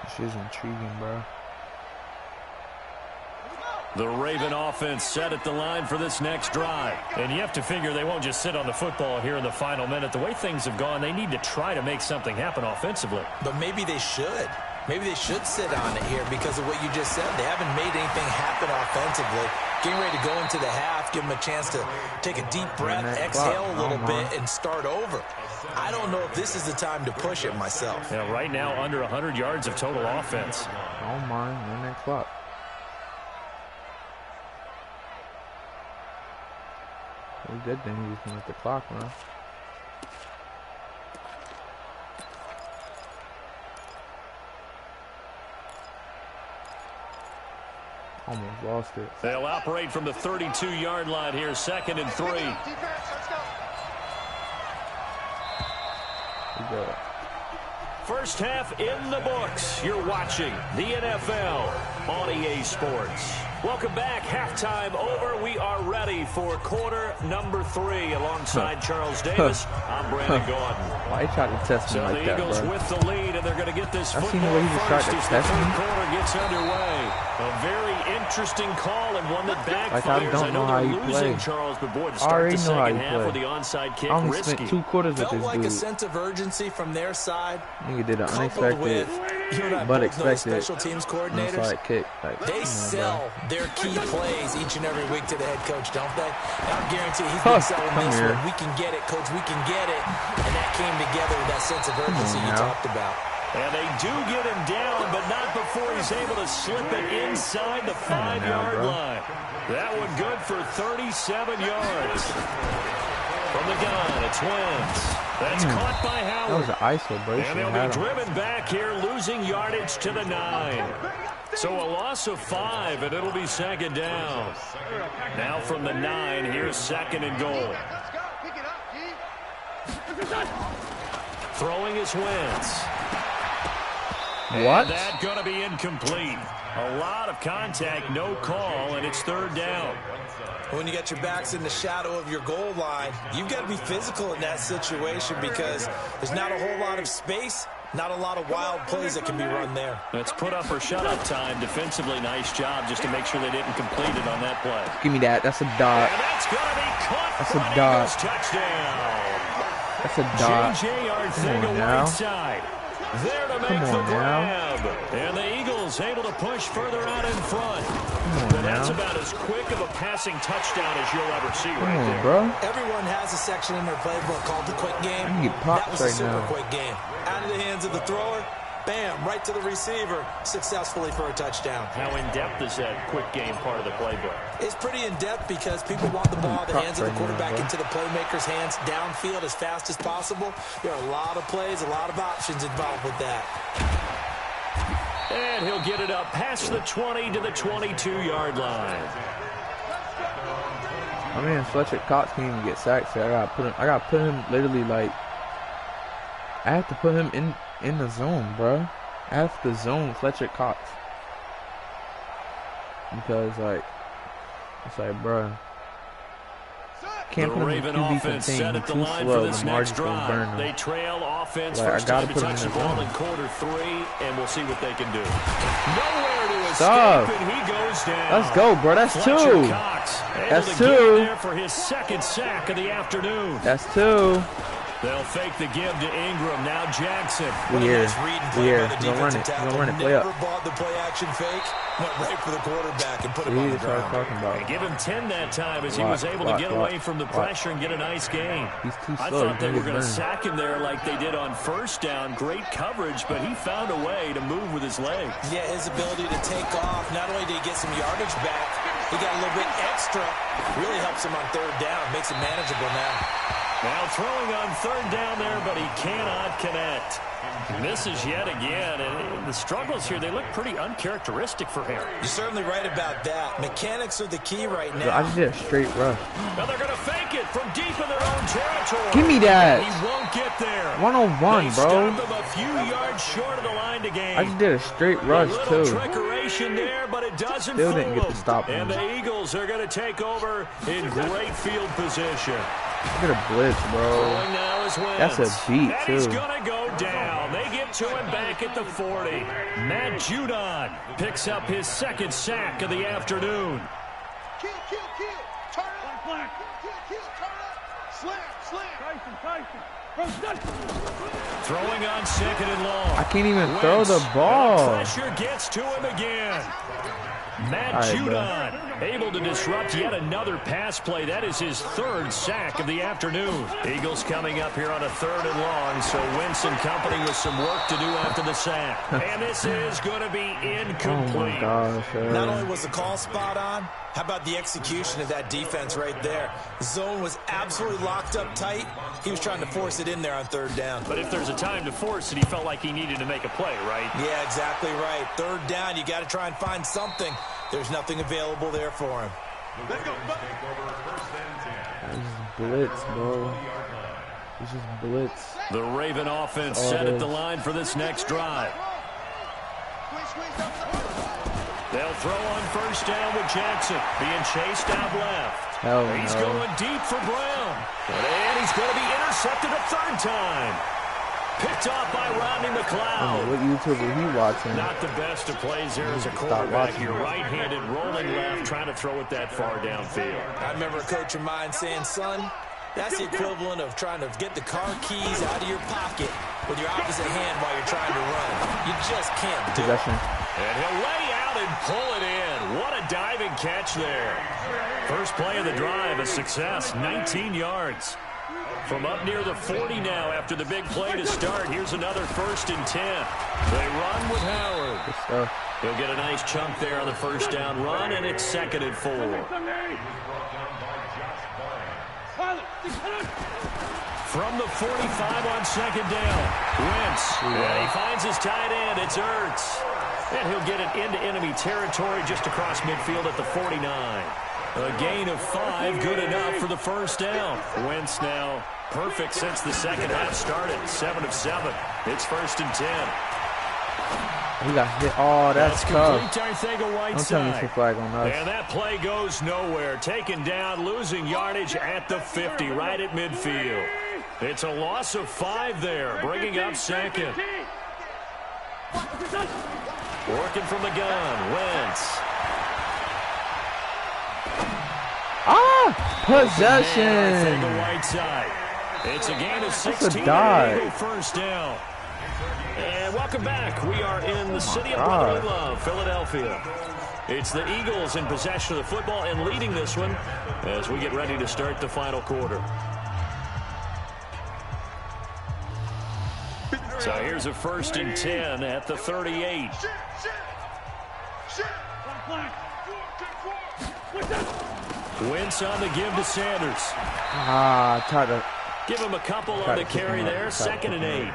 This is intriguing, bro. The Raven offense set at the line for this next drive. And you have to figure they won't just sit on the football here in the final minute. The way things have gone, they need to try to make something happen offensively. But maybe they should. Maybe they should sit on it here because of what you just said. They haven't made anything happen offensively. Getting ready to go into the half, give them a chance to take a deep breath, exhale a little bit, and start over. I don't know if this is the time to push it myself. Yeah, right now, under 100 yards of total offense. Oh, my. Run that clock. Well, good thing he's going to let the clock run. Almost lost it. They'll operate from the 32-yard line here, 2nd and 3. Good. First half in the books. You're watching the NFL on EA Sports. Welcome back. Halftime over. We are ready for quarter number 3 alongside Charles Davis. I'm Brandon Gordon. Why you trying to test me like that, bro? So the Eagles with the lead, and they're going to get this football first as the third quarter gets underway. A very interesting call and one that backfires. I know they're losing, Charles, but boy, to start the second half with the onside kick, I only risky. spent 2 quarters with this Felt like dude. a sense of urgency from their side. Nigga did an unexpected, but expected special teams coordinators. onside kick. Like, they sell their key plays each and every week to the head coach, don't they? And I guarantee he's been selling this one. We can get it, coach. We can get it. And that came together with that sense of urgency you talked about. And they do get him down, but not before he's able to slip it inside the 5-yard line. That one good for 37 yards. From the gun, it's Wentz. That's caught by Howard. That was an ISO, bro. And they'll be driven back here, losing yardage to the 9. So a loss of 5, and it'll be 2nd down. Now from the 9, here's 2nd and goal. Throwing is Wentz. What? And that's going to be incomplete. A lot of contact, no call, and it's 3rd down. When you got your backs in the shadow of your goal line, you've got to be physical in that situation because there's not a whole lot of space, not a lot of wild plays that can be run there. It's put up or shut up time. Defensively, nice job just to make sure they didn't complete it on that play. Give me that. That's a dot. And that's going to be caught. That's a dot. Touchdown. That's a dot. J.J. Arcega right side. There to make the grab. And the Eagles able to push further out in front. But that's about as quick of a passing touchdown as you'll ever see right there. Bro. Everyone has a section in their playbook called the quick game. That was a super quick game. Out of the hands of the thrower. Bam, right to the receiver, successfully for a touchdown. How in-depth is that quick game part of the playbook? It's pretty in-depth because people want the ball in the hands of the quarterback into the playmaker's hands downfield as fast as possible. There are a lot of plays, a lot of options involved with that. And he'll get it up past the 20 to the 22-yard line. I mean, Fletcher Cox can't even get sacked, so I gotta put him literally like, I have to put him in the zone, bro. I have to zone Fletcher Cox. Because, like, it's like, bro. Can't put him in QB contain. He's too slow. The margin's gonna burn him. They trail offense. Like, First I gotta time put to him touch in the the ball zone. in quarter 3, and we'll see what they can do. Nowhere to Stop. escape, and he goes down. Let's go, bro. That's Fletcher 2. Cox That's able to 2. get in there for his 2nd sack of the afternoon. That's 2. They'll fake the give to Ingram. Now Jackson. We here. Gonna run it. Gonna run it. Play up. Never bought the play action fake. Went right for the quarterback and put him on the ground. Talking about. Give him 10 that time as he was able to get away from the pressure and get a nice gain. He's too slow. I thought they were going to sack him there like they did on first down. Great coverage, but he found a way to move with his legs. Yeah, his ability to take off. Not only did he get some yardage back, he got a little bit extra. Really helps him on 3rd down. Makes it manageable now. Now throwing on 3rd down there, but he cannot connect. Misses yet again, and the struggles here, they look pretty uncharacteristic for him. You're certainly right about that. Mechanics are the key right now. I just did a straight rush. Now they're going to fake it from deep in their own territory. Give me that. He won't get there. 101, they bro. Stop him a few yards short of the line to gain. I just did a straight rush, a too. Trickeration there, but it doesn't Still fool didn't get to him. stop And him. the Eagles are going to take over in great field position. Look at a blitz, bro. Now is That's a beat, and too. he's going to go down. They give get to him back at the 40. Matt Judon picks up his second sack of the afternoon. Kill, turn up, kill, turn up, slam. Tyson. Throwing on second and long. I can't even throw the ball. Pressure gets to him again. Matt Judon able to disrupt yet another pass play. That is his third sack of the afternoon. Eagles coming up here on a 3rd and long, so Wentz and company with some work to do after the sack. And this is going to be incomplete. Oh my gosh. Not only was the call spot on, how about the execution of that defense right there? The zone was absolutely locked up tight. He was trying to force it in there on 3rd down. But if there's a time to force it, he felt like he needed to make a play, right? Yeah, exactly right. 3rd down, you got to try and find something. There's nothing available there for him. Let's go. This is blitz, bro. This is blitz. The Raven offense set at the line for this next drive. They'll throw on 1st down with Jackson. Being chased out left. He's going deep for Brown. And he's going to be intercepted a 3rd time. Picked off by Rodney McLeod. I don't know what YouTuber he watching. Not the best of plays there as a quarterback. You're right-handed, rolling left, trying to throw it that far downfield. I remember a coach of mine saying, son, that's the equivalent of trying to get the car keys out of your pocket with your opposite hand while you're trying to run. You just can't do it. And he'll lay out and pull it in. What a diving catch there. First play of the drive, a success, 19 yards. From up near the 40 now after the big play to start. Here's another 1st and 10. They run with Howard. He'll get a nice chunk there on the 1st down run, and it's 2nd and 4. From the 45 on 2nd down. Wentz. And he finds his tight end. It's Ertz. And he'll get it into enemy territory just across midfield at the 49. A gain of 5, good enough for the 1st down. Wentz now perfect since the second half started. 7 of 7. It's 1st and 10. He got hit. Oh, that's tough. Don't tell me it's a flag on us. And that play goes nowhere. Taken down, losing yardage at the 50, right at midfield. It's a loss of 5 there, bringing up 2nd. Working from the gun, Wentz. Possession. The right side. It's a gain of 16. First down. And welcome back. We are in the city of brotherly love, Philadelphia. It's the Eagles in possession of the football and leading this one as we get ready to start the final quarter. So here's a 1st and 10 at the 38. Wentz on the give to Sanders. Try to give him a couple on the carry there. 2nd and 8.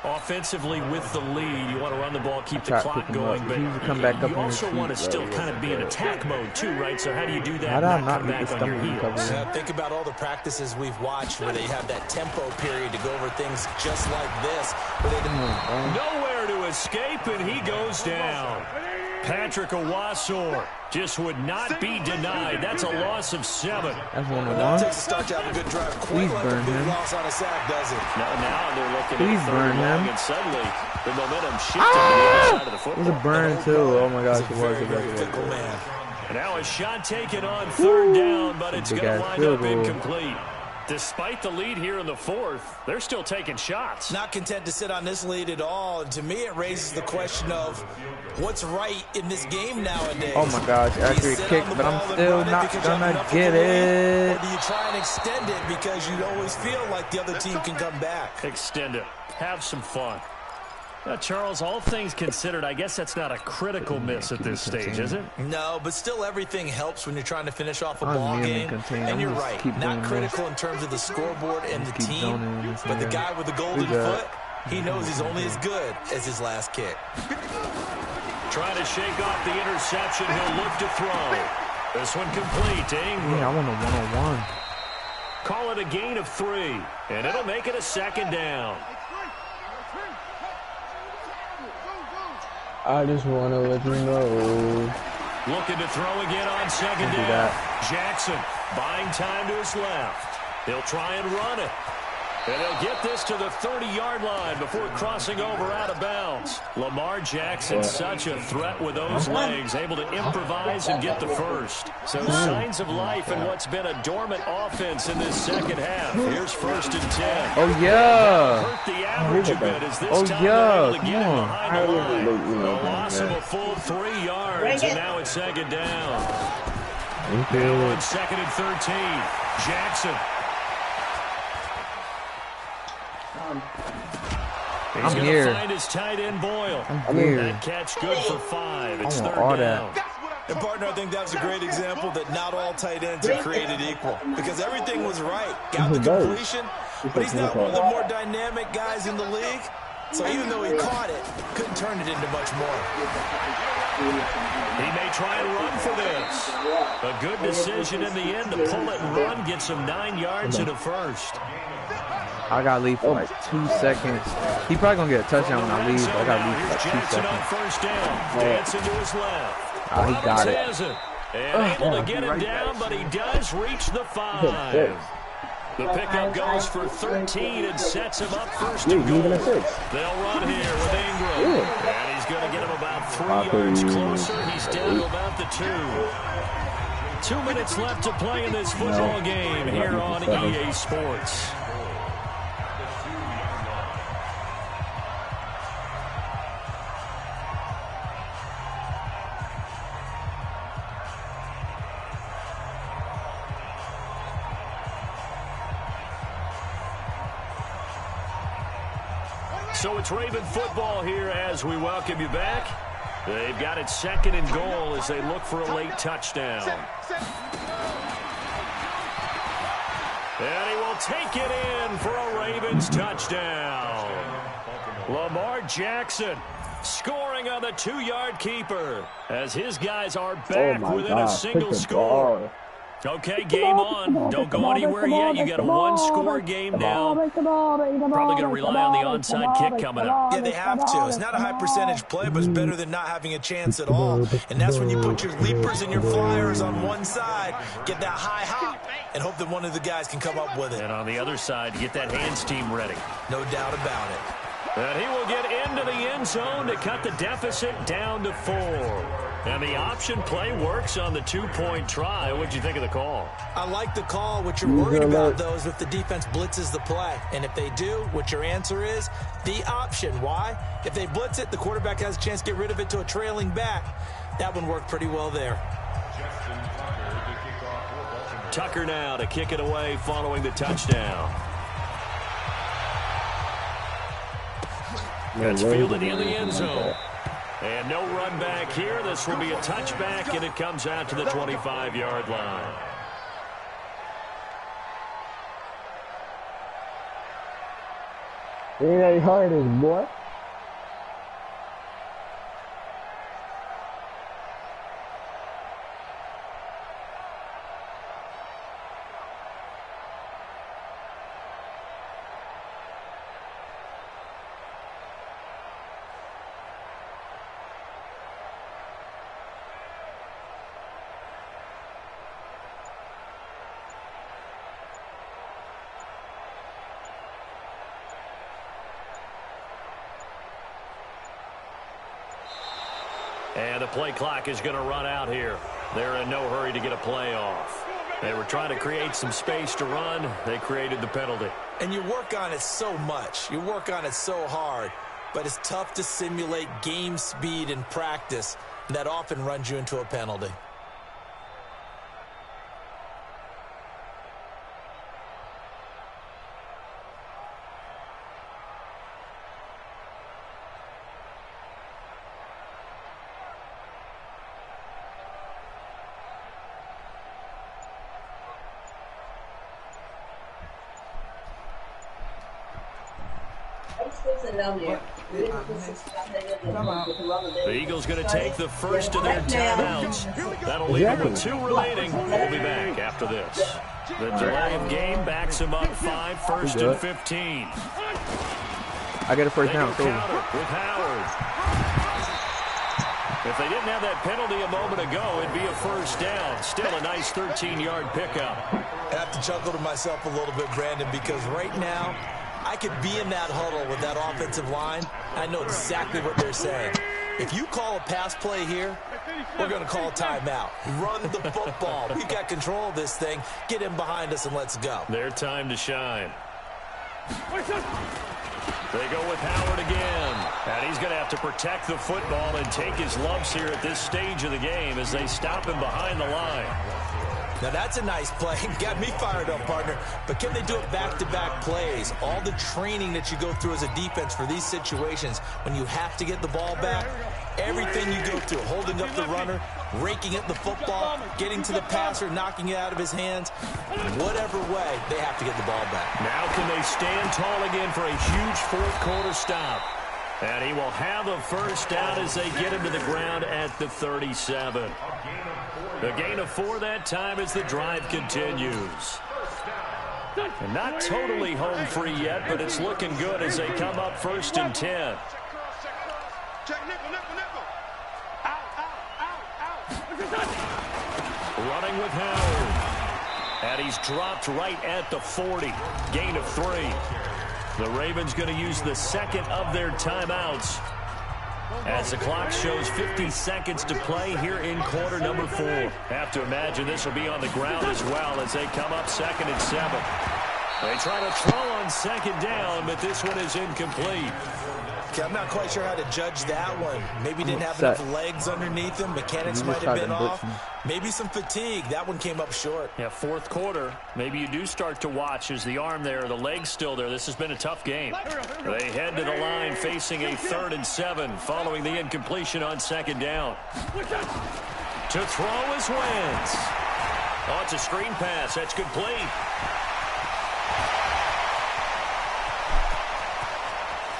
Offensively with the lead, you want to run the ball, keep the clock going, but you also want to still kind of be in attack mode too, right? So how do you do that? Not come back on your heels. Think about all the practices we've watched where they have that tempo period to go over things just like this. Where they nowhere to escape, and he goes down. Patrick Owasor just would not be denied. That's a loss of 7. That's 1-1. Takes a start to have a good drive. Please burn him. Loss on a sack, does it? Now they're looking Please at burn him. And suddenly the momentum shifted to the other side of the football. It was a burn too. Oh my gosh, it was. And now a shot taken on 3rd down, but it's going to wind up incomplete. Despite the lead here in the 4th, they're still taking shots. Not content to sit on this lead at all. And to me, it raises the question of what's right in this game nowadays. Oh my gosh, accurate kick, but I'm still not gonna get it. Or do you try and extend it because you always feel like the other team can come back? Extend it. Have some fun. Now, Charles, all things considered, I guess that's not a critical miss at this stage, is it? No, but still everything helps when you're trying to finish off a ball game. And you're right, not critical in terms of the scoreboard and the team, but the guy with the golden foot, he knows he's only as good as his last kick. Trying to shake off the interception, he'll look to throw. This one complete to Ingram. Yeah, I want a 1-on-1. Call it a gain of 3, and it'll make it a 2nd down. I just want to let you know. Looking to throw again on 2nd down. Jackson buying time to his left. He'll try and run it. And he'll get this to the 30-yard line before crossing over out of bounds. Lamar Jackson, such a threat with those legs, able to improvise and get the first. So signs of life in what's been a dormant offense in this second half. Here's 1st and 10. Oh, yeah. Hurt the average a bit as this Oh, time yeah. they're able to get him behind the line. A loss of a full 3 yards, and now it's 2nd down. Now on 2nd and 13. Jackson. He's going to find his tight end Boyle. I'm here. That catch good for 5. It's 3rd all down. And, partner, I think that's a great example that not all tight ends are created equal. Because everything was right. Got the completion, but he's not one of the more dynamic guys in the league. So even though he caught it, couldn't turn it into much more. He may try and run for this. A good decision in the end to pull it and run, get some 9 yards and a first. I got to leave for like 2 seconds. He probably going to get a touchdown when I leave, but I got to leave for like 2 seconds. On 1st down, dancing to his left. Oh, he got it. And able to get him down, but he does reach the 5. The pickup goes for 13 and sets him up 1st and goal. They'll run here with Ingram. And he's going to get him about 3 yards closer. He's down to about the 2. 2 minutes left to play in this football game here on EA Sports. So it's Raven football here as we welcome you back. They've got it 2nd and goal as they look for a late touchdown. And he will take it in for a Ravens touchdown. Lamar Jackson scoring on the 2-yard keeper as his guys are back within a single score. Okay, game on. Don't go anywhere yet. You got a 1-score game now. Probably going to rely on the onside kick coming up. Yeah, they have to. It's not a high percentage play, but it's better than not having a chance at all. And that's when you put your leapers and your flyers on one side, get that high hop, and hope that one of the guys can come up with it. And on the other side, get that hands team ready. No doubt about it. And he will get into the end zone to cut the deficit down to 4. And the option play works on the 2-point try. What did you think of the call? I like the call. What you're worried about, though, is if the defense blitzes the play. And if they do, what your answer is, the option. Why? If they blitz it, the quarterback has a chance to get rid of it to a trailing back. That one worked pretty well there. Tucker now to kick it away following the touchdown. That's fielded in the end zone. And no run back here. This will be a touchback, and it comes out to the 25-yard line. It ain't hard as boy. And the play clock is going to run out here. They're in no hurry to get a play off. They were trying to create some space to run. They created the penalty. And you work on it so much. You work on it so hard. But it's tough to simulate game speed in practice. And that often runs you into a penalty. The Eagles going to take the first of their timeouts. That'll leave them with 2 remaining. We'll be back after this. The delay of game backs them up 5, 1st and 15. I got a first down. Counter with Howard. If they didn't have that penalty a moment ago, it'd be a first down. Still a nice 13-yard pickup. I have to chuckle to myself a little bit, Brandon, because right now I could be in that huddle with that offensive line. I know exactly what they're saying. If you call a pass play here, we're going to call a timeout. Run the football. We've got control of this thing. Get in behind us and let's go. Their time to shine. They go with Howard again. And he's going to have to protect the football and take his lumps here at this stage of the game as they stop him behind the line. Now that's a nice play. Got me fired up, partner. But can they do it back-to-back plays? All the training that you go through as a defense for these situations, when you have to get the ball back, everything you go through, holding up the runner, raking at the football, getting to the passer, knocking it out of his hands, whatever way, they have to get the ball back. Now can they stand tall again for a huge fourth-quarter stop? And he will have a first down as they get him to the ground at the 37. The gain of 4 that time as the drive continues. And not totally home free yet, but it's looking good as they come up 1st and 10. Running with Howard. And he's dropped right at the 40. Gain of 3. The Ravens going to use the second of their timeouts as the clock shows 50 seconds to play here in quarter number 4. Have to imagine this will be on the ground as well as they come up 2nd and 7. They try to throw on 2nd down, but this one is incomplete. Okay, I'm not quite sure how to judge that one. Maybe didn't have enough legs underneath him. Mechanics might have been off. Maybe some fatigue. That one came up short. Yeah, 4th quarter. Maybe you do start to watch as the arm there, the leg's still there. This has been a tough game. They head to the line facing a 3rd and 7 following the incompletion on 2nd down. To throw is Wentz. Oh, it's a screen pass. That's complete.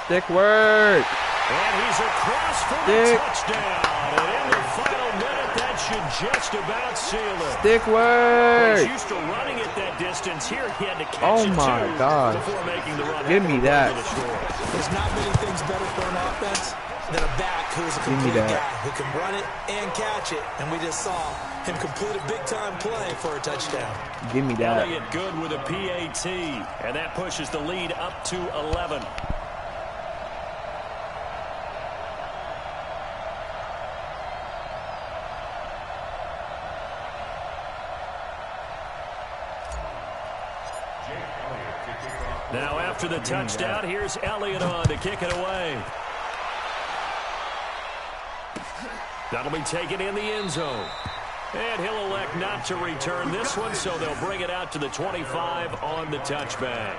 Stick work. And he's across for the touchdown. And in the final minute, that should just about seal it. Stick work. He's used to running at that distance. Here he had to catch it before making the run. Give me that. There's not many things better for an offense than a back who's a complete guy who can run it and catch it. And we just saw him complete a big-time play for a touchdown. Give me that. Elliott good with a PAT. And that pushes the lead up to 11. Now after the touchdown, here's Elliott on to kick it away. That'll be taken in the end zone. And he'll elect not to return this one, so they'll bring it out to the 25 on the touchback.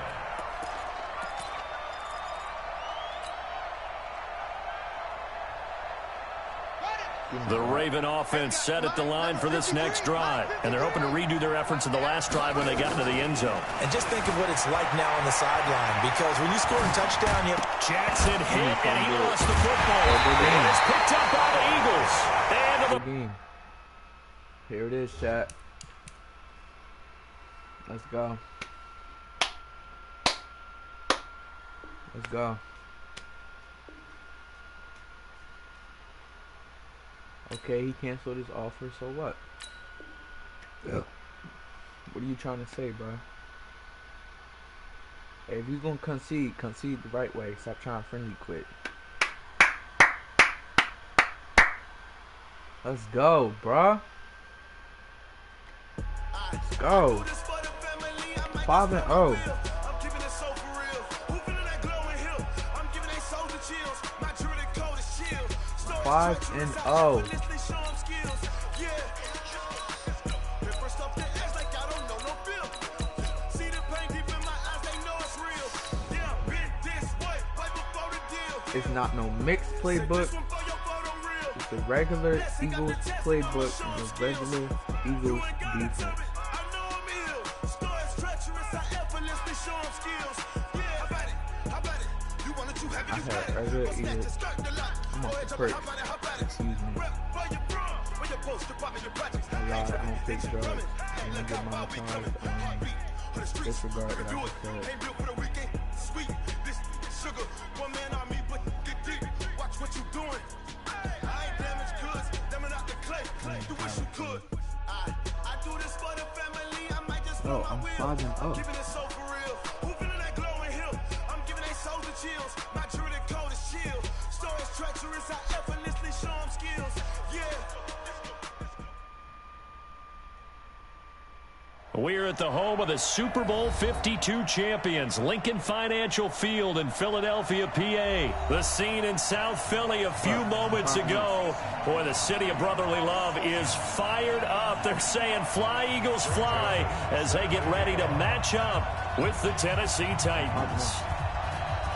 The Raven offense set at the line for this next drive, and they're hoping to redo their efforts in the last drive when they got into the end zone. And just think of what it's like now on the sideline, because when you score a touchdown, you have Jackson hit, and he lost the football. It is picked up by the Eagles. And here it is, chat. Let's go. Let's go. Okay, he canceled his offer, so what? Yeah. What are you trying to say, bro? Hey, if you're gonna concede the right way. Stop trying to friendly quit. Let's go, bro. Let's go. 5-0. 5-0. It's not no mixed playbook. It's the regular Eagles playbook and the regular Eagles defense. I had regular Eagles. I'm on the perk. Excuse me. I lied. I don't take drugs. And I get monetized. Disregard what I just said. Watch what you doing. I ain't damaged goods. could. I do this for the family. I might just Oh, I'm fogging up. Giving it so for real. Who feeling that glowing hill? I'm giving they souls the chills. My jewelry that cold as chill. Stories treacherous. I effortlessly show them skills. Yeah. We're at the home of the Super Bowl 52 champions, Lincoln Financial Field in Philadelphia, PA. The scene in South Philly a few moments ago. Boy, the city of brotherly love is fired up. They're saying, fly, Eagles, fly, as they get ready to match up with the Tennessee Titans.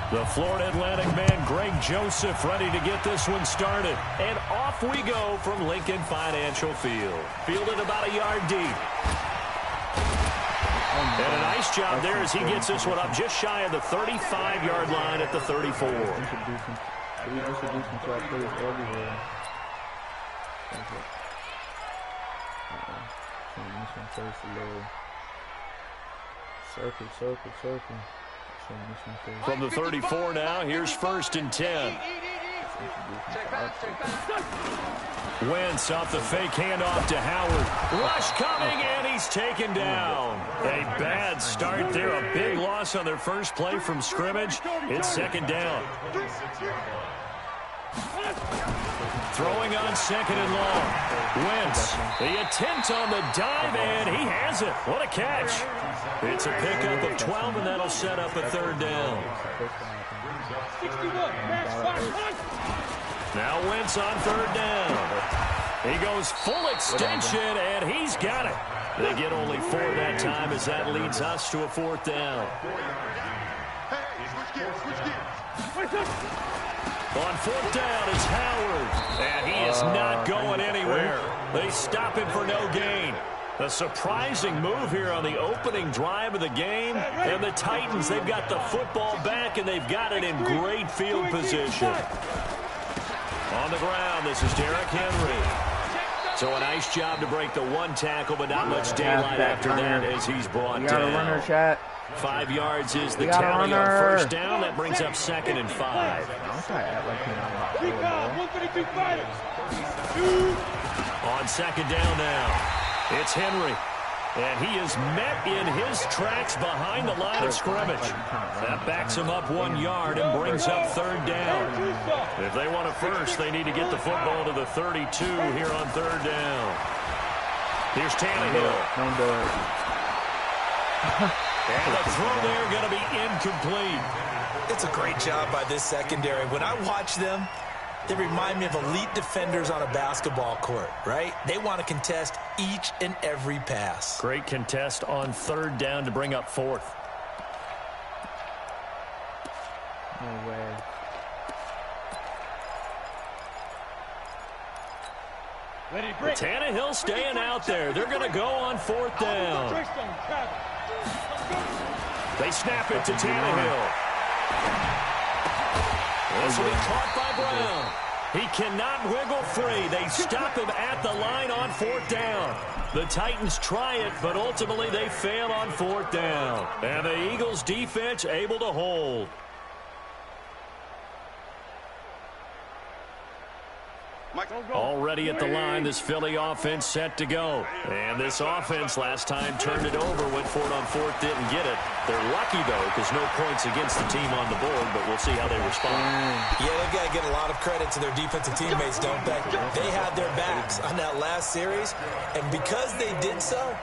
The Florida Atlantic man, Greg Joseph, ready to get this one started. And off we go from Lincoln Financial Field. Fielded about a yard deep. And a nice job there as he gets this one up just shy of the 35-yard line at the 34. We introduce him to our players everywhere. This one first a little. Circle. From the 34 now, here's 1st and 10. Wentz off the fake handoff to Howard. Rush coming, and he's taken down. A bad start there. A big loss on their first play from scrimmage. It's 2nd down. Throwing on 2nd and long. Wentz, the attempt on the dive, and he has it. What a catch. It's a pickup of 12, and that'll set up a 3rd down. 61, now Wentz on 3rd down. He goes full extension, and he's got it. They get only 4 that time as that leads us to a 4th down. On 4th down, it's Howard, and he is not going anywhere. They stop him for no gain. A surprising move here on the opening drive of the game. And the Titans, they've got the football back, and they've got it in great field position. On the ground, this is Derrick Henry. So a nice job to break the 1 tackle, but not much daylight after that as he's brought down. Runner, chat. 5 yards is the tally on 1st down. That brings up 2nd and 5. On 2nd down now. It's Henry, and he is met in his tracks behind the line of scrimmage. That backs him up 1 yard and brings up 3rd down. If they want a first, they need to get the football to the 32 here on 3rd down. Here's Tannehill. Don't do it. And the throw there going to be incomplete. It's a great job by this secondary. When I watch them, they remind me of elite defenders on a basketball court, right? They want to contest each and every pass. Great contest on 3rd down to bring up 4th. No way. Tannehill staying out there. They're going to go on 4th down. They snap it to Tannehill. This will be caught by Brown. He cannot wiggle free. They stop him at the line on 4th down. The Titans try it, but ultimately they fail on 4th down. And the Eagles defense able to hold. Already at the line, this Philly offense set to go. And this offense last time turned it over, went for it on 4th, didn't get it. They're lucky, though, because no points against the team on the board, but we'll see how they respond. Yeah, they've got to get a lot of credit to their defensive teammates, don't they? They had their backs on that last series, and because they did so,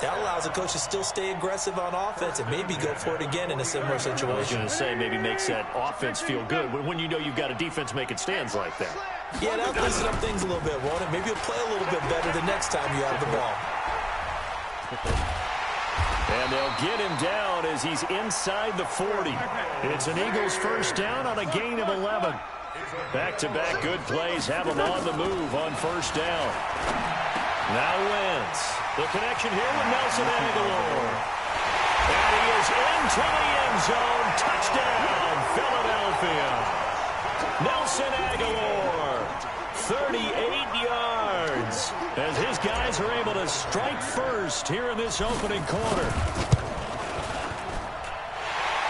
that allows the coach to still stay aggressive on offense and maybe go for it again in a similar situation. I was going to say, maybe makes that offense feel good when you know you've got a defense making stands like that. Yeah, that'll loosen up things a little bit, won't it? Maybe you'll play a little bit better the next time you have the ball. And they'll get him down as he's inside the 40. It's an Eagles 1st down on a gain of 11. Back-to-back good plays have him on the move on 1st down. Now Wentz. The connection here with Nelson Aguilar. And he is into the end zone. Touchdown, Philadelphia. Nelson Aguilar, 38 yards, as his guys are able to strike first here in this opening quarter.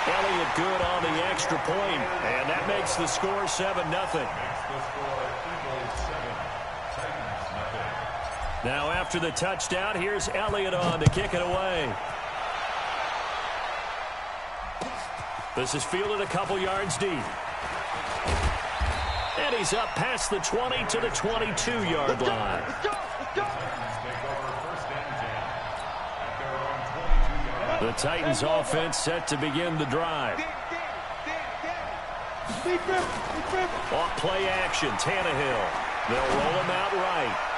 Elliott good on the extra point, and that makes the score 7-0. Now after the touchdown, here's Elliott on to kick it away. This is fielded a couple yards deep. And he's up past the 20 to the 22-yard line. The Titans offense set to begin the drive. Off play action, Tannehill. They'll roll him out right.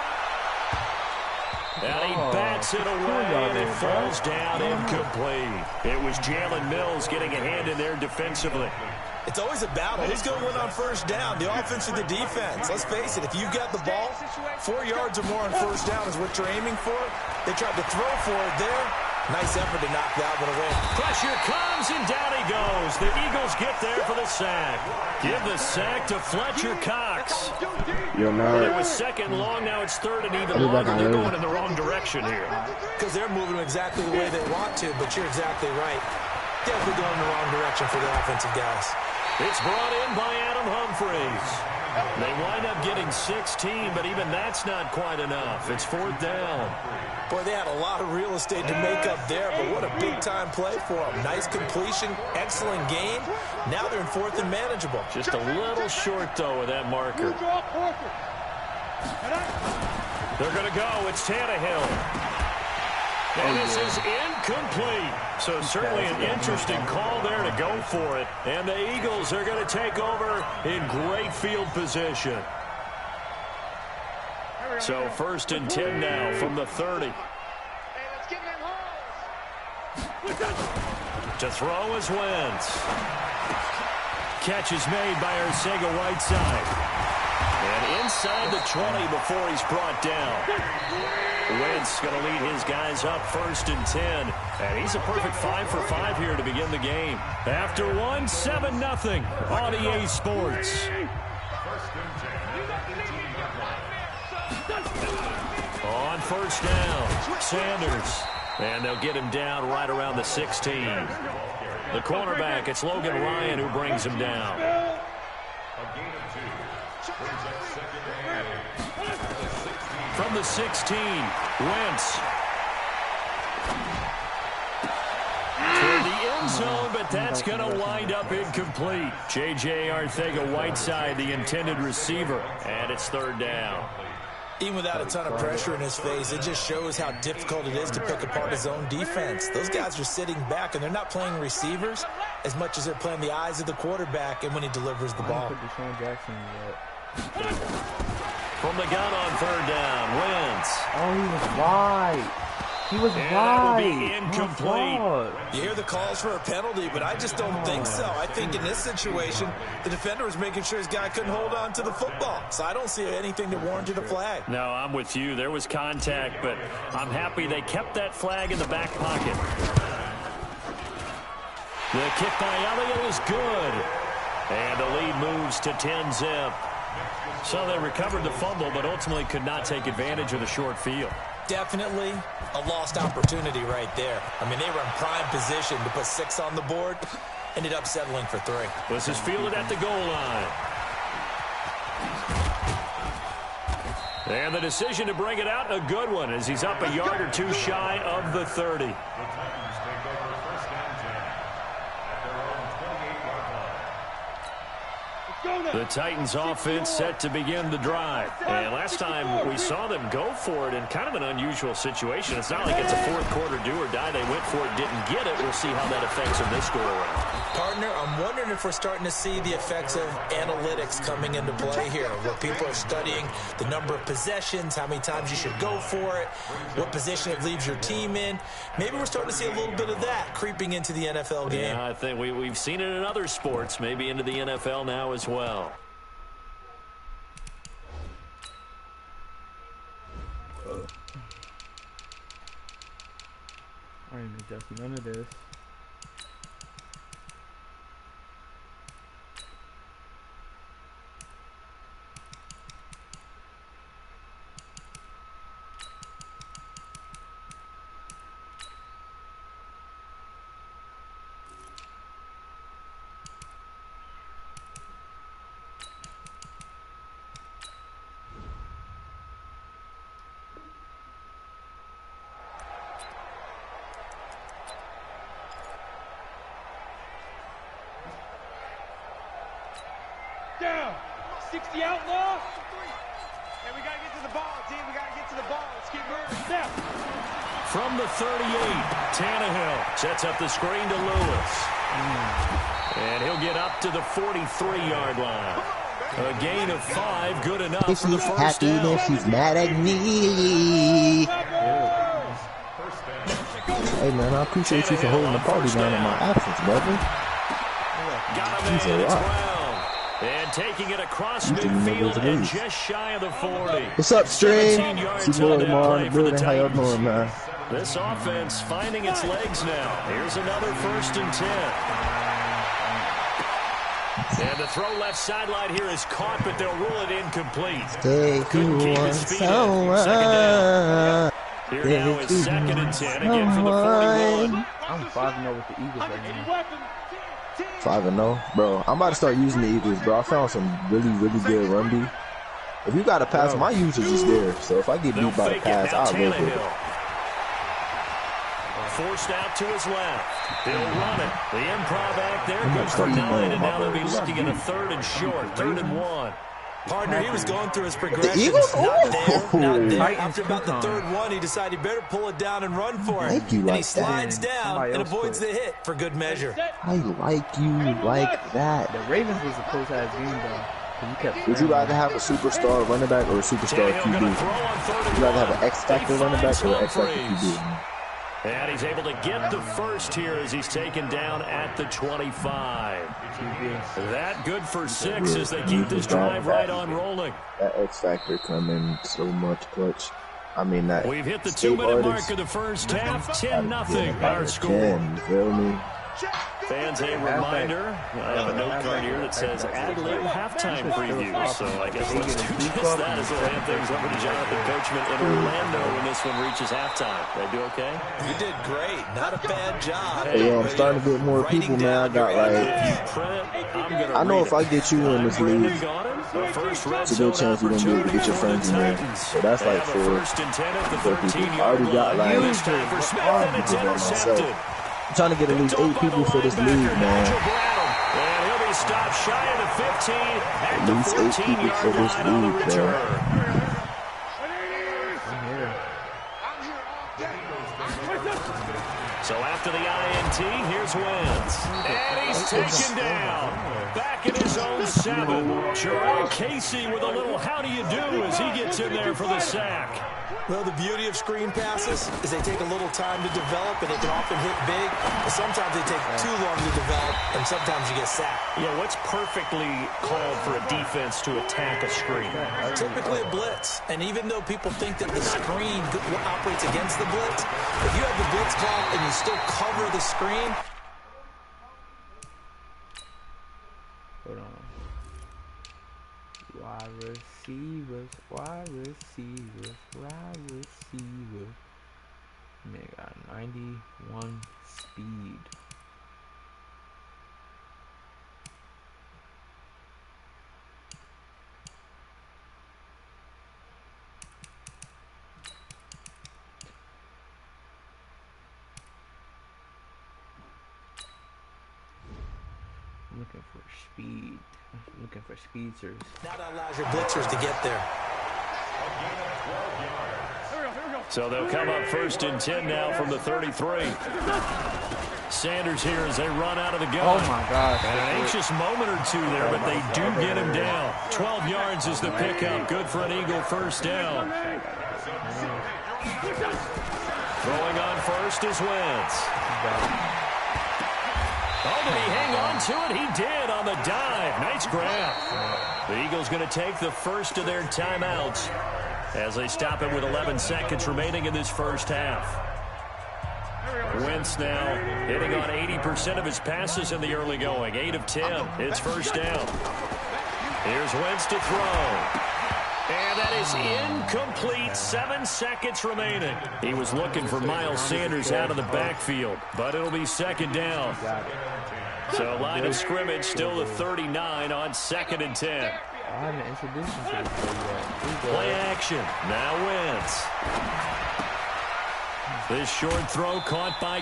And he bats it away, and it falls down incomplete. It was Jalen Mills getting a hand in there defensively. It's always a battle. Who's going to win on first down, the offense or the defense? Let's face it, if you've got the ball, 4 yards or more on first down is what you're aiming for. They tried to throw for it there. Nice effort to knock that one away. Pressure comes, and down he goes. The Eagles get there for the sack. Give the sack to Fletcher Cox. Yo, man. It was second long, now it's third and even longer. They're going in the wrong direction here. Because they're moving exactly the way they want to, but you're exactly right. Definitely going in the wrong direction for the offensive guys. It's brought in by Adam Humphries. They wind up getting 16, but even that's not quite enough. It's fourth down. Boy, they had a lot of real estate to make up there, but what a big-time play for them. Nice completion, excellent game. Now they're in fourth and manageable. Just a little short, though, with that marker. They're going to go. It's Tannehill. And this is incomplete. So certainly an interesting call there to go for it. And the Eagles are going to take over in great field position. So first and 10 now from the 30. To throw is Wentz. Catch is made by Arcega-Whiteside. And inside the 20 before he's brought down. Wentz going to lead his guys up first and 10. And he's a perfect 5 for 5 here to begin the game. After one, 7-0 on EA Sports. On first down, Sanders. And they'll get him down right around the 16. The cornerback, it's Logan Ryan who brings him down. From the 16, Wentz. Toward the end zone, but that's going to wind up incomplete. J.J. Arcega-Whiteside, the intended receiver, and it's third down. Even without a ton of pressure in his face, it just shows how difficult it is to pick apart his own defense. Those guys are sitting back, and they're not playing receivers as much as they're playing the eyes of the quarterback and when he delivers the ball. From the gun on third down, Wentz. Oh, he was wide. He was and wide. That will be incomplete. You hear the calls for a penalty, but I just don't think so. I think in this situation, the defender was making sure his guy couldn't hold on to the football. So I don't see anything that warranted a flag. No, I'm with you. There was contact, but I'm happy they kept that flag in the back pocket. The kick by Elliott is good. And the lead moves to 10-zip. So they recovered the fumble, but ultimately could not take advantage of the short field. Definitely a lost opportunity right there. I mean, they were in prime position to put 6 on the board. Ended up settling for 3. This is fielded at the goal line. And the decision to bring it out, a good one, as he's up a yard or two shy of the 30. The Titans offense set to begin the drive. And last time we saw them go for it in kind of an unusual situation. It's not like it's a fourth quarter do or die. They went for it, didn't get it. We'll see how that affects them this go around. Partner, I'm wondering if we're starting to see the effects of analytics coming into play here, where people are studying the number of possessions, how many times you should go for it, what position it leaves your team in. Maybe we're starting to see a little bit of that creeping into the NFL game. Yeah, I think we've seen it in other sports, maybe into the NFL now as well. I ain't adjusting none of this. 60 outlaw. Hey, we got to get to the ball, team. We got to get to the ball. Let's keep moving. Step. From the 38, Tannehill sets up the screen to Lewis. And he'll get up to the 43-yard line. A gain of 5, good enough if for the she's first happy, down. then she's mad at me. Hey, man, I appreciate you for holding the party down in my absence, brother. Got him in its round. And taking it across midfield and just shy of the 40. What's up, Stream? See you tomorrow in the building. How y'all doing, man? This offense finding its legs now. Here's another 1st and 10. And the throw left sideline here is caught, but they'll rule it incomplete. Couldn't keep his feet in. Second down. Here now is 2nd and 10 again for the 41. I'm 5-0 with the Eagles right now. 5-0, bro. I'm about to start using the Eagles, bro. I found some really, really good run B. If you got a pass, my usage is there. So if I get beat by the pass, I'll go for it. Forced out to his left. They'll run it. The improv act there goes for 9, and now they'll be looking at a 3rd and short, 3rd and 1. Partner, he was going through his progressions. The Eagles? Not there. After about the 3rd one, he decided he better pull it down and run for it. Thank you, and like he slides that. down and avoids the hit for good measure. I like you like that. The Ravens was a close-ass game, though. Would you rather have a superstar running back or a superstar QB? Would you rather have an X-Factor running back or an X-Factor QB? And he's able to get the first here as he's taken down at the 25. That good for 6 as they keep this drive right on rolling. That X-Factor come in so much clutch. I mean, that we've hit the 2-minute mark of the first half. 10-0 our score. 10, you feel me? Fans, a reminder, I have a note card here that says ad-lib halftime preview. So I guess let's do just that as we'll hand things over to Jonathan Coachman in Orlando when this one reaches halftime. Did I do okay? You did great. Not a bad job. Hey, yo, I'm starting to get more people, man. I got like, I know if I get you in this league, it's a good chance you're going to be able to get your friends in there. So that's like 4 people. I already got like 4 people by myself. I'm trying to get at least 8 people for this league, man. And he'll be stopped shy of the 15 at the 14-yard line on the return. So after the INT, here's Wentz. And he's taken down. Back in his own 7. Jerome Casey with a little how do you do as he gets in there for the sack. Well, the beauty of screen passes is they take a little time to develop, and they can often hit big, but sometimes they take too long to develop, and sometimes you get sacked. Yeah, what's perfectly called for a defense to attack a screen? Typically a blitz, and even though people think that the screen operates against the blitz, if you have the blitz call and you still cover the screen. Hold on. Wide receivers, wide receivers, wide receivers. Man got 91 speed. I'm looking for speed. I'm looking for speedsters. Now that allows your blitzers to get there. So they'll come up 1st and 10 now from the 33. Sanders here as they run out of the gun. Oh my gosh. An anxious moment or two there, but they do get him down. 12 yards is the pickup. Good for an Eagle first down. Throwing on first is Wentz. Oh, did he hang on to it? He did on the dive. Nice grab. The Eagles going to take the first of their timeouts as they stop him with 11 seconds remaining in this first half. Wentz now hitting on 80% of his passes in the early going. 8 of 10. It's first down. Here's Wentz to throw. And that is incomplete. 7 seconds remaining. He was looking for Miles Sanders out of the backfield, but it'll be second down. So line of scrimmage still the 39 on 2nd and 10. I haven't introduced him to this yet. Play action. Now Wentz. This short throw caught by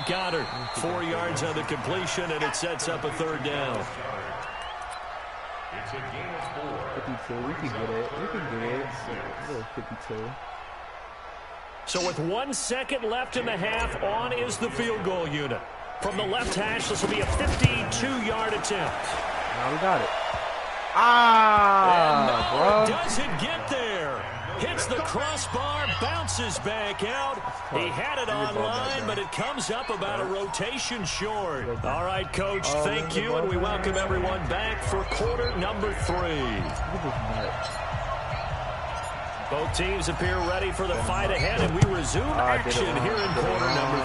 It's a game of 4. 52. We can get it. We can get it. A little 52. So with 1 second left in the half, on is the field goal unit. From the left hash, this will be a 52-yard attempt. Now we got it. And no, it doesn't get there. Hits the crossbar, bounces back out. He had it online, but it comes up about a rotation short. All right, Coach, thank you, and we welcome everyone back for quarter number 3. Both teams appear ready for the fight ahead, and we resume action here in quarter number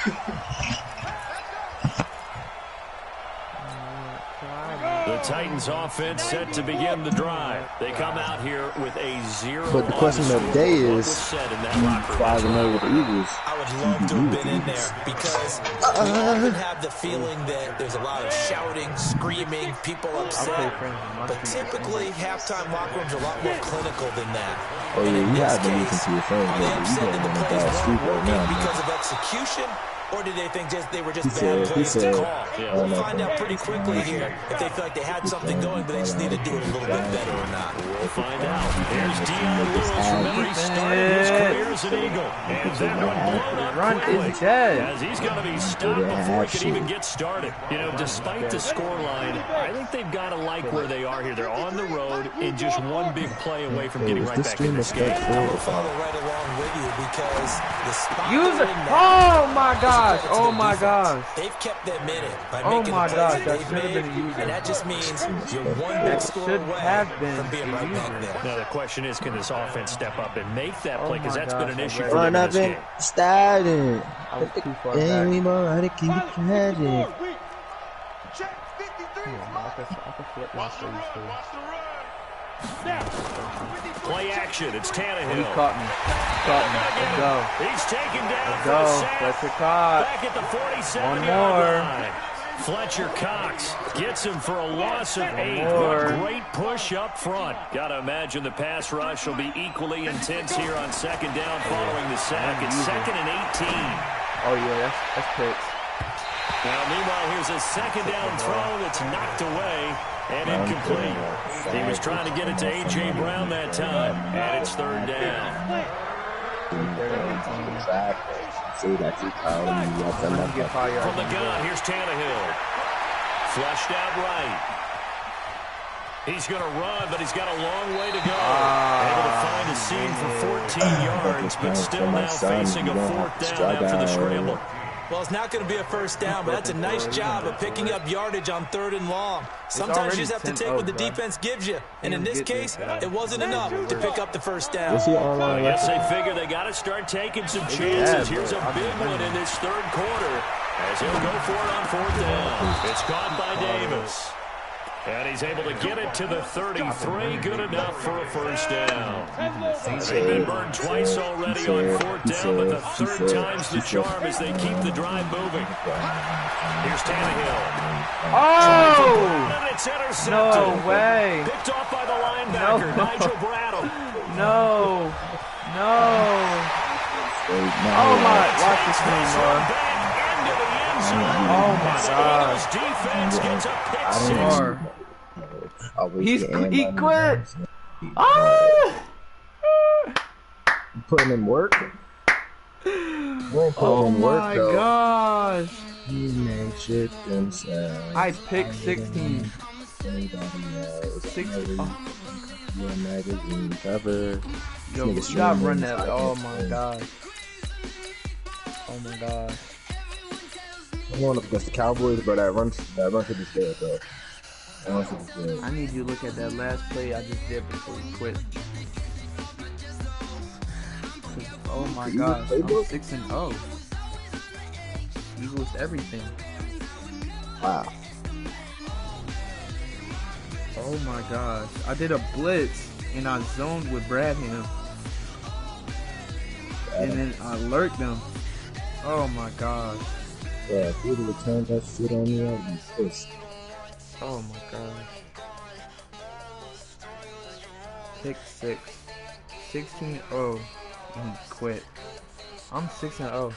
3. The Titans offense set to begin the drive. They come out here with a 0. But the question of the day is, 5-0 with the Eagles. I would love to have been in there because we often have the feeling that there's a lot of shouting, screaming, people upset. But typically, halftime locker rooms are a lot more clinical than that. Oh yeah, you have to listen to your fans. Are they upset that the plays weren't working right now, because of execution? Or did they think they were just bad plays to call? We'll find out pretty quickly here if they feel like they had something going, but they just need to do it a little bit better or not. We'll find out. Here's Deion Lewis. Remember, he started his career as an Eagle. And that one blown up quickly. As he's going to be stopped before he can even get started. You know, despite the scoreline, I think they've got to like where they are here. They're on the road and just one big play away from getting right back in this game. I will follow right along with you because the spot oh my God. Oh my gosh. They've kept their minute by making the plays that they've made, and that just means you're one big score away from being right back there. Now the question is, can this offense step up and make that play? Because that's been an issue for them in this game. Starting. I was too far back. I can flip my sleeves too. Play action. It's Tannehill. He caught me. Let's go. He's taken down Let's for go. a sack. Fletcher caught. Back at the 47 One yard more. line. Fletcher Cox gets him for a loss of 8. more. What great push up front. Got to imagine the pass rush will be equally intense here on second down following the sack. It's 2nd and 18. Oh yeah, that's picks. Now, meanwhile, here's a second down throw that's knocked away and incomplete. He was trying to get it to A.J. Brown that time, and it's 3rd down. From the gun, here's Tannehill. Flushed out right. He's going to run, but he's got a long way to go. Able to find a seam for 14 yards, but still now facing a 4th down after the scramble. Well, it's not going to be a first down, but that's a nice job of picking up yardage on 3rd and long. Sometimes you just have to take what the defense gives you. And in this case, it wasn't enough to pick up the first down. I guess they figure they got to start taking some chances. Here's a big one in this 3rd quarter as he'll go for it on 4th down. It's caught by Davis. And he's able to get it to the 33. Good enough for a first down. They've been burned twice already on 4th down, but the 3rd time's the charm as they keep the drive moving. Here's Tannehill. Oh! And it's intercepted. No way. Picked off by the linebacker, Nigel Bradham. No. Oh my, watch the screen, Laura. Oh my God. Defense gets a pick 6. He quit. Oh! Putting in work. Oh my gosh. He made shit themselves. I picked 16. Magazine cover. Yo, you gotta run that. Oh my gosh. Oh my gosh. I'm going up against the Cowboys, but that run should be scared though. I need you to look at that last play I just did before you quit. Oh my gosh, I'm 6-0. Eagles everything. Wow. Oh my gosh. I did a blitz and I zoned with Bradham. And then I lurked them. Oh my gosh. Yeah, if you would have returned that shit on me, I'd be pissed. Oh my gosh. Pick 6. 16-0. And quit. I'm 6-0.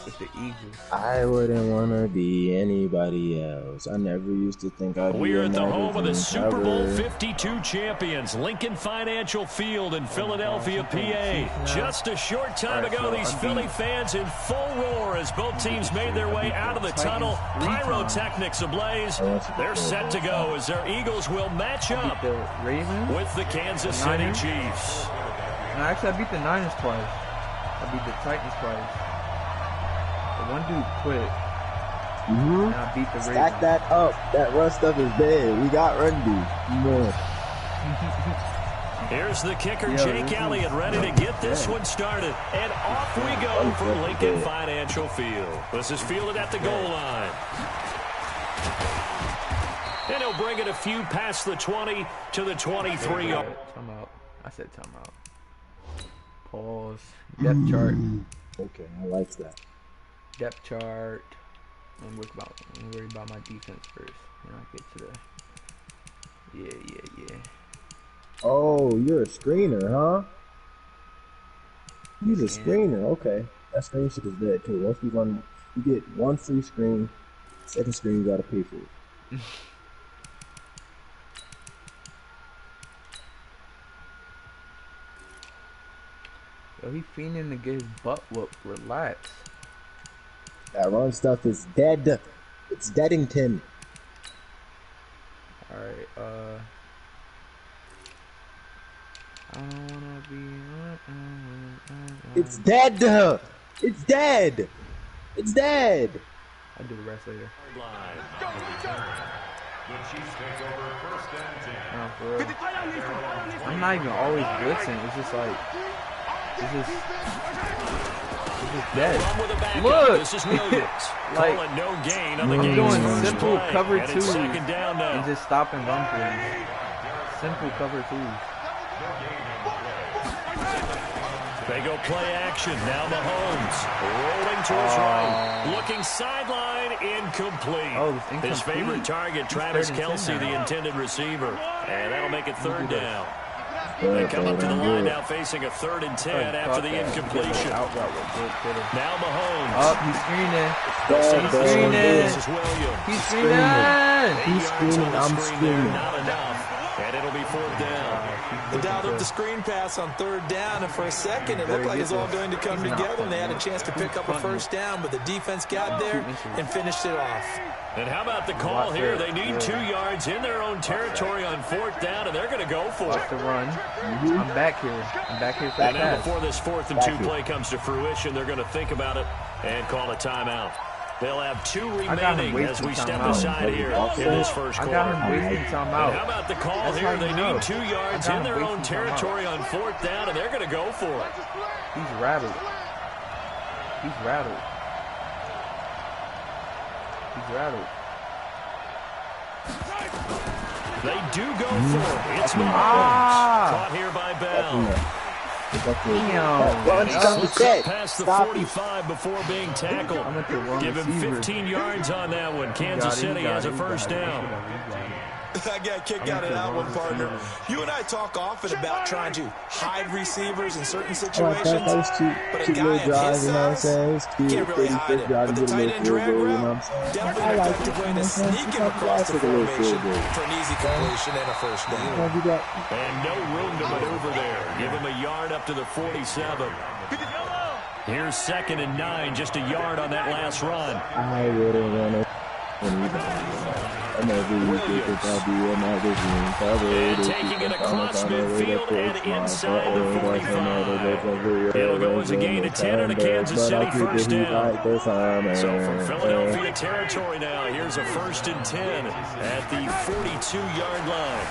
with the Eagles. I wouldn't want to be anybody else. I never used to think I'd be We're a at the home of the Super Bowl cover. 52 champions, Lincoln Financial Field in Philadelphia, PA. Just a short time ago, these Philly fans in full roar as both teams made their way out of the tunnel. Pyrotechnics ablaze. They're set to go as their Eagles will match up with the Kansas City Chiefs. No, actually, I beat the Niners twice. I beat the Titans twice. The one dude quit. And I beat the Ravens. Stack that up. That run stuff is dead. We got run D. Here's the kicker, Jake Elliott, ready to get this one started. And off we go from Lincoln Financial Field. This is fielded at the goal line. And he'll bring it a few past the 20 to the 23 yard. Timeout. I said timeout. Pause. Depth chart. Okay, I like that. Depth chart. I'm worried about my defense first. Then I get to the. Yeah. Oh, you're a screener, huh? He's a screener. Okay, that screen shit is dead too. Once you get one free screen. Second screen, you gotta pay for it. Yo, he fiending to get his butt whooped. Relax. That run stuff is dead. It's Deadington. Alright, I don't wanna be. It's dead. It's dead. It's dead. I'll do the rest later. The Chiefs take over first and 10. No, for real. I'm not even always blitzing. It's just like. It's just dead. Look! This is Williams. Like, Call it no gain on the I'm game's doing first simple play. cover And twos it's second down now. and just stop and run plays. Simple cover twos. They go play action. Now Mahomes rolling to his right. Looking sideline, incomplete. His favorite target, Travis Kelce, the intended receiver. And that'll make it third down. They come up to the line now facing a 3rd and 10 after the incompletion. Now Mahomes. He's screening. This is Williams. He's screening. He's screaming. I'm screaming. Not enough. And it'll be 4th down. They dialed up the screen pass on 3rd down, and for a second it looked like it was all going to come together, and they had a chance to pick up a first down, but the defense got there and finished it off. And how about the call here? They need 2 yards in their own territory on 4th down, and they're going to go for it. The run. I'm back here. I'm back here for and the now pass. before this 4th and 2 play comes to fruition, they're going to think about it and call a timeout. They'll have 2 remaining as we step aside here in this first quarter. I got him wasting timeout. And how about the call here? They need 2 yards in their own territory on 4th down, and they're going to go for it. He's rattled. He's rattled. He's rattled. They do go for it. It's Mahomes. Caught here by Bell. Past the 45 before being tackled. Give him 15 yards on that one. Kansas City has a first down. I got kicked out of that one, partner. You and I talk often about trying to hide receivers in certain situations, but a guy at his size can't really hide it. But the tight end drag route, definitely an effective way to sneak him across the formation for an easy completion and a first down. And no room to maneuver there. Give him a yard up to the 47. Here's 2nd and 9, just a yard on that last run. I wouldn't want to. And taking it across midfield and inside the 45. It'll go as a gain of 10 and a Kansas City first down. So from Philadelphia territory now, here's a 1st and 10 at the 42-yard line.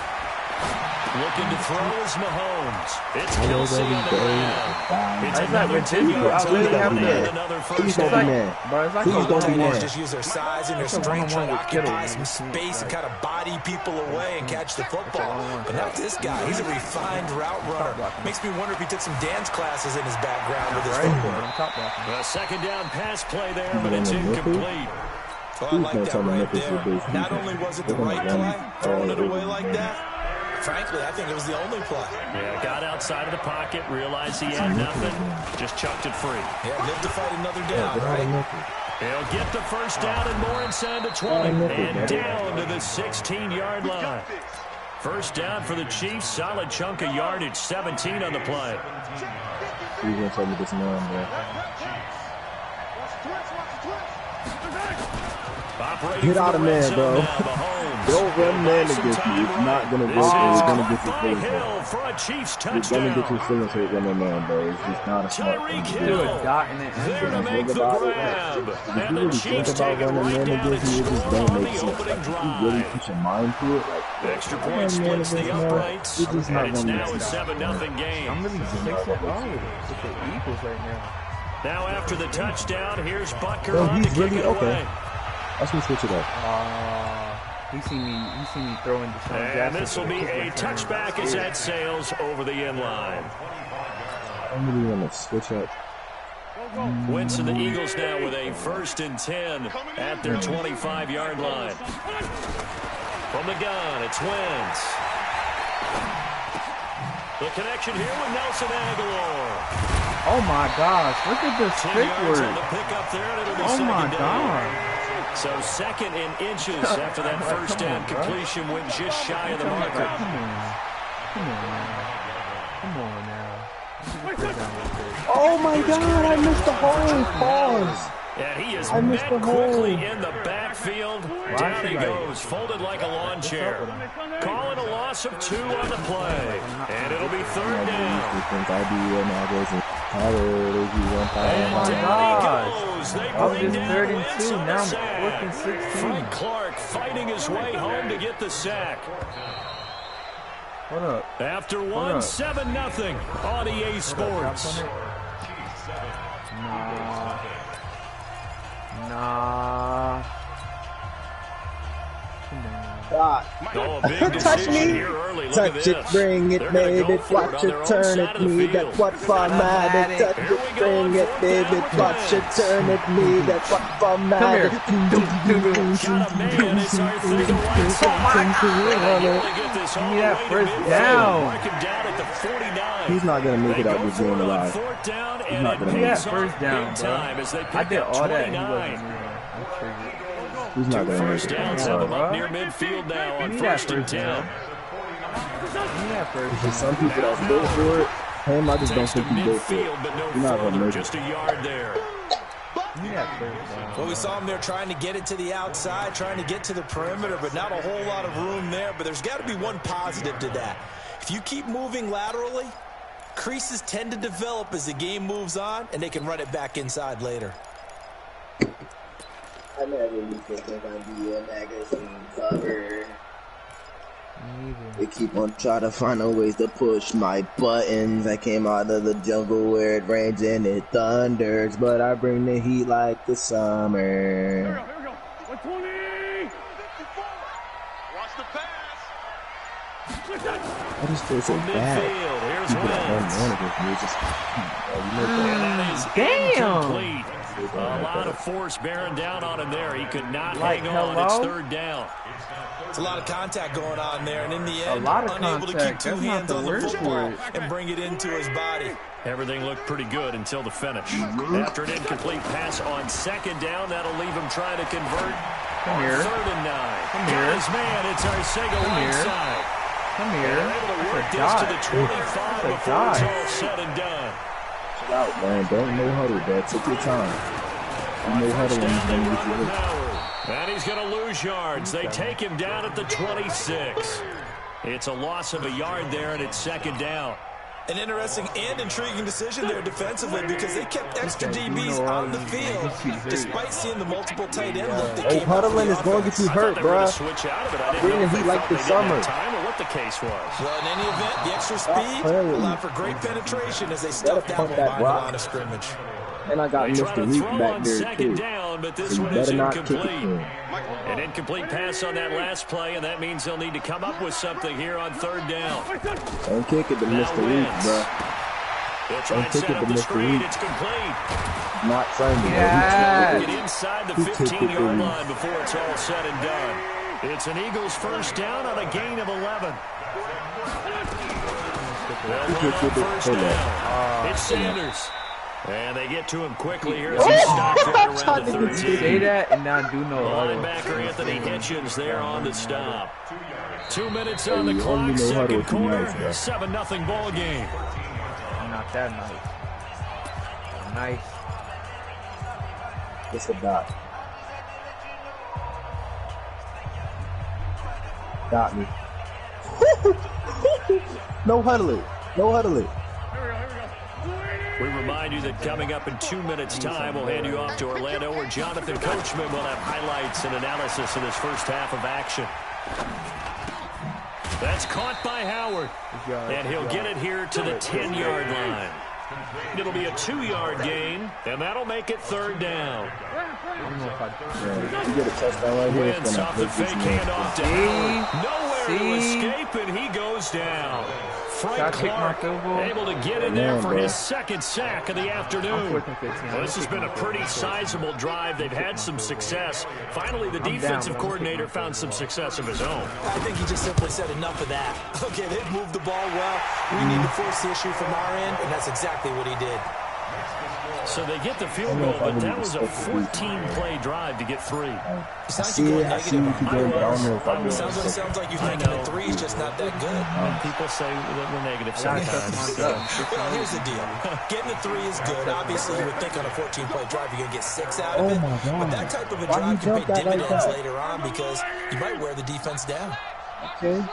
Looking to throw is Mahomes. It's Kelce on the ground. It's another 10-yard touchdown and another first down. Tight just use their size and their strength to occupy some space and kind of body people away and catch the football. But not this guy. He's a refined route runner. Makes me wonder if he took some dance classes in his background with his footwork. A 2nd down pass play there, but it's incomplete. Oh, I like that right there. Not only was it the right play, throwing it away like that, frankly, I think it was the only play. Yeah, got outside of the pocket, realized he had nothing, just chucked it free. Yeah, live to fight another down, right? He'll get the first down and more inside the 20 and down to the 16-yard line. First down for the Chiefs. Solid chunk of yardage, 17 on the play. He's going to tell me this man, bro. Get out of man, bro. Don't run man against me. It's not going to work. You're going to get your feelings hurt. You're going to get your feelings hurt running man, bro. It's just not a smart thing to do. There to make the grab. And the Chiefs take it right down and score on the opening drive. You really put your mind to it. Like, extra point splits the uprights. And it's now a 7-0 game. I'm really 6-0 with the Eagles right now. Now after the touchdown, here's Butker bro, on to he's kick really it okay. away. Let's switch it up. He seen me throwing the Sean And this will be a touchback as that sails over the end line. I'm really going to switch up. Wentz and the Eagles now with a 1st and 10 at their 25-yard line. From the gun, it's Wentz. The connection here with Nelson Aguilar. Oh my gosh, look at this quick work. On the pickup there, and it'll be oh my down. God. So 2nd in inches after that first down completion went just shy of the marker. Come on now. Oh my God, I missed the whole pause. And he is met quickly in the backfield. Down he goes, folded like a lawn chair. Calling a loss of 2 on the play. And it'll be 3rd down. Oh my gosh. I was just 3rd and 2. Now I'm 4th and 16. Frank Clark fighting his way home to get the sack. Hold up. After 1, 7-0 on EA Sports. Nah. God. Oh, big Touch me. Here early. Look Touch it, bring it, baby. Watch it, turn it, me. That's what formatted. Touch it, bring it, baby. Watch it, turn it, me. That's what formatted. Give me that first down. He's not going to make it out this game alive. He's not going to make it. First down, bro. I did all that and he wasn't here. I'm triggered. He's not going to make First it. downs have him up near midfield now on 1st and 10. There's some people that's built for it. Him, I just don't think he's built for it. He's not going to make it. Just a yard there. Well, we saw him there trying to get it to the outside, trying to get to the perimeter, but not a whole lot of room there. But there's got to be one positive to that. If you keep moving laterally, creases tend to develop as the game moves on, and they can run it back inside later. I never used to think I'd be a magazine cover. They keep on trying to find a ways to push my buttons. I came out of the jungle where it rains and it thunders, but I bring the heat like the summer. Here we go. 120. 54. Watch the pass. I just feel so bad. People that Damn! A lot of force bearing down on him there. He could not hang on. It's 3rd down. It's a lot of contact going on there, and in the end, unable to keep 2 hands on the football and bring it into his body. Everything looked pretty good until the finish. After an incomplete pass on 2nd down, that'll leave him trying to convert. Come here. 3rd and 9. Come here. His man, it's Arcega right side. Come here. Able to work this to the 25 before it's all said and done. Chill out, man. Don't no huddle, Dad. Take your time. No huddle when he's going to get you hit. And he's going to lose yards. They take him down at the 26. It's a loss of a yard there, and it's 2nd down. An interesting and intriguing decision there defensively because they kept extra DBs on the field despite seeing the multiple tight end look that came huddling is going to get you hurt, bro. Bring the heat like the summer. What the case was. Well, in any event, the extra speed allowed for great penetration as they stuffed that one behind the line of scrimmage. And I got Mr. Reek back there, too. Down, but this so one you is better not kick it incomplete. An incomplete pass on that last play, and that means they'll need to come up with something here on 3rd down. Don't kick it to Mr. Reek, bro. Don't kick it to Mr. Reek. It's complete. Not friendly. Get inside the 15-yard line before it's all said and done. It's an Eagles first down on a gain of 11. First down. It's Sanders. And they get to him quickly here as he stopped right around the 13. Say that and not do no linebacker Anthony Hitchens there on the stop. 2 minutes on the clock, second quarter, 7-0 ball game. Not that nice. It's a dot. Got me. No huddle it. No huddle it. We remind you that coming up in 2 minutes' time, we'll hand you off to Orlando, where Jonathan Coachman will have highlights and analysis in his first half of action. That's caught by Howard, and he'll get it here to the 10-yard line. It'll be a 2-yard gain, and that'll make it third down. Wentz off the fake handoff to Howard. Nowhere to escape, and he goes down. Frank Clark able to get in there for his second sack of the afternoon. Well, this has been a pretty sizable drive. They've had some success. Finally, the defensive coordinator found some success of his own. I think he just simply said enough of that. Okay, they've moved the ball well. We need to force the issue from our end, and that's exactly what he did. So they get the field goal, but that was a 14-play drive to get 3. Sounds like you think the 3 is just not that good. People say that we're negative sometimes. Well, here's the deal. Getting the 3 is good. Obviously, you would think on a 14-play drive you're going to get 6 out of it. But that type of a drive can pay dividends later on because you might wear the defense down. Okay.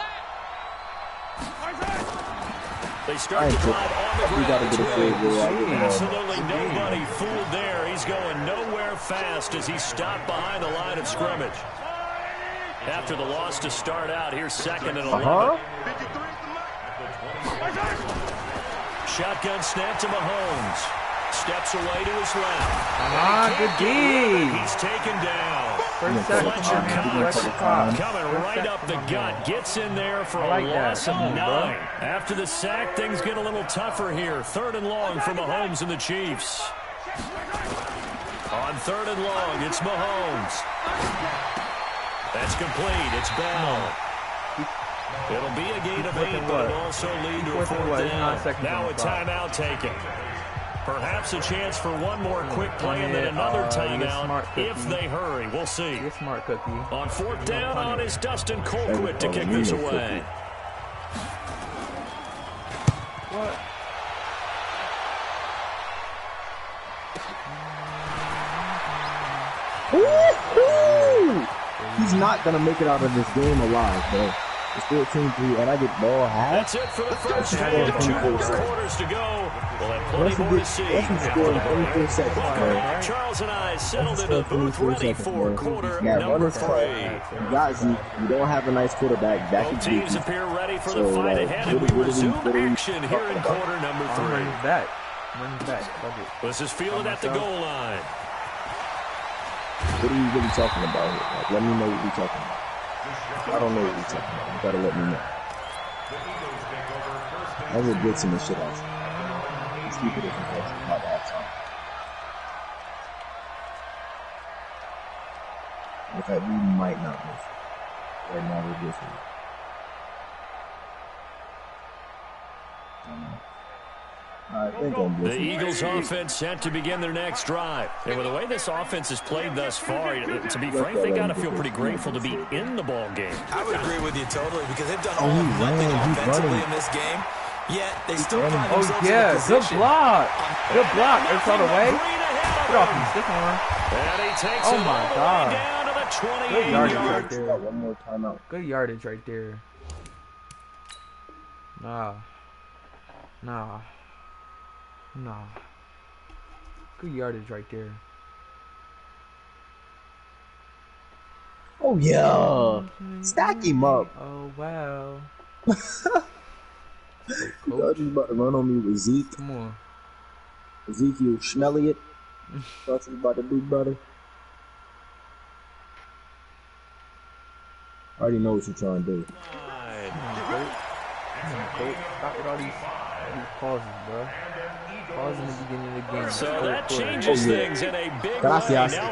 They start to drive on the ground. Absolutely nobody fooled there. He's going nowhere fast as he stopped behind the line of scrimmage. After the loss to start out, here's 2nd and 11. Shotgun snap to Mahomes. Steps away to his left. Good D. He's taken down. Fletcher coming right up the gut. Gets in there for a loss of 9. After the sack, things get a little tougher here. 3rd and long for Mahomes and the Chiefs. On 3rd and long, it's Mahomes. That's complete. It's Bell. It'll be a gain of 8, but it'll also lead to a 4th down. Now a timeout taken. Perhaps a chance for one more quick play and then another timeout if they hurry. We'll see. You're smart, Cookie. On 4th down on is Dustin Colquitt to kick this away. What? He's not going to make it out of this game alive, bro. It's 14-3, and I get ball half. That's it for the first half. 2 more quarters to go. We'll have plenty more to see. Charles and I settled in the booth ready for quarter number 3. You got Zeke. You don't have a nice quarterback. Both teams appear ready for the fight ahead, and we resume action here in quarter number 3. Running back. This is fielded at the goal line. What are you really talking about here? Like, let me know what you're talking about. I don't know what you're talking about. You gotta let me know. I was blitzing the shit out. Let's keep it different place. About halftime. In fact, we might not miss it. Right now, we're blitzing it. The Eagles offense set to begin their next drive. And with the way this offense has played thus far, to be frank, they got to feel pretty grateful to be in the ball game. I would agree with you totally because they've done all nothing offensively in this game. Yet they still find themselves in a position. Good block. Good block. It's all the way. Get off me, stick on. And he takes it all the way down to the 28 right there. One more timeout. Good yardage right there. Nah. Good yardage right there. Oh, yeah. Stack him up. Oh, wow. Y'all just about to run on me with Zeke. Come on. Ezekiel Schmelliot. That's what you about to do, brother. I already know what you're trying to do. Come on, Coach. Stop with all these pauses, bro. Pause in the beginning of the game. So that changes things in a big way. Now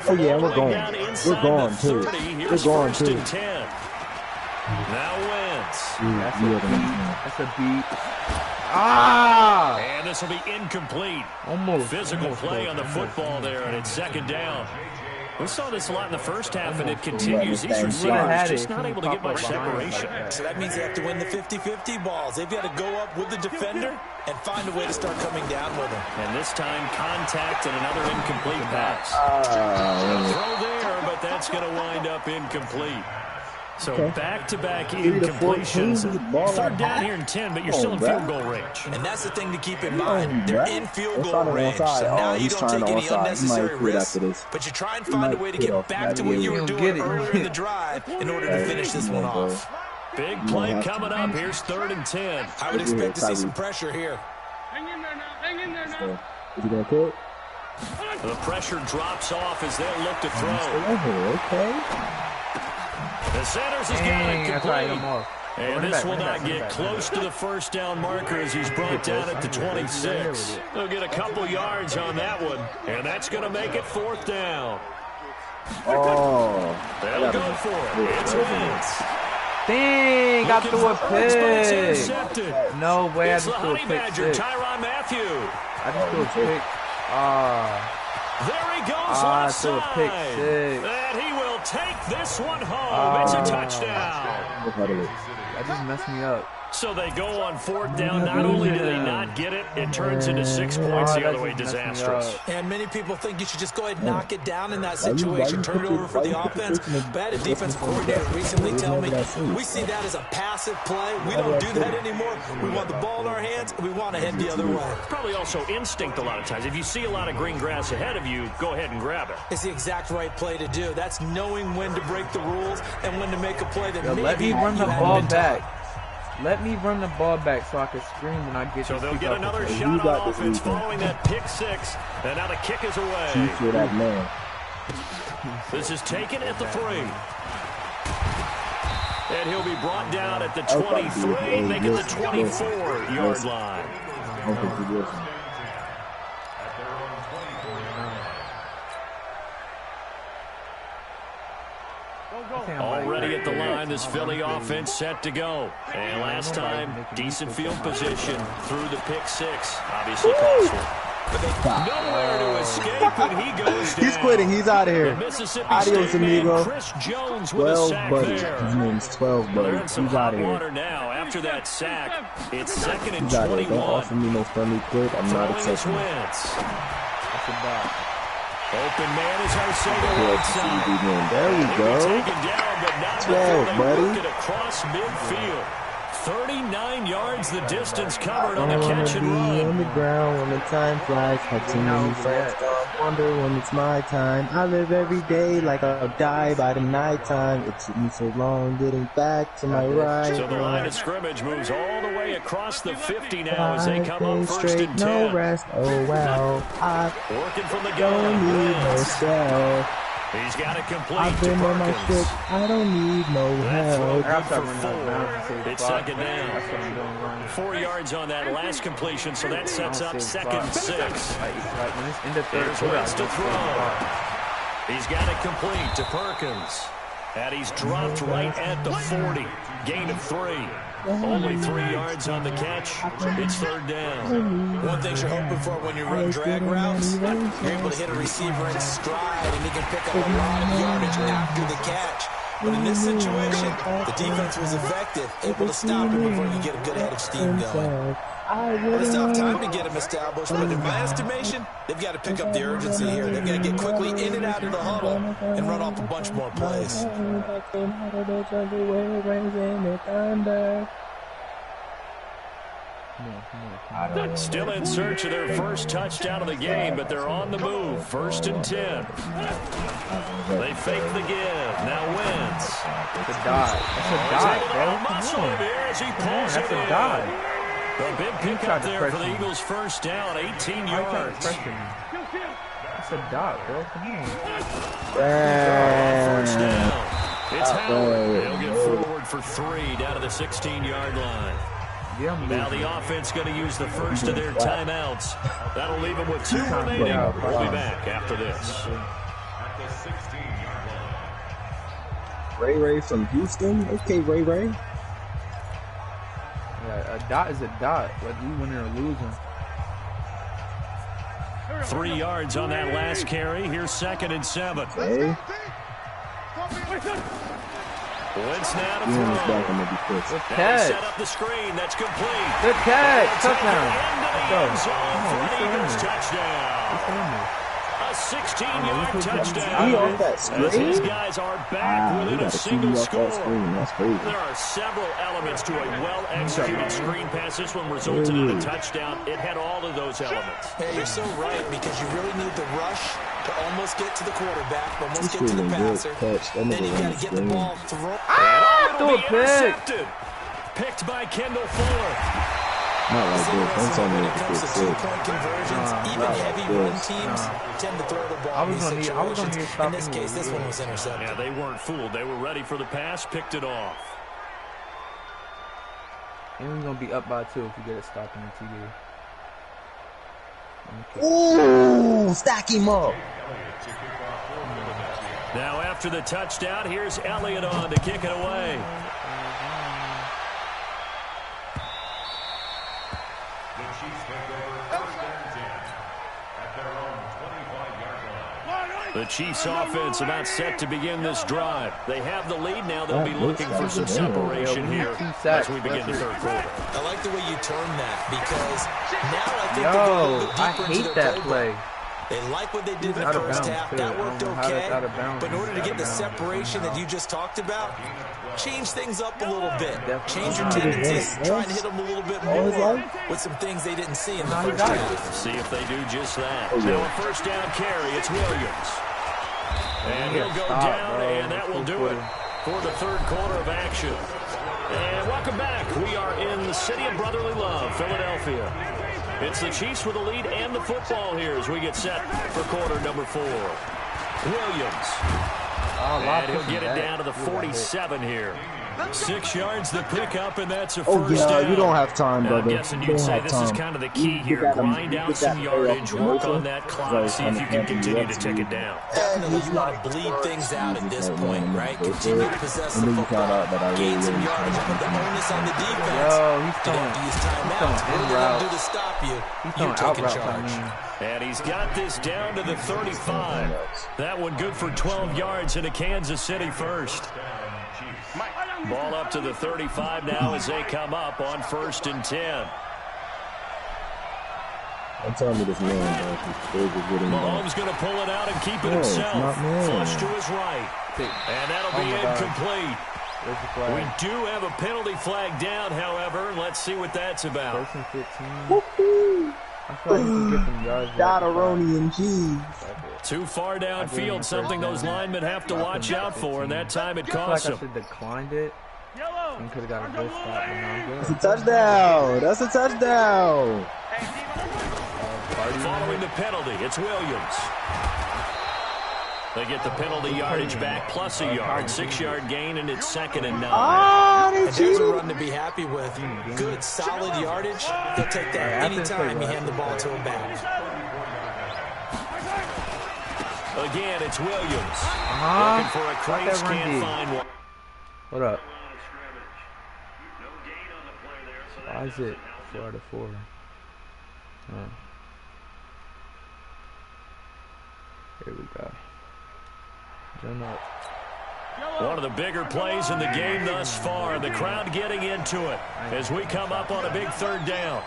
oh yeah, we're going. We're going too. We're going too. Now Wentz. That's a beat. Ah! And this will be incomplete. Almost. Physical play on the football there, and it's second down. We saw this a lot in the first half, and it continues. These receivers just not able to get much separation. So that means they have to win the 50-50 balls. They've got to go up with the defender and find a way to start coming down with him. And this time, contact and another incomplete pass. Throw there, but that's going to wind up incomplete. So back-to-back incompletions. Third down here in 10, but you're still in field goal range. And that's the thing to keep in mind. They're in field goal range. So now you don't take any unnecessary risks, but you try and find a way to get back to what you were doing earlier in the drive in order to finish this one off. Big play coming up. Here's 3rd and 10. I would expect to see some pressure here. Hang in there now. Hang in there now. Is he going to kick? The pressure drops off as they'll look to throw. Okay. The centers has got it complete. And this will not get close to the first down marker as he's brought down at the 26. They'll get a couple yards on that one, and that's going to make it 4th down. Oh. They'll go for it. It's Wentz. Dang, got through a pick. No way, I it's just the threw a Honey pick Badger, six. Tyrann Mathieu. I just threw a pick. There he goes I left threw a pick side. six. And he will take this one home. It's a touchdown. That just messed me up. So they go on 4th down. Not only do they not get it, it turns into 6 points the other way. Disastrous. And many people think you should just go ahead and knock it down in that situation, turn it over for the offense. But I had a defensive coordinator recently tell me, we see that as a passive play. We don't do that anymore. We want the ball in our hands, and we want to head the other way. Probably also instinct a lot of times. If you see a lot of green grass ahead of you, go ahead and grab it. It's the exact right play to do. That's knowing when to break the rules and when to make a play that maybe let me run the ball back. Let me run the ball back so I can scream when I get. So they'll get another shot on offense following that pick six, and now the kick is away. That man. This is taken at the 3. And he'll be brought down at the 23, make it the 24-yard line. Already at the line, this Philly offense set to go. And last time, decent field position through the pick six. Obviously costly. Nowhere to escape, and he goes down. He's quitting. He's out of here. Adios, amigo. Chris Jones 12 buddies. His name's 12 buddies. He's out of here. Now, after that sack, it's 2nd and He's out of here. 21. Don't offer me no friendly quit. I'm not accepting it. That's a bad. Open man is Arcega right side. There we go. 12, buddy. Across midfield. 39 yards the distance covered on the catch and run. On the ground when the time flies. Had too many friends gone wonder when it's my time. I live every day like I'll die by the nighttime. It took me so long getting back to my right. So the line of scrimmage moves all the way across the 50 now as they come up 1st and 10. No rest. Oh wow. Working from the don't gun. need no spell. He's got it complete. I've been on my shit. I don't need no help. For 4. It's 2nd down. 4 yards on that last completion, so that sets up 2nd and 6. Here's Wentz to throw. He's got it complete to Perkins. And he's dropped right at the 40. Gain of 3. Only 3 yards on the catch. It's 3rd down. One thing you're hoping for when you run drag routes, you're able to hit a receiver in stride, and he can pick up a lot of yardage after the catch. But in this situation, the defense was effective, able to stop him before you get a good head of steam going. Well, it's not time to get him established, but in my estimation, they've got to pick up the urgency here. They've got to get quickly in and out of the huddle and run off a bunch more plays. Still in search of their first touchdown of the game, but they're on the move. 1st and 10. They fake the give. Now Wentz. That's a dot. That's a dot, bro. Muscle him here as he pulls That's it a in. dot. A big pickup there for the Eagles' first down, 18 yards. That's a dot, bro. Come on. First down. It's Howard. They'll get forward for 3 down to the 16-yard line. Now the offense going to use the first of their timeouts. That'll leave them with 2 remaining. We'll be back after this. At the 16-yard line. Ray from Houston. Okay, Ray. Yeah, A dot is a dot, whether you winning or losing. 3 yards on that last carry. Here's 2nd and 7. Okay. Wentz now to throw. Good catch. Set up the screen. That's complete. Good catch. Touchdown. Let's go. Touchdown. A 16-yard touchdown. As his guys are back within a single score. That's crazy. There are several elements to a well-executed screen pass. This one resulted in a touchdown. It had all of those elements. Hey, you're so right, because you really need the rush to almost get to the quarterback, almost get to the passer. Then you got to get the ball thrown. Threw a pick. Picked by Kendall Fuller. Not like this. When it comes to two-point conversions, even heavy run teams tend to throw the ball in these situations. In this case, this one was intercepted. Yeah, they weren't fooled. They were ready for the pass, picked it off. And we're going to be up by 2 if we get a stop in the TD. Ooh, stack him up. Now after the touchdown, here's Elliott on to kick it away. The Chiefs offense about set to begin this drive. They have the lead now. They'll be looking for some separation here as we begin the 3rd quarter. I like the way you turn that, because now I think they're going a little bit deeper into their play. They like what they did in the first half. That worked okay. But in order to get the separation that you just talked about, change things up a little bit. Change your tendencies. Try and hit them a little bit more with some things they didn't see in the first half. See if they do just that. Now a 1st down carry. It's Williams. And he'll go down, and that will do it for the 3rd quarter of action. And welcome back. We are in the city of brotherly love, Philadelphia. It's the Chiefs with the lead and the football here as we get set for quarter number 4. Williams. And he'll get it down to the 47 here. 6 yards the pickup, and that's a first down. You don't have time, brother. I'm guessing you'd say this is kind of the key here. Grind out some yardage, work on that clock, see if you can continue to take it down. Definitely you want to bleed things out at this point, right? Continue to possess the football, gain some yardage, put the onus on the defense. You don't have to use timeouts. What are they going to do to stop you? You're taking charge. And he's got this down to the 35. That one good for 12 yards into Kansas City first. Ball up to the 35 now as they come up on 1st and 10. I'm telling you this man, Mahomes going to pull it out and keep it himself. Flush to his right. And that'll be incomplete. We do have a penalty flag down, however. Let's see what that's about. 1st and 15. I feel like you can get some yards. Dotteroni and cheese. Too far downfield, something those linemen have to watch out for, and that time it cost them. I should have declined it. And could have got a good stop, but now good. That's a touchdown. That's a touchdown. Following the penalty, it's Williams. They get the penalty yardage back plus a yard. 6-yard gain, and it's 2nd and 9. And there's a run to be happy with. Good, solid yardage. They'll take that anytime you hand the ball to a back. Again, it's Williams. Looking for a crease, can't find one. What up? Why is it 4-4? Here we go. Jump up. One of the bigger plays in the game thus far. The crowd getting into it as we come up on a big 3rd down.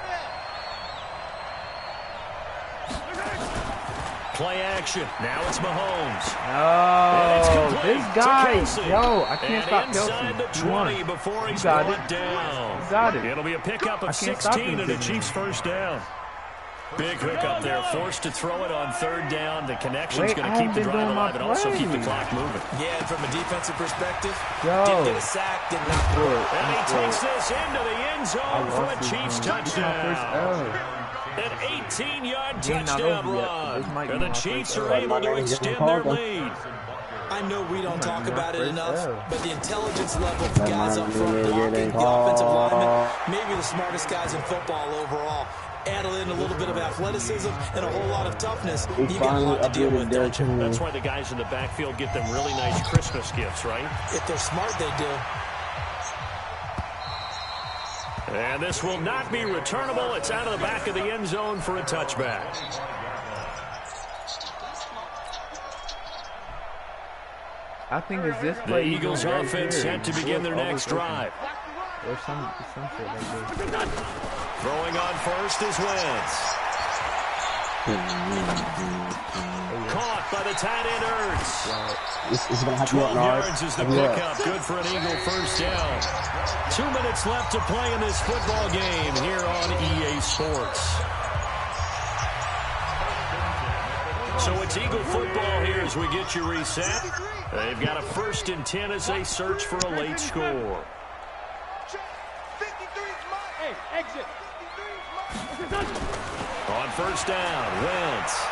Play action. Now it's Mahomes. Oh, this guy. Yo, I can't stop inside the 20 before he's brought down. You got it. It'll be a pickup of 16 and a Chiefs 1st down. Big hookup there, forced to throw it on 3rd down. The connection's going to keep the drive alive and also keep the clock moving. Yeah, and from a defensive perspective, didn't get a sack, did not throw it. And he takes this into the end zone for a Chiefs touchdown. An 18-yard touchdown run. And the Chiefs are able to extend their lead. I know we don't talk about it enough, but the intelligence level of the guys up front blocking, the offensive linemen, maybe the smartest guys in football overall. Add in a little bit of athleticism and a whole lot of toughness. You got a lot to deal with, don't you? That's why the guys in the backfield get them really nice Christmas gifts, right? If they're smart, they do. And this will not be returnable. It's out of the back of the end zone for a touchback. I think it's this play. The Eagles offense set to begin their next drive. Or some shit like this. Throwing on first is Wentz. Caught by the tight end Ertz. It's gonna have 12 yards is the pickup. Good for an Eagle first down. 2 minutes left to play in this football game here on EA Sports. So it's Eagle football here as we get you reset. They've got a 1st and 10 as they search for a late score. Hey, exit. On first down, Wentz.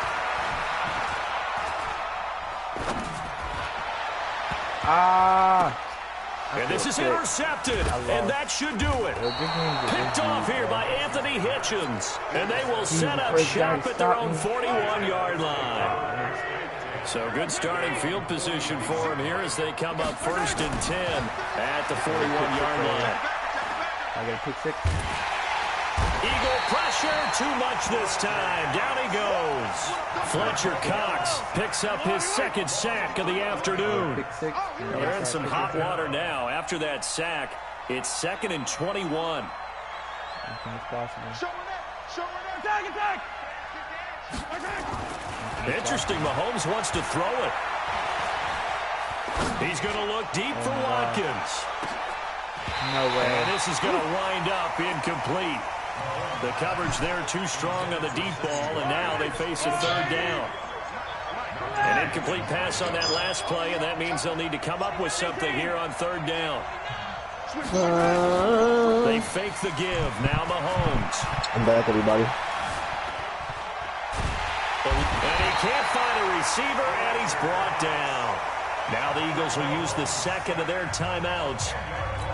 And this is intercepted, and that should do it. Picked off here by Anthony Hitchens, and they will set up shop at their own 41-yard line. So good starting field position for them here as they come up 1st and 10 at the 41-yard line. I got a pick 6. Eagle pressure, too much this time. Down he goes. Fletcher Cox picks up his 2nd sack of the afternoon. Pick 6. They're in some hot water now. After that sack, it's 2nd and 21. I think it's possible. Attack! Interesting, Mahomes wants to throw it. He's going to look deep for Watkins. No way. And this is going to wind up incomplete. The coverage there too strong on the deep ball, and now they face a 3rd down. An incomplete pass on that last play, and that means they'll need to come up with something here on 3rd down. They fake the give. Now Mahomes. I'm back, everybody. And he can't find a receiver, and he's brought down. Now the Eagles will use the 2nd of their timeouts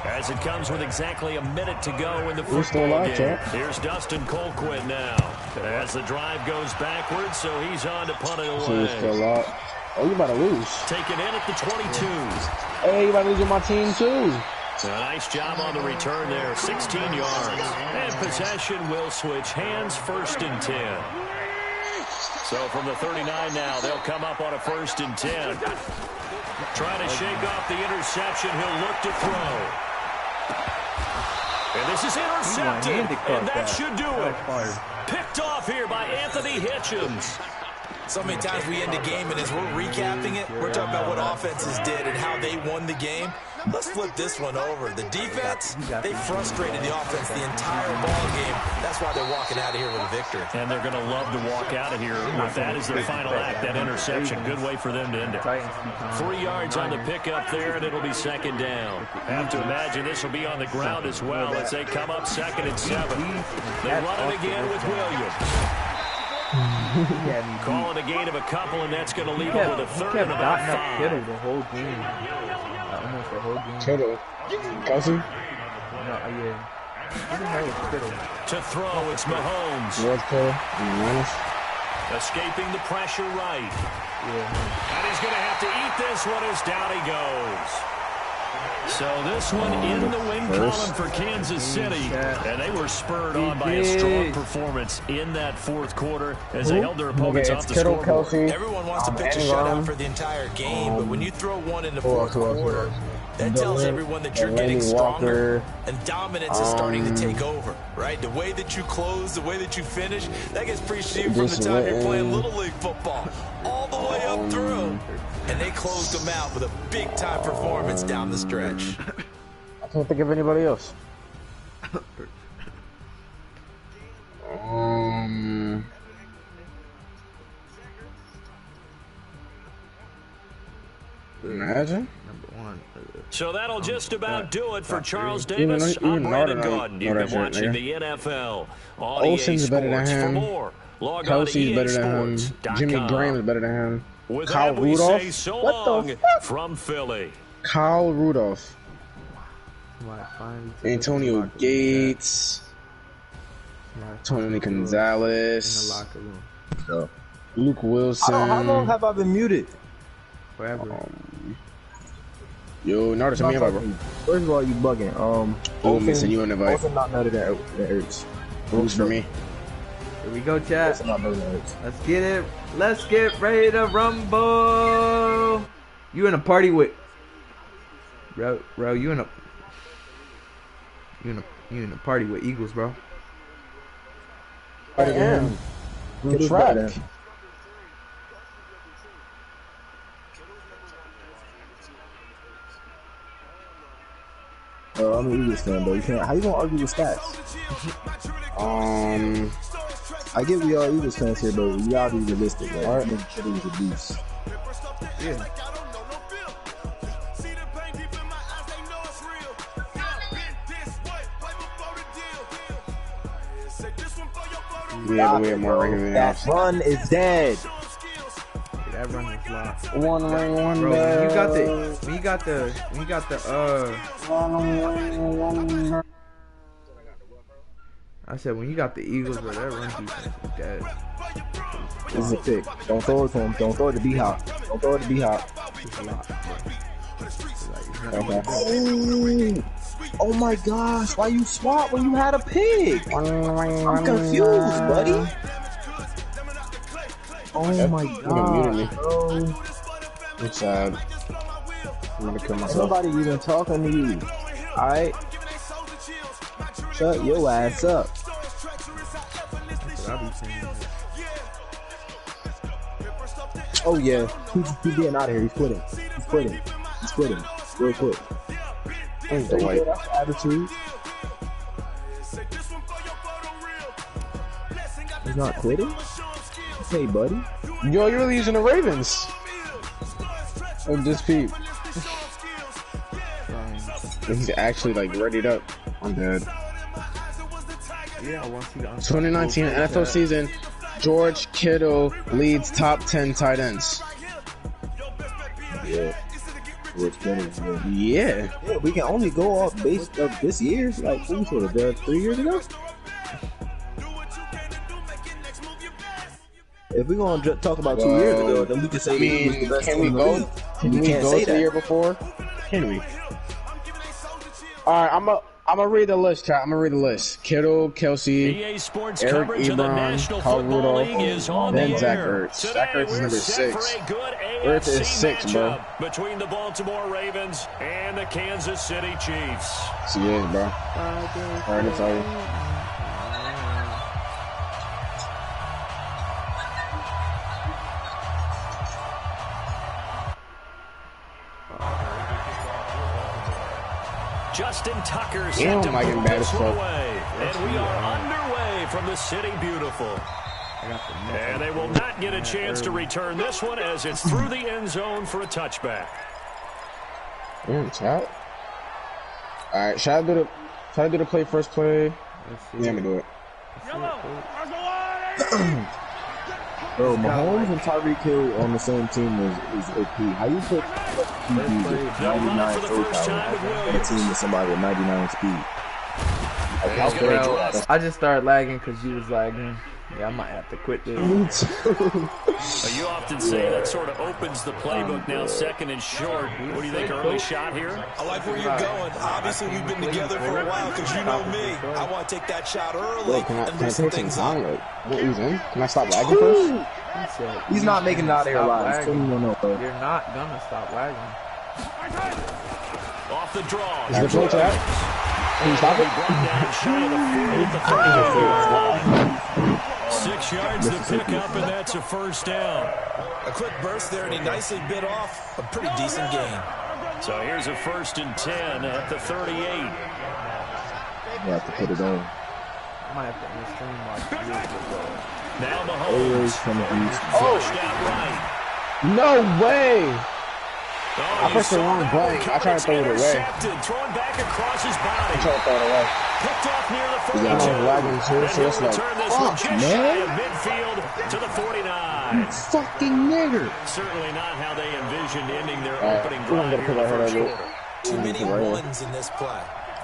as it comes with exactly a minute to go in the football game. Here's Dustin Colquitt now as the drive goes backwards, so he's on to punt it away. Oh, you about to lose. Taken in at the 22. Hey, you about to lose with my team, too. A nice job on the return there, 16 yards. And possession will switch hands, 1st and 10. So from the 39 now, they'll come up on a 1st and 10. Trying to shake off the interception. He'll look to throw. And this is intercepted. And that should do it. Picked off here by Anthony Hitchens. So many times we end a game, and as we're recapping it, we're talking about what offenses did and how they won the game. Let's flip this one over. The defense, they frustrated the offense the entire ball game. That's why they're walking out of here with a victory. And they're going to love to walk out of here with that as their final act, that interception. Good way for them to end it. 3 yards on the pickup there, and it'll be 2nd down. Have to imagine this will be on the ground as well as they come up 2nd and 7. They run it again with Williams. Calling a gain of a couple, and that's going to leave it with a 3rd and about 5. Kittle the whole game. Almost the whole game. Kittle. Kelsey? No, yeah. Kittle. To throw, it's Mahomes. North Kittle. Escaping the pressure right. Yeah. And he's going to have to eat this one as down he goes. So this one in the win column for Kansas City, and they were spurred on by a strong performance in that 4th quarter as they held their opponents off the scoreboard. Everyone wants to pitch a shutout for the entire game, but when you throw one in the 4th quarter, that tells everyone that you're getting stronger and dominance is starting to take over, right? The way that you close, the way that you finish, that gets appreciated from the time you're playing Little League football all the way up through. And they closed them out with a big-time performance down the stretch. I can't think of anybody else. Imagine. So that'll just about do it for Charles Davis. I'm Brandon Gaudin. You've been watching the NFL on EA Sports. For more, log on to EASports.com. Jimmy Graham is better than him. With Kyle that, we Rudolph? say so What long the fuck? from Philly. Kyle Rudolph. Antonio Gates. Tony Gonzalez. Luke Wilson. How long have I been muted? Forever. Yo, Nardo, send me an invite, bro. First of all, you bugging. Oh, me send you an invite. Also not better than Ertz. Who's for me? Here we go, chat. Let's get it. Let's get ready to rumble. You in a party with, bro? You in a party with Eagles, bro? I am. Good track. I'm an Eagles fan, though. You can't. How you gonna argue with stats? I get we all Eagles fans here, but we gotta be realistic. Like, all right, it was a beast. Yeah. Yeah, we have more ring than that run is dead. That run is lost. One ring, one bro. bag. When you got the I said when you got the Eagles, bro, that run defense is dead. This is a pick. Don't throw it to him. Don't throw it to B-Hop. Don't throw it to B-Hop. Oh my gosh, why you swap when you had a pick? I'm confused, buddy. Oh my god, bro. I'm sad. I'm gonna kill myself. Nobody even talking to you. Alright? Shut your ass up. Oh yeah, he's getting out of here. He's quitting. He's quitting. He's quitting. Real quick. That's the attitude. He's not quitting? Hey, buddy. Yo, you're really using the Ravens. Oh, this peep. He's actually like readied up. I'm dead. Yeah, 2019 NFL season. George Kittle leads top 10 tight ends. Yeah. Yeah. Yeah, we can only go off based of this year. Like, we sort of did 3 years ago. If we're going to talk about 2 years ago, then we can say he was the best can we go? Can we go to the year before? Can we? Alright, I'm gonna read the list, chat. I'm gonna read the list. Kittle, Kelsey, EA Sports Eric coverage of the Ebron, National Carl Football League Rudolph, is on then the Zach air. Ertz. Zach Ertz is number 6. Ertz is 6, bro. Between the Baltimore Ravens and the Kansas City Chiefs. He is, bro. Alright, it's over. Justin Tucker set to put this one away. And we are underway from the City Beautiful. And they will not get a chance to return this one as it's through the end zone for a touchback. Chat. Alright, should I do the play first play? Yeah, I'm gonna do it. Bro, Mahomes and Tyreek Hill on the same team is OP. How you put QB with 99 throw power on a team with somebody with 99 speed? I just started lagging because you was lagging. Yeah, I might have to quit this. You often say that sort of opens the playbook now, second and short. What do you think, early shot here? I like where you're going. Obviously, we've been together for a while because you know me. I want to take that shot early and loosen things up. Can I stop lagging first? He's not making it out of here alive. You're not gonna stop lagging. Off the draw. Is the play chat? Can you stop it? 6 yards to pick up, and that's a first down. A quick burst there, and he nicely bit off a pretty decent gain. So here's a 1st and 10 at the 38. You have to put it on. I might have to end the stream watch. Now Mahomes. Flushed out right. No way! I pressed the wrong button. I tried to throw it away. Throwing back across his body. I tried to throw it away. Picked off near the 42. Lagging too, so it's like, fuck, man. Midfield to the 49. You fucking nigger. Certainly not how they envisioned ending their opening drive here in the first quarter. Too many ones in this play.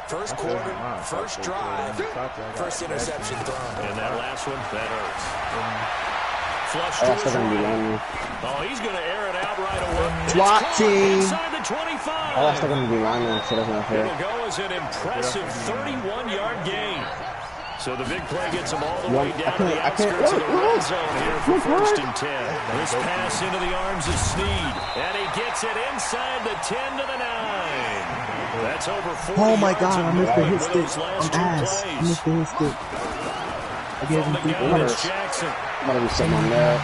First quarter, first drive, first interception thrown. And that last one, that hurts. Flush to his right. Oh, he's going to air it out right away. SWAT team. Inside the 25. Oh, that's not going to be lineman, so that's not fair. It'll go as an impressive 31-yard gain. So the big play gets him all the way down to the outskirts of the red zone here for 1st and 10. This pass into the arms of Snead. And he gets it inside the 10 to the 9. That's over 40 Oh my God, I missed the hit with those stick. last I'm two ass. I plays. missed the hit stick. I gave him 3 points. Jackson. I'm going to be sitting on that.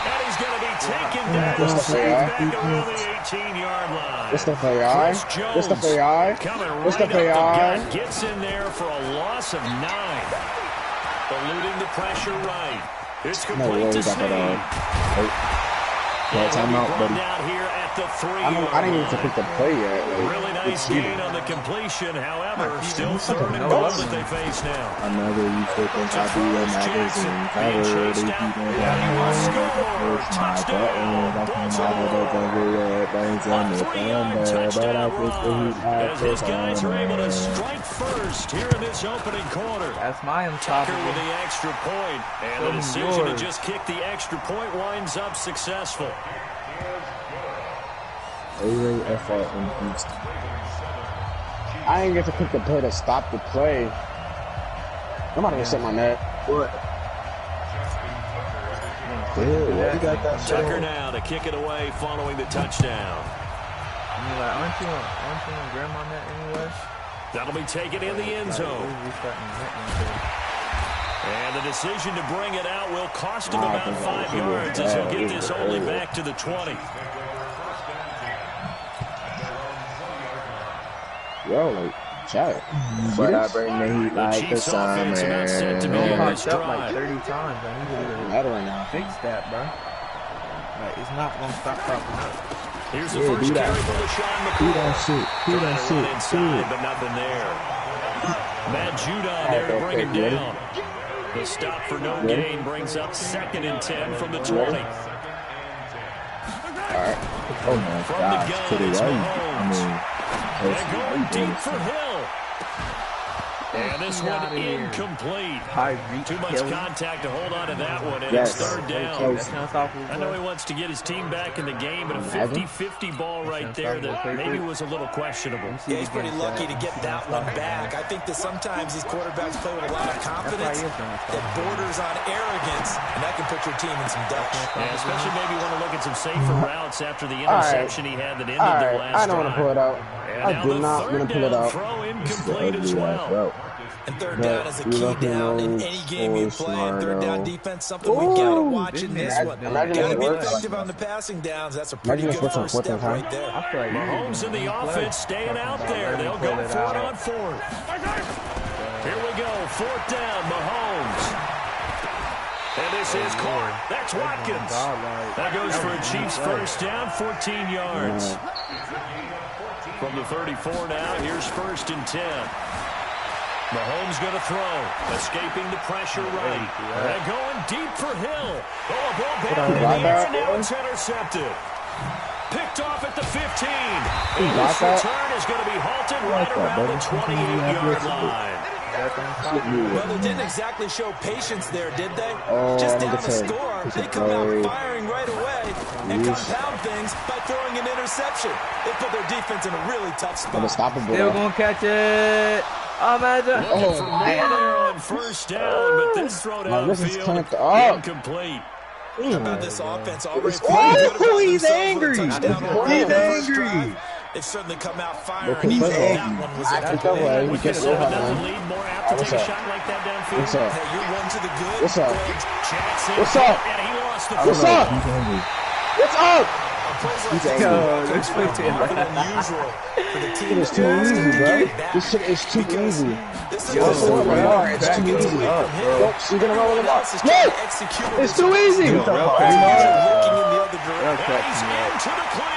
And he's going to be taken down and safe back around the 18-yard line. This stuff AI. This stuff AI. This stuff AI. Gets in there for a loss of 9. Eluding the pressure right. It's complete to Snead. Yeah, timeout, buddy. I didn't even pick the play yet. Like, really nice gain on the completion. However, still 3rd and goal that they face now. Another you flipping copy of magazine cover. They keep on down push my buttons. I come out of the jungle where it burns in the thunder. But I put the heat out. As his guys are able to strike first here in this opening quarter. That's my Tucker with the extra point. And the decision to just kick the extra point winds up successful. A-Ray-F-R in Houston. I didn't get to pick the play to stop the play. I'm about to set my net. What? You got that Tucker now to kick it away following the touchdown. Aren't you on grandma net anyway? That'll be taken in the end zone. And the decision to bring it out will cost him about 5 yards as he'll get this only back to the 20. Yo, like, chat. But I bring the heat like the sun, man. He popped up like 30 times. I need to right now. fix that, bro. Like, it's not going to stop popping up. Here's the first carry for LaShawn McCoy. Do that shit. Do that shit. Inside, but nothing there. Matt Judon there to bring him down. The stop for no gain brings up 2nd and 10 from the 20. Alright. Oh my gosh. To the right. They're going deep for Hill. And this one incomplete. Too much contact to hold on to that one, and it's 3rd down. I know he wants to get his team back in the game, but a 50-50 ball right there that maybe was a little questionable. Yeah, he's pretty lucky to get that one back. I think that sometimes these quarterbacks play with a lot of confidence that borders on arrogance, and that can put your team in some doubt. Yeah, especially maybe want to look at some safer routes after the interception he had that ended their last drive. I don't want to pull it out. I do not want to pull it out. Throw incomplete as well. And 3rd down is a key down in any game you play. 3rd down defense, something we got to watch in this one. Got to be effective on the passing downs. That's a pretty good first step right there. Mahomes in the offense staying out there. They'll go for it on 4th. Here we go. 4th down, Mahomes. And this is caught. That's Watkins. That goes for a Chiefs first down, 14 yards. From the 34 now, here's 1st and 10. Mahomes going to throw, escaping the pressure right. And going deep for Hill. Oh, a ball back in the air, and now it's intercepted. Picked off at the 15. And this return is going to be halted right around the 28-yard line. Well, they didn't exactly show patience there, did they? Just down the score, they come out firing right away and compound things by throwing an interception. They put their defense in a really tough spot. Still going to catch it. Imagine. On 1st down, but this throw downfield incomplete. How about this offense already? He's angry. He's angry. They've certainly come out firing. That one was a We could have another lead more after taking a shot like that downfield. What's up? Hey, you're one to the good. What's up? Jackson. What's up? And he lost the What's up? What's up? He's unusual for the team. It's too easy, bro. This shit is too easy. It's too easy. You're gonna run with him up. Look! It's too easy! Looking in the other direction. He's into the clear.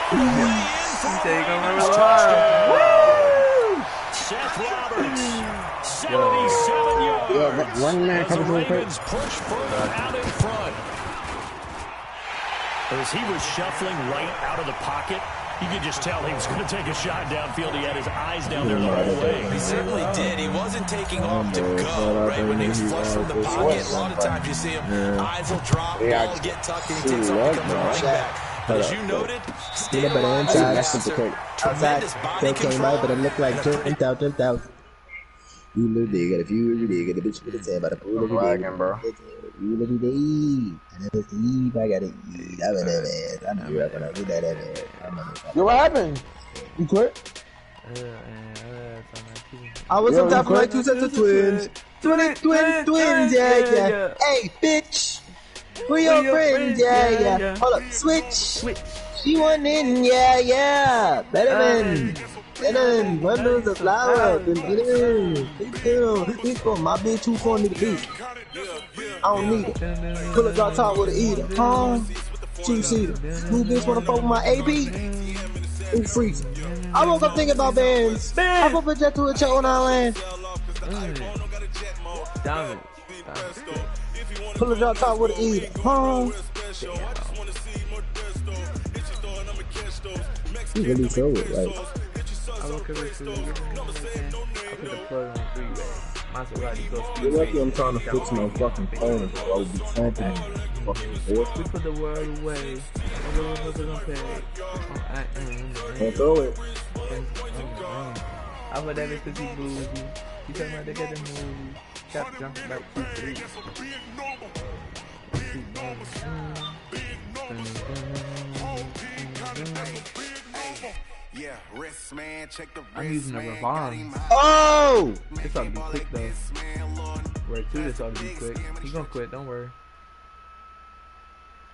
And all the way in for his touchdown. Seth Roberts, 77 yards. Run man, as the Ravens push further out in front. As he was shuffling right out of the pocket, you could just tell he was going to take a shot downfield. He had his eyes down there the whole way. He certainly did. He wasn't taking off to go, right when he was flush from the pocket. A lot of times you see him, eyes will drop, ball will get tucked, and he takes off, becomes a running back. As you noted, stay better alive inside. as a passer. Tremendous body control. But it look like 10,000. You live there, got a few every day, got a bitch with a 10 by the pool every day. Bro. You every day. I never sleep, I gotta eat. I'm in that man. I knew right when I did that, man. Yo, what happened? You quit? I was on top of like 2 sets of twins. Twins, yeah. Hey, bitch. We your friends, yeah. Hold up, switch. She went in, yeah. Better than bundles of flowers. This for my bitch who for me to beat. I don't need it. Pull a drop top with an eater. Two-seater. New bitch wanna fuck with my AP? It's freezing. I woke up thinking about bands. I put a jet to a check when I land. Damn it. Pull a drop top with an eater. You really show it, like. I look at it too. I put the plug on 3-way. Maserati goes. You're lucky I'm trying to fix my fucking phone, so I would be tapping fucking voice. We put the world away. Don't throw it. I put that because he blues you. He told me to get the movie. Kept jumping back to 3. I'm using a revolve. Oh! This ought to be quick though. Where to this ought to be quick. He gonna quit, don't worry.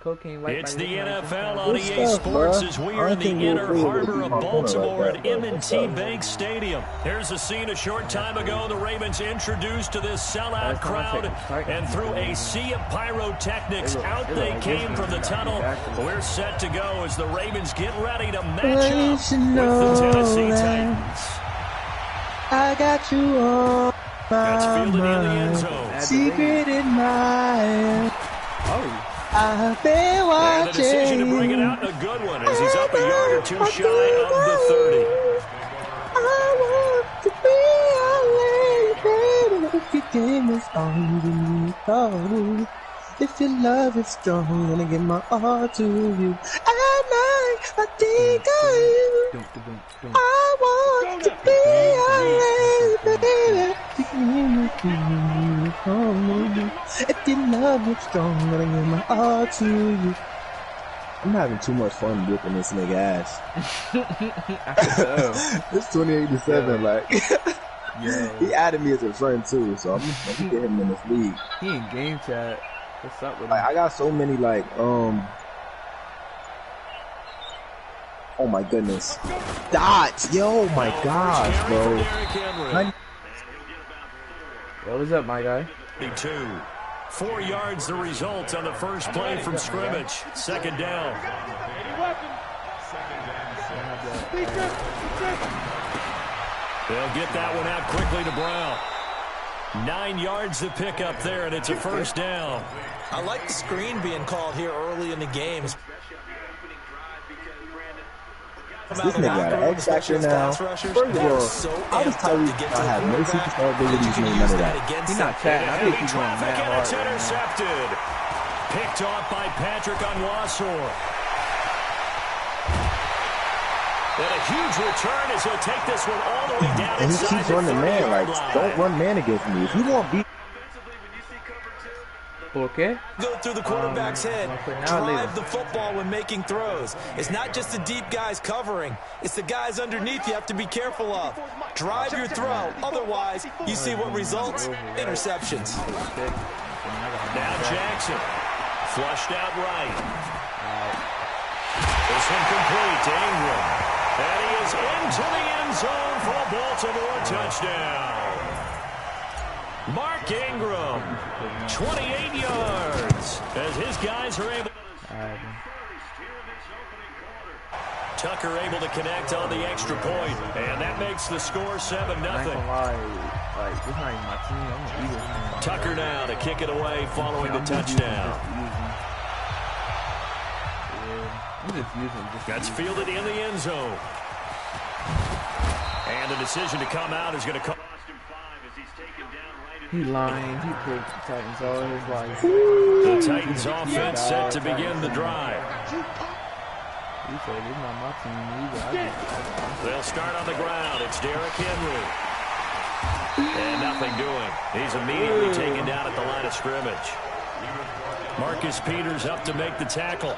Cocaine white. It's the NFL on EA Sports as we are in the inner harbor of Baltimore at M&T Bank Stadium. Here's a scene a short time ago. The Ravens introduced to this sellout crowd, and through a sea of pyrotechnics, out they came from the tunnel. We're set to go as the Ravens get ready to match up with the Tennessee Titans. I got you on That's fielded in the end my zone. secret admirer. I've been watching. And the decision to bring it out in a good one as he's up a yard or two shy of the 30. I want to be a lady, baby. If your game is on, then you go. If your love is strong, I'm gonna give my all to you. At night, I think of you. I want to be a lady, baby. If your love is strong, I'm gonna give my all to you. I'm having too much fun whipping this nigga ass. It's 28-7, like. He added me as a friend too, so I'm gonna get him in this league. He in game chat. What's up with him? Like, I got so many like oh my goodness, dots! Yo, my gosh, bro. Yo, what's up, my guy? 2. 4 yards the result on the first play from scrimmage. Second down. They'll get that one out quickly to Brown. 9 yards to pick up there, and it's a first down. I like the screen being called here early in the games. This nigga got an X factor now. First of all, I was telling you I have no superstar abilities, no none of that. He's not chatting. I think he's going mad hard. It's intercepted. Picked off by Patrick Onwuasor. And a huge return as he'll take this one all the way down. And he keeps running man. Like, don't run man against me. If you want beat. Okay. Go through the quarterback's head. Drive the football when making throws. It's not just the deep guys covering. It's the guys underneath you have to be careful of. Drive your throw. Otherwise, you see what results? Interceptions. Now Jackson. Flushed out right. It's incomplete to Ingram. And he is into the end zone for a Baltimore touchdown. Mark Ingram, 28 yards, as his guys are able. Tucker able to connect on the extra point, and that makes the score 7-0. Tucker now to kick it away following the touchdown. That's fielded in the end zone. And the decision to come out is going to come. He lying. He played the Titans all his life. The Titans offense set to begin the drive. He said, "It's not my team either." They'll start on the ground. It's Derrick Henry. And nothing doing. He's immediately taken down at the line of scrimmage. Marcus Peters up to make the tackle.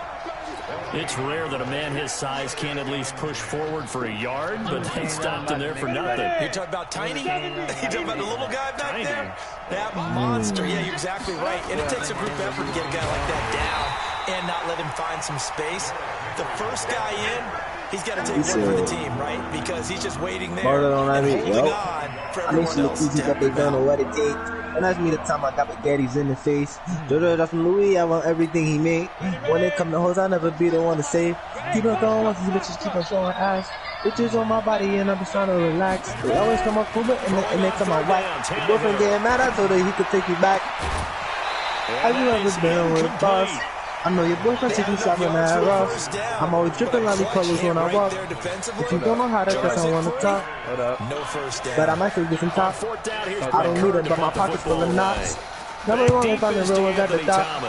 It's rare that a man his size can't at least push forward for a yard, but they stopped him there for nothing. You're talking about Tiny? You're talking about the little guy back there? That monster. Yeah, you're exactly right. And it takes a group effort to get a guy like that down and not let him find some space. The first guy in, he's got to take one for the team, right? Because he's just waiting there and holding on for everyone else. They don't know what it takes. And that's me the time I got spaghettis in the face. Jojo from Louis, I want everything he made. When it come to hoes, I'll never be the one to save. Keep on going once these bitches keep on showing ass. Bitches on my body and I'm just trying to relax. They always come up cool and they come out whack. The boyfriend getting mad, I told her he could take you back. Have you ever been with a boss? I know your boyfriend taking shopping at Ross. I'm always dripping like colors when I walk. If you don't know how to, cause I wanna talk. But I'm actually getting top. I don't need it, but my pocket's full of knots. Never wrong if I'm in real ones at the top.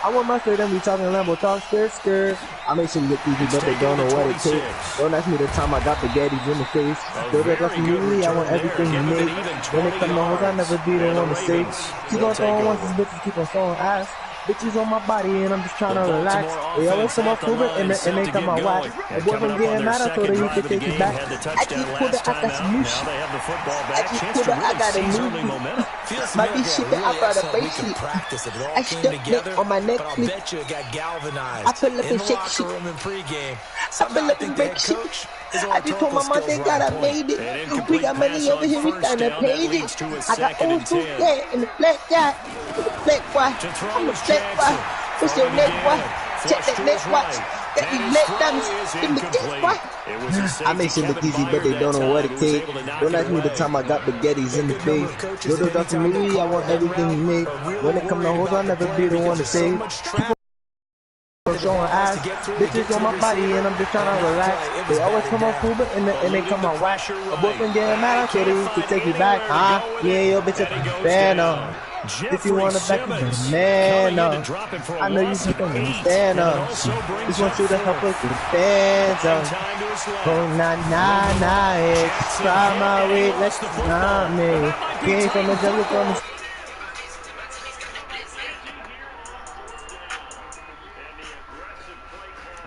I want my straight and be talking Lambo talk, skirt. I make sure you get easy, but they don't know what it takes. Don't ask me the time I got the gaddies in the face. They look like me, I want everything you make. When it come to hoes, I never be the one to say. Keep on throwing once, these bitches keep on throwing ass. Bitches on my body and I'm just trying to relax. They always come up cool and they come out whack. The boyfriend getting mad, I told her he could take you back. I just pulled it, I got some new shit. I just pulled it, I got a new beat. My bitch shipping, I brought a bracelet. I stuck neck on my neck clip. I pull up and shake shit. I pull up and break shit. I just told my mom, thank God I made it. We got money over here, we kinda paid it. I got old school cat and the black guy. Black boy, I'm a black boy. What's your neck, boy? Check that neck watch. Got these black diamonds in the dick, boy. I make shit look easy, but they don't know what it takes. Don't ask me the time I got spaghettis in the face. Little Dr. Louis, I want everything he made. When it come to hoes, I'll never be the one to save. Showing ass, bitches on my body and I'm just trying to relax. They always come on cool and they come on whack. A boyfriend getting mad, I told her he could take you back, huh? Yeah, yo, bitch, a fan if you wanna back the man up, I know you can stand up. Just want you to help us with the fans up. Oh, nah, it's try my way, let's not me. Came from the jungle, from the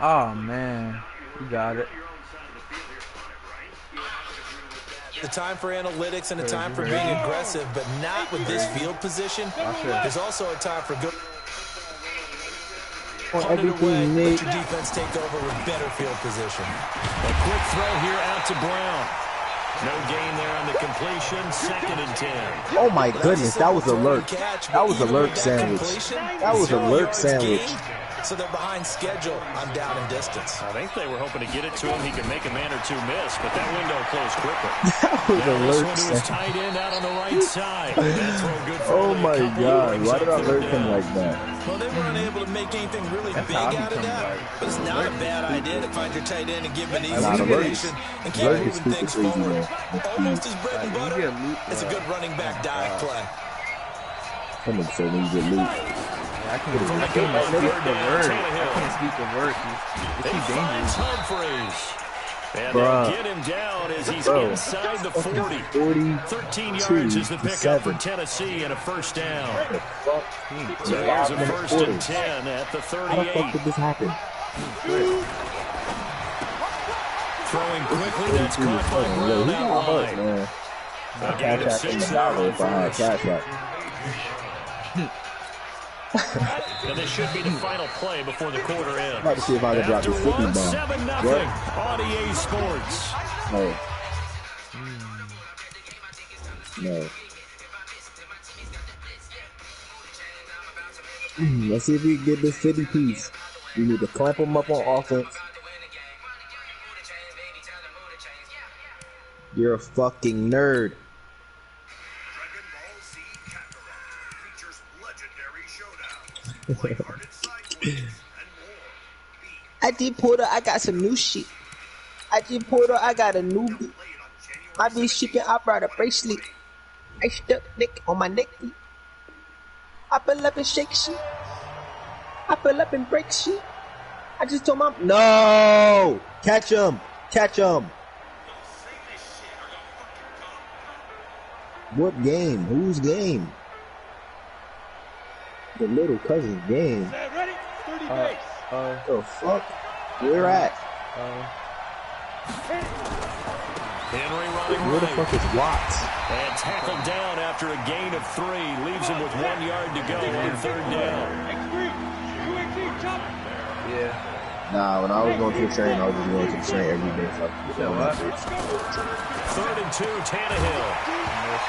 Oh man, you got it. The time for analytics and a time for being aggressive, but not with this field position. There's also a time for good. Punt it away, let your defense take over with better field position. A quick throw here out to Brown. No gain there on the completion. 2nd and 10. Oh my goodness, that was a lurk. That was a lurk sandwich. That was a lurk sandwich. So they're behind schedule on down and distance. I think they were hoping to get it to him. He could make a man or two miss, but that window closed quickly. That was a lurk sandwich. Tight end out on the right side. Oh my God, why did I lurk him like that? Well, they weren't able to make anything really big out of that, but it's not a bad idea to find your tight end and give an easy situation and keep moving things forward. Almost his bread and butter. It's a good running back dive play. Someone said when you get loot. I can't speak the word. It's too dangerous. And they'll get him down as he's inside the 40. 13 yards is the pickup for Tennessee and a first down. So here's a 1st and 10 at the 38. How the fuck did this happen? Throwing quickly, that's caught by Brown out wide. Cash out in the dollar if I had cash out. And this should be the final play before the quarter ends. About to see if I can drop this 50 bomb. 7-0 on EA Sports. No. Let's see if we can get this 50 piece. We need to clamp them up on offense. You're a fucking nerd. I did Porter, I got some new shit. I did Porter, I got a new beat. I be shipping, I brought a bracelet. I stuck neck on my neck. I pull up and shake shit. I pull up and break shit. I just told my no. Catch him. Catch him. What game? Whose game? The little cousin's game. Ready? 30 base. The fuck? Where at? Henry running Where the fuck is Watts? And tackled down after a gain of 3. Leaves him with 1 yard to go on 3rd down. Yeah. Nah, when I was going to the train, I was just going to the train every day. So what? 3rd and 2, Tannehill.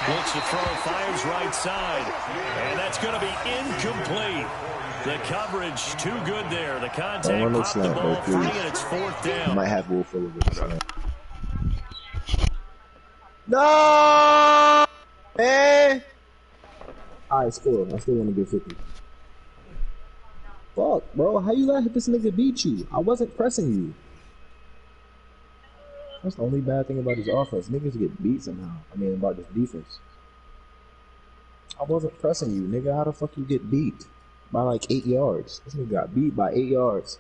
Looks to throw, fires right side. And that's going to be incomplete. The coverage too good there. The contact popped the ball free, and it's 4th down. You might have Will Fuller with us. No! Man! Alright, score. I still want to get 50. Fuck, bro. How you let this nigga beat you? I wasn't pressing you. That's the only bad thing about his offense. Niggas get beat somehow. I mean, about this defense. I wasn't pressing you, nigga. How the fuck you get beat? By like 8 yards. This nigga got beat by 8 yards.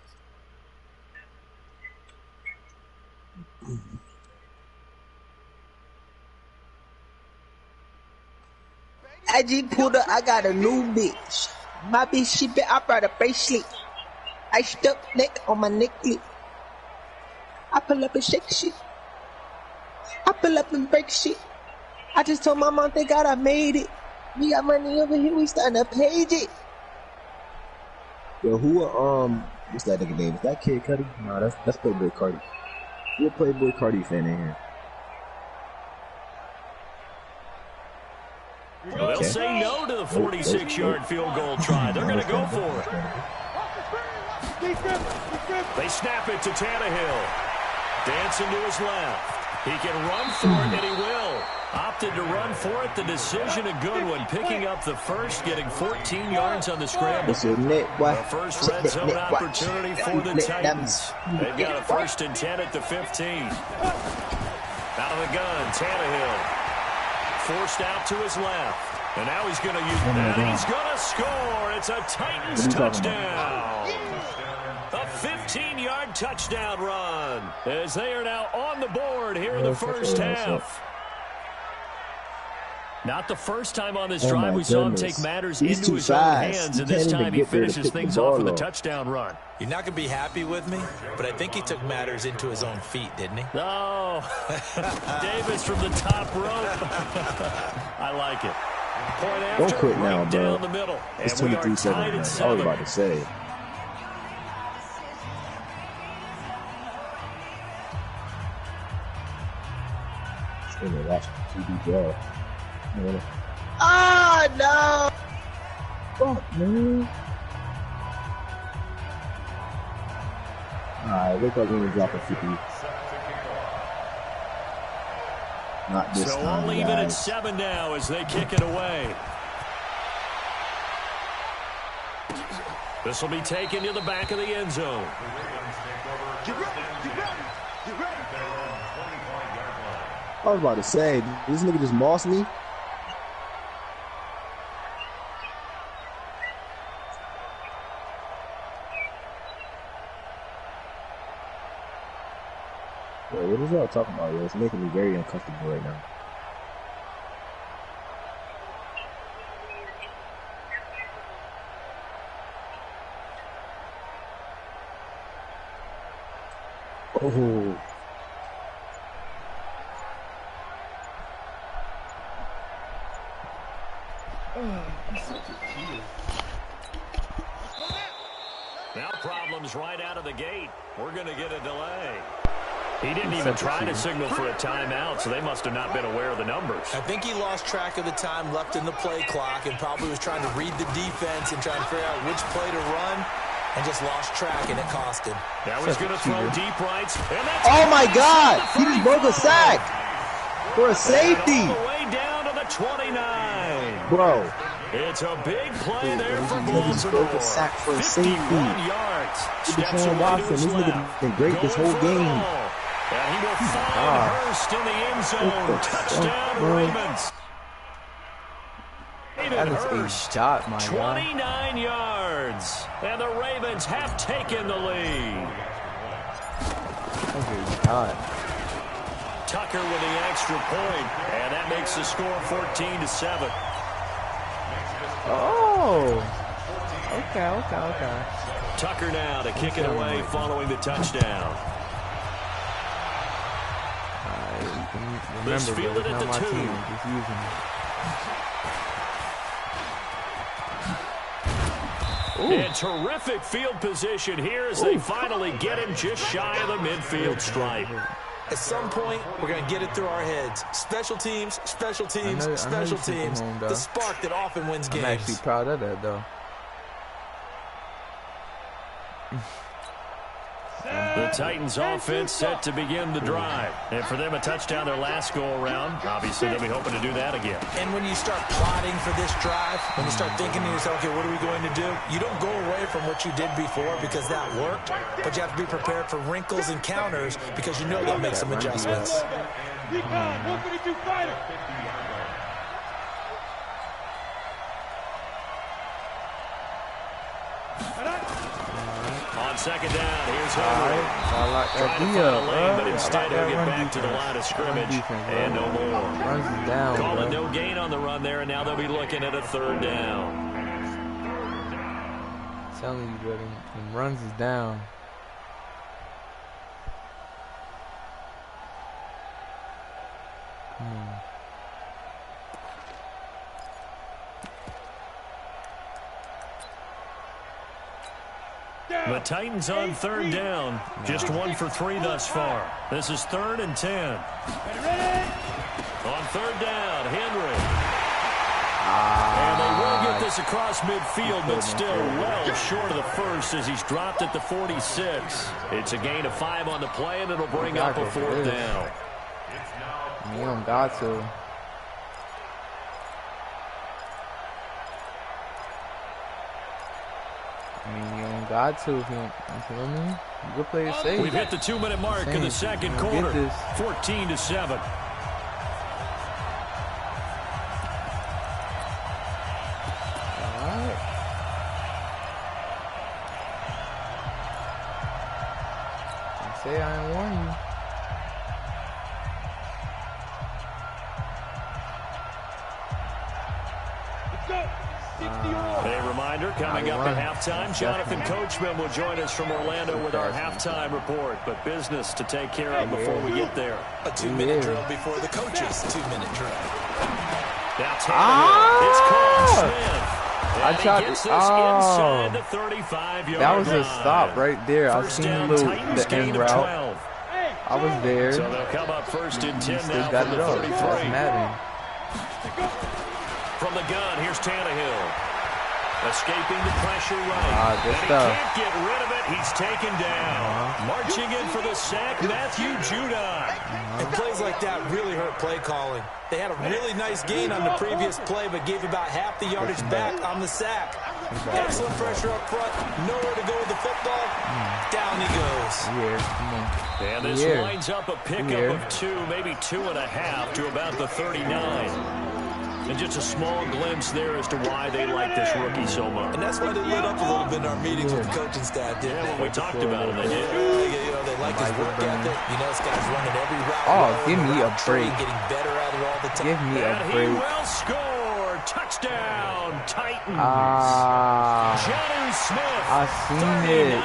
I just pulled up. I got a new bitch. My bitch, she bit. I brought a bracelet. I stuck neck on my necklace. I pull up and shake shit. I pull up and break shit. I just told my mom, thank God I made it. We got money over here. We starting to page it. Yo, who what's that nigga name? Is that Kid Cudi? Nah, that's Playboy Cardi. Who a Playboy Cardi fan in here? Well, they'll say no to the 46-yard field goal try. They're going to go for it. They snap it to Tannehill. Dancing to his left. He can run for it, and he will. Opted to run for it. The decision a good one. Picking up the first, getting 14 yards on the scramble. The first red zone opportunity for the Titans. They've got a 1st and 10 at the 15. Out of the gun, Tannehill. Forced out to his left. And now he's going to use that. And he's going to score. It's a Titans touchdown. A 15-yard touchdown run. As they are now on the board here in the first half. Not the first time on this drive we saw him take matters into his own hands, and this time he finishes things off with a touchdown run. You're not going to be happy with me, but I think he took matters into his own feet, didn't he? No. Davis from the top rope. I like it. Point after, don't quit now, right bro. Down the middle. It's and 23-7, man. I was about to say. Ah, no! Fuck, man. Alright, look like we're gonna drop a 50. Not this so time, I'll leave guys. it at 7 now as they kick it away. This will be taken to the back of the end zone. I was about to say, this nigga just mossed me. Yo, what is y'all talking about, yo? It's making me very uncomfortable right now. Oh. Now problems right out of the gate. We're going to get a delay. He didn't even try to signal for a timeout, so they must have not been aware of the numbers. I think he lost track of the time left in the play clock and probably was trying to read the defense and trying to figure out which play to run and just lost track, and it cost him. Now he's going to throw deep rights. Oh, my God. He just broke a sack for a safety. All the way down to the 29. Bro. It's a big play there for Baltimore. Broke a sack for a safety. 51 yards. Steps away Watson. This nigga been great this whole game. And he will find Hurst in the end zone. Touchdown, Ravens. That is a shot, my 29 yards. And the Ravens have taken the lead. That's a shot. Tucker with the extra point, and that makes the score 14-7. Oh. Okay. Tucker now to kick it away following the touchdown. Remember, fielded at the 2. Just using it. And terrific field position here as they finally get him just shy of the midfield stripe. At some point, we're going to get it through our heads. Special teams, special teams, special teams. The spark that often wins games. I'm actually proud of that, though. The Titans offense set to begin the drive. And for them, a touchdown their last go-around. Obviously, they'll be hoping to do that again. And when you start plotting for this drive, when you start thinking to yourself, okay, what are we going to do? You don't go away from what you did before because that worked, but you have to be prepared for wrinkles and counters because you know they'll make some adjustments. On second down, here's Henry. I like that Trying to find a lane, but instead he'll get back to the line of scrimmage. And no more. Runs down, Calling no gain on the run there, and now they'll be looking at a third down. I'm telling you, buddy, when runs is down. Come on. The Titans on third down. Just 1 for 3 thus far. This is 3rd and 10. On third down, Henry. And they will get this across midfield, but still well short of the first as he's dropped at the 46. It's a gain of 5 on the play, and it'll bring up a 4th down. You don't got to. I mean, you don't got to if you don't, you feel me? You go play it safe. We've hit the 2-minute mark in the second quarter. 14-7. Alright. I say I ain't warn you. A reminder, coming up at halftime, Jonathan Coachman will join us from Orlando with our halftime report. But business to take care of before we get there. A 2-minute drill before the coach's 2-minute drill. Now Tannehill, it's called Smith. I tried to, inside the 35-yard that was line. a stop right there. I seen the end route. I was there. So they'll come up 1st and 10 now got from it the up. 33. That's Madden. From the gun, here's Tannehill. Escaping the pressure right. Good and stuff. He can't get rid of it. He's taken down. Marching in for the sack, Matthew Judon. And plays like that really hurt play calling. They had a really nice gain on the previous play, but gave about half the yardage back on the sack. Excellent pressure up front. Nowhere to go with the football. Down he goes. Come on. And this winds up a pickup of 2, maybe 2.5 to about the 39. And just a small glimpse there as to why they like this rookie so much. And that's why they lit up a little bit in our meetings with the coaching staff, didn't they? When we talked about him, they did. You know, they like his work ethic. You know, this guy's running every route. Oh, give me a break. Getting better at it all the time. Give me a break. He will score. Touchdown, Titans. Jonnu Smith. I seen it.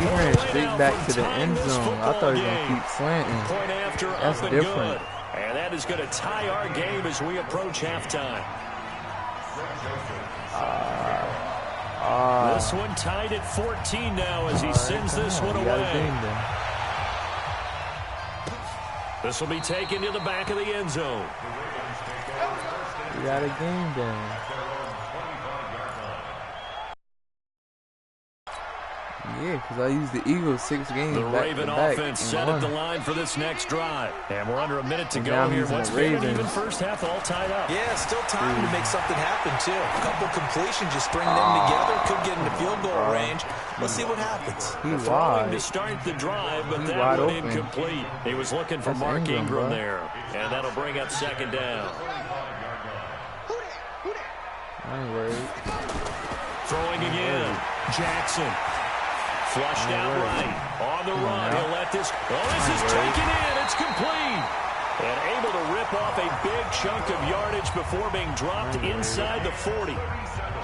He ran straight back to the end zone. I thought he was going to keep slanting. That's different. And that is going to tie our game as we approach halftime. This one tied at 14 now as he sends this one away. This will be taken to the back of the end zone. We got a game then. Yeah, because I used the Eagles 6 games the back Raven to back offense set at the line for this next drive. And we're under a minute to go here. What's been an even first half all tied up? Yeah, still time to make something happen, too. A couple completions, just string them together. Could get into field goal range. Let's see what happens. He's throwing to start the drive, but that one incomplete. He was looking for Mark Ingram there. And that'll bring up 2nd down. I ain't worried. Throwing again. Jackson. Flushed out right. On the run. He'll let this. Oh, this is taken in. It's complete. And able to rip off a big chunk of yardage before being dropped inside the 40.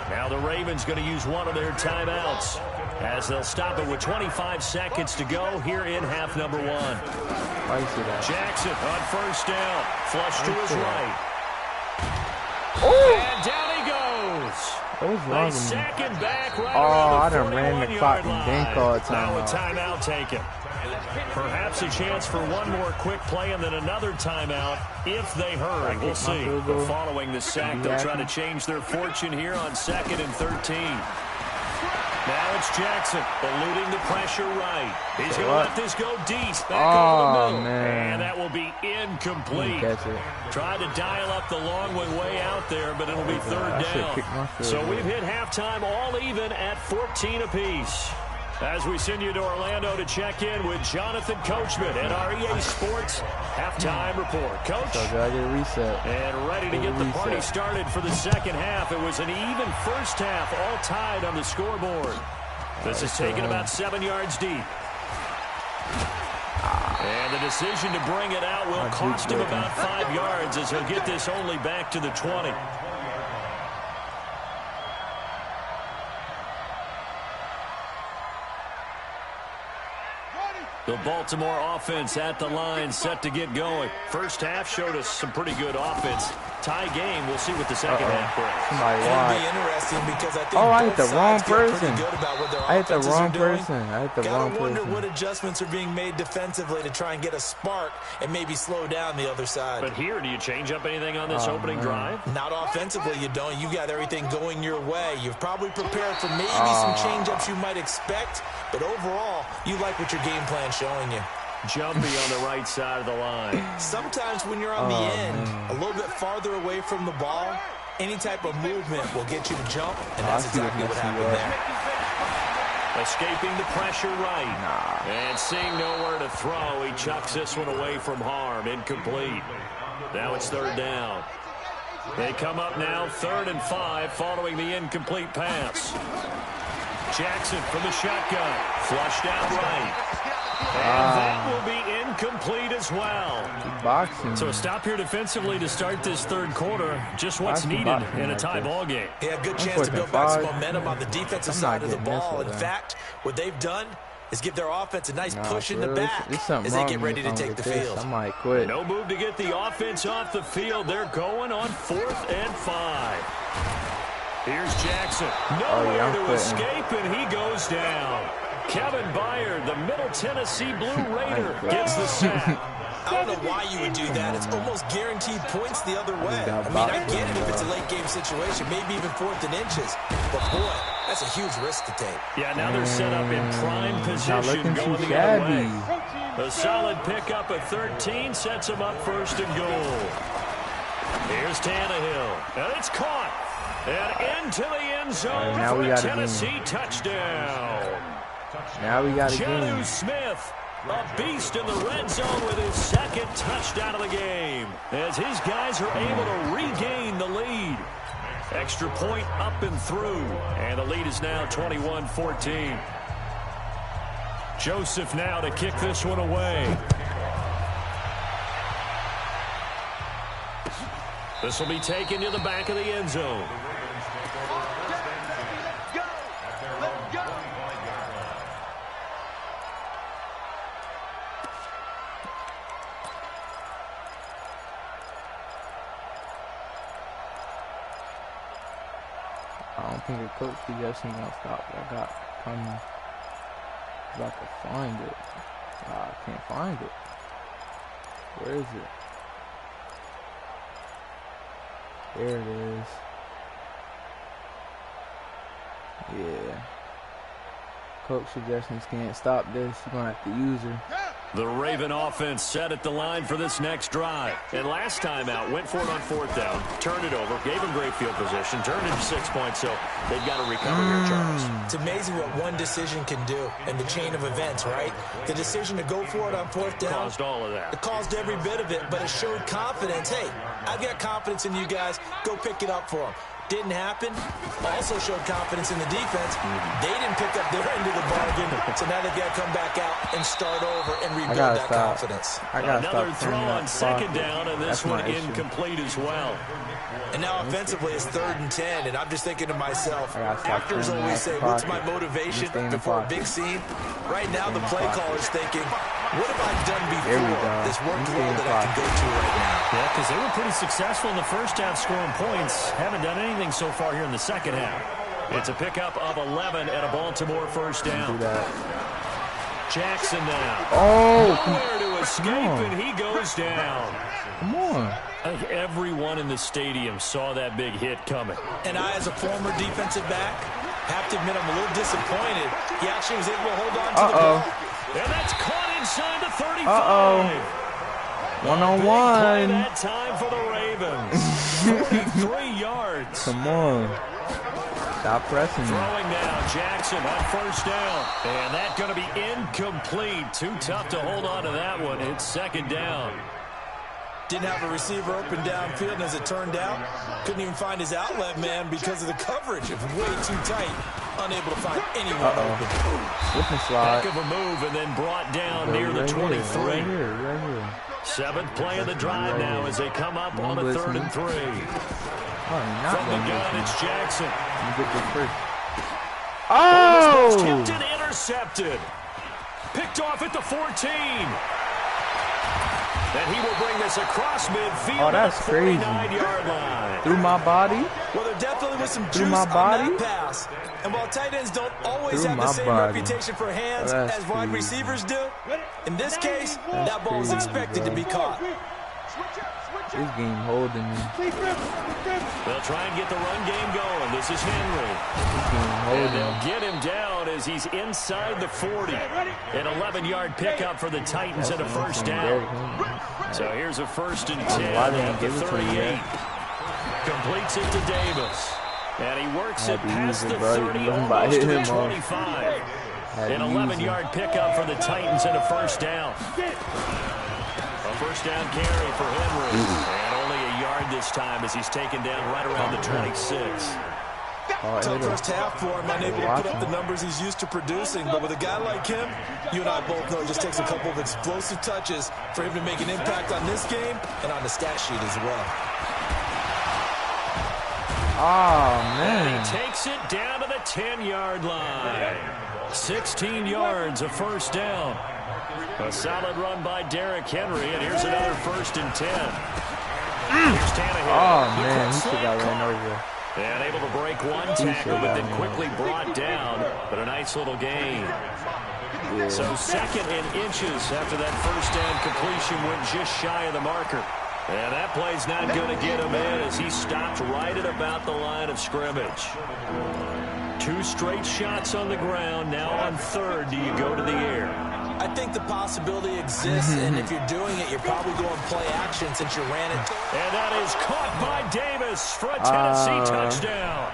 Now the Ravens going to use one of their timeouts as they'll stop it with 25 seconds to go here in half number 1. Jackson on first down. Flush to his right. And down he goes. They sack him back right around the 41-yard line. Now a timeout taken. Perhaps a chance for one more quick play and then another timeout if they hurry. We'll see. Following the sack, they'll try to change their fortune here on 2nd and 13. Now it's Jackson eluding the pressure right. He's going to let this go deep. Back over the middle. Man. And that will be incomplete. Tried to dial up the long one way out there, but it'll be 3rd down. So we've hit halftime all even at 14 apiece. As we send you to Orlando to check in with Jonathan Coachman at our EA Sports Halftime Report. Coach, so gotta get a reset. And ready to get the party started for the second half. It was an even first half, all tied on the scoreboard. This is taken about 7 yards deep. And the decision to bring it out will cost him about 5 yards as he'll get this only back to the 20. The Baltimore offense at the line, set to get going. First half showed us some pretty good offense. Tie game. We'll see what the second half brings. It'll be interesting because I think I hit the wrong person. I hit the wrong person. I hit the wrong person. Gotta wonder what adjustments are being made defensively to try and get a spark and maybe slow down the other side. But here, do you change up anything on this opening drive? Not offensively, you don't. You got everything going your way. You've probably prepared for maybe some change-ups you might expect, but overall, you like what your game plan's showing you. Jumpy on the right side of the line. Sometimes when you're on the end, a little bit farther away from the ball, any type of movement will get you to jump, and that's exactly what happened there. Escaping the pressure right. And seeing nowhere to throw, he chucks this one away from harm. Incomplete. Now it's 3rd down. They come up now 3rd and 5 following the incomplete pass. Jackson from the shotgun. Flushed out right. And that will be incomplete as well. Boxing. So a stop here defensively to start this 3rd quarter. Just what's needed in a tie ball game. Yeah, good chance to build back some momentum on the defensive side of the ball. In fact, what they've done is give their offense a nice push in the back as they get ready to take the field. I might quit. No move to get the offense off the field. They're going on 4th and 5. Here's Jackson. Nowhere to escape, and he goes down. Kevin Byard, the Middle Tennessee Blue Raider, gets the sack. I don't know why you would do that. It's almost guaranteed points the other way. I mean, I get it if it's a late-game situation, maybe even 4th and inches. But, boy, that's a huge risk to take. Yeah, now they're set up in prime position going the other way. A solid pickup at 13 sets them up 1st and goal. Here's Tannehill. And it's caught. And into the end zone for a Tennessee touchdown. Now we got a game. Jonnu Smith, a beast in the red zone with his 2nd touchdown of the game, as his guys are able to regain the lead. Extra point up and through, and the lead is now 21-14. Joseph now to kick this one away. This will be taken to the back of the end zone. I don't think a coach suggestion gonna stop. I'm about to find it. I can't find it. Where is it? There it is. Yeah. Coach suggestions can't stop this. You're gonna have to use her. The Raven offense set at the line for this next drive. And last time out, went for it on 4th down, turned it over, gave them great field position, turned into 6 points, so they've got to recover here, Charles. It's amazing what one decision can do in the chain of events, right? The decision to go for it on 4th down. Caused all of that. It caused every bit of it, but it showed confidence. Hey, I've got confidence in you guys. Go pick it up for them. didn't happen. Also showed confidence in the defense. They didn't pick up their end of the bargain, so now they've got to come back out and start over and rebuild that confidence. Another throw on second down, and this one incomplete as well. And now offensively it's 3rd and 10, and I'm just thinking to myself, actors always say, what's my motivation before a big scene? Right now the play caller's thinking, what have I done before this worked well that I can go to right now? Yeah, because they were pretty successful in the first half scoring points. Haven't done anything so far here in the second half. It's a pickup of 11 and a Baltimore first down. Jackson now. Nowhere to escape, and he goes down. Come on. I think everyone in the stadium saw that big hit coming. And I, as a former defensive back, have to admit I'm a little disappointed. He actually was able to hold on to the ball. And that's caught inside the 35. One-on-one. That time for the Ravens. 43 yards. Come on. Stop pressing. Throwing now, Jackson on first down. And that's going to be incomplete. Too tough to hold on to that one. It's second down. Didn't have a receiver open downfield, and as it turned out, couldn't even find his outlet man because of the coverage. It was way too tight. Unable to find anyone open. Heck of a move, and then brought down near the 23. Right here. 7th play of the drive now as they come up on a 3rd and 3. From the gun, it's Jackson. Oh! Tipped and intercepted. Picked off at the 14. And he will bring this across midfield. Oh, that's crazy. 49-yard line. Through my body? Well, there definitely was some juice on that pass. And while tight ends don't always have the same reputation for hands as wide receivers do, in this case, that ball was expected to be caught. This game holding me. They'll try and get the run game going. This is Henry. And they'll get him down as he's inside the 40. An 11-yard pickup for the Titans and a first down. So here's a 1st and 10 at the 38. Completes it to Davis. And he works it past the 30, almost to the 25. An 11-yard pickup for the Titans and a first down. A first down carry for Henry. And only a yard this time as he's taken down right around the 26. Tough first half for him, unable to put up the numbers he's used to producing. But with a guy like him, you and I both know it just takes a couple of explosive touches for him to make an impact on this game and on the stat sheet as well. Oh, man. And he takes it down to the 10-yard line. 16 yards, a first down. A solid run by Derrick Henry, and here's another 1st and 10. Here's Tannehill. Oh, man, he should have got ran over. And able to break one tackle, but then quickly brought down. But a nice little gain. Yeah. So 2nd and inches after that first down completion went just shy of the marker. And that play's not going to get him in as he stopped right at about the line of scrimmage. 2 straight shots on the ground. Now on 3rd, do you go to the air? I think the possibility exists, and if you're doing it, you're probably going play action since you ran it. And that is caught by Davis for a Tennessee touchdown.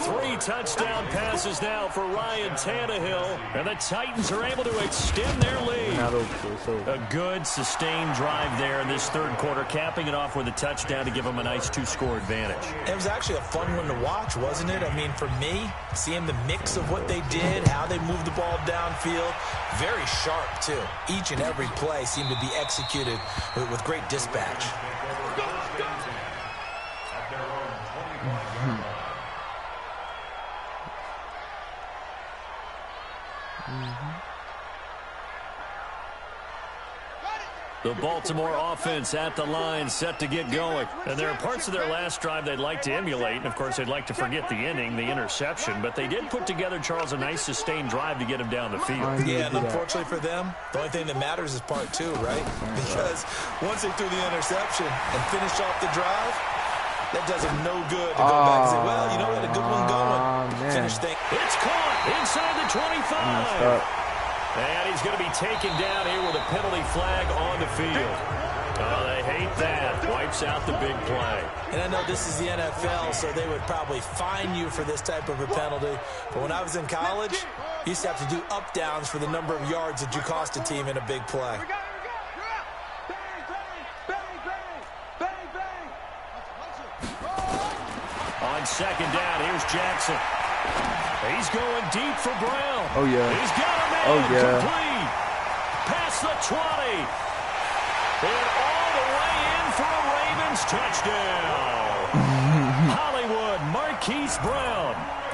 3 touchdown passes now for Ryan Tannehill, and the Titans are able to extend their lead. A good, sustained drive there in this 3rd quarter, capping it off with a touchdown to give them a nice 2-score advantage. It was actually a fun one to watch, wasn't it? I mean, for me, seeing the mix of what they did, how they moved the ball downfield, very sharp, too. Each and every play seemed to be executed with great dispatch. The Baltimore offense at the line, set to get going. And there are parts of their last drive they'd like to emulate. And, of course, they'd like to forget the inning, the interception. But they did put together, Charles, a nice sustained drive to get him down the field. Yeah, and unfortunately for them, the only thing that matters is part 2, right? Because once they threw the interception and finished off the drive, that does them no good to go back and say, well, you know what, a good one going. Finish thing. It's caught inside the 25. And he's going to be taken down here with a penalty flag on the field. Oh, they hate that. Wipes out the big play. And I know this is the NFL, so they would probably fine you for this type of a penalty. But when I was in college, you used to have to do up-downs for the number of yards that you cost a team in a big play. On second down, here's Jackson. He's going deep for Brown. Oh, yeah. He's got a man. Oh, yeah. Complete. Past the 20. And all the way in for a Ravens touchdown. Hollywood Marquise Brown,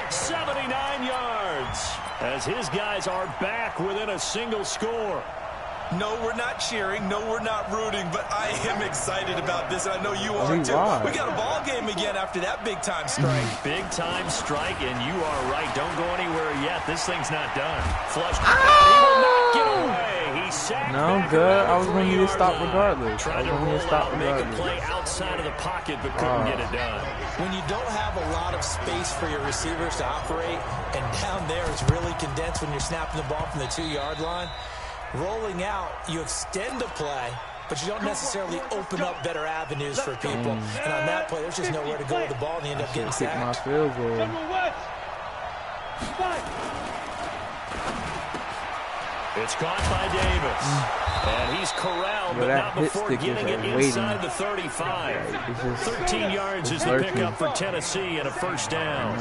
79 yards. As his guys are back within a single score. No, we're not cheering. No, we're not rooting. But I am excited about this, and I know you are, too. We got a ball game again after that big-time strike. Big-time strike, and you are right. Don't go anywhere yet. This thing's not done. Flush. He will not get away. He sacked. No, I'm good. I was going to stop regardless. Tried to roll out and make a play outside of the pocket, but couldn't get it done. When you don't have a lot of space for your receivers to operate, and down there it's really condensed when you're snapping the ball from the 2-yard line, rolling out, you extend a play, but you don't necessarily open up better avenues for people. And on that play, there's just nowhere to go with the ball, and you end up getting sacked. It's caught by Davis. And he's corralled, but not before getting it inside the 35. 13 yards is the pickup for Tennessee and a first down.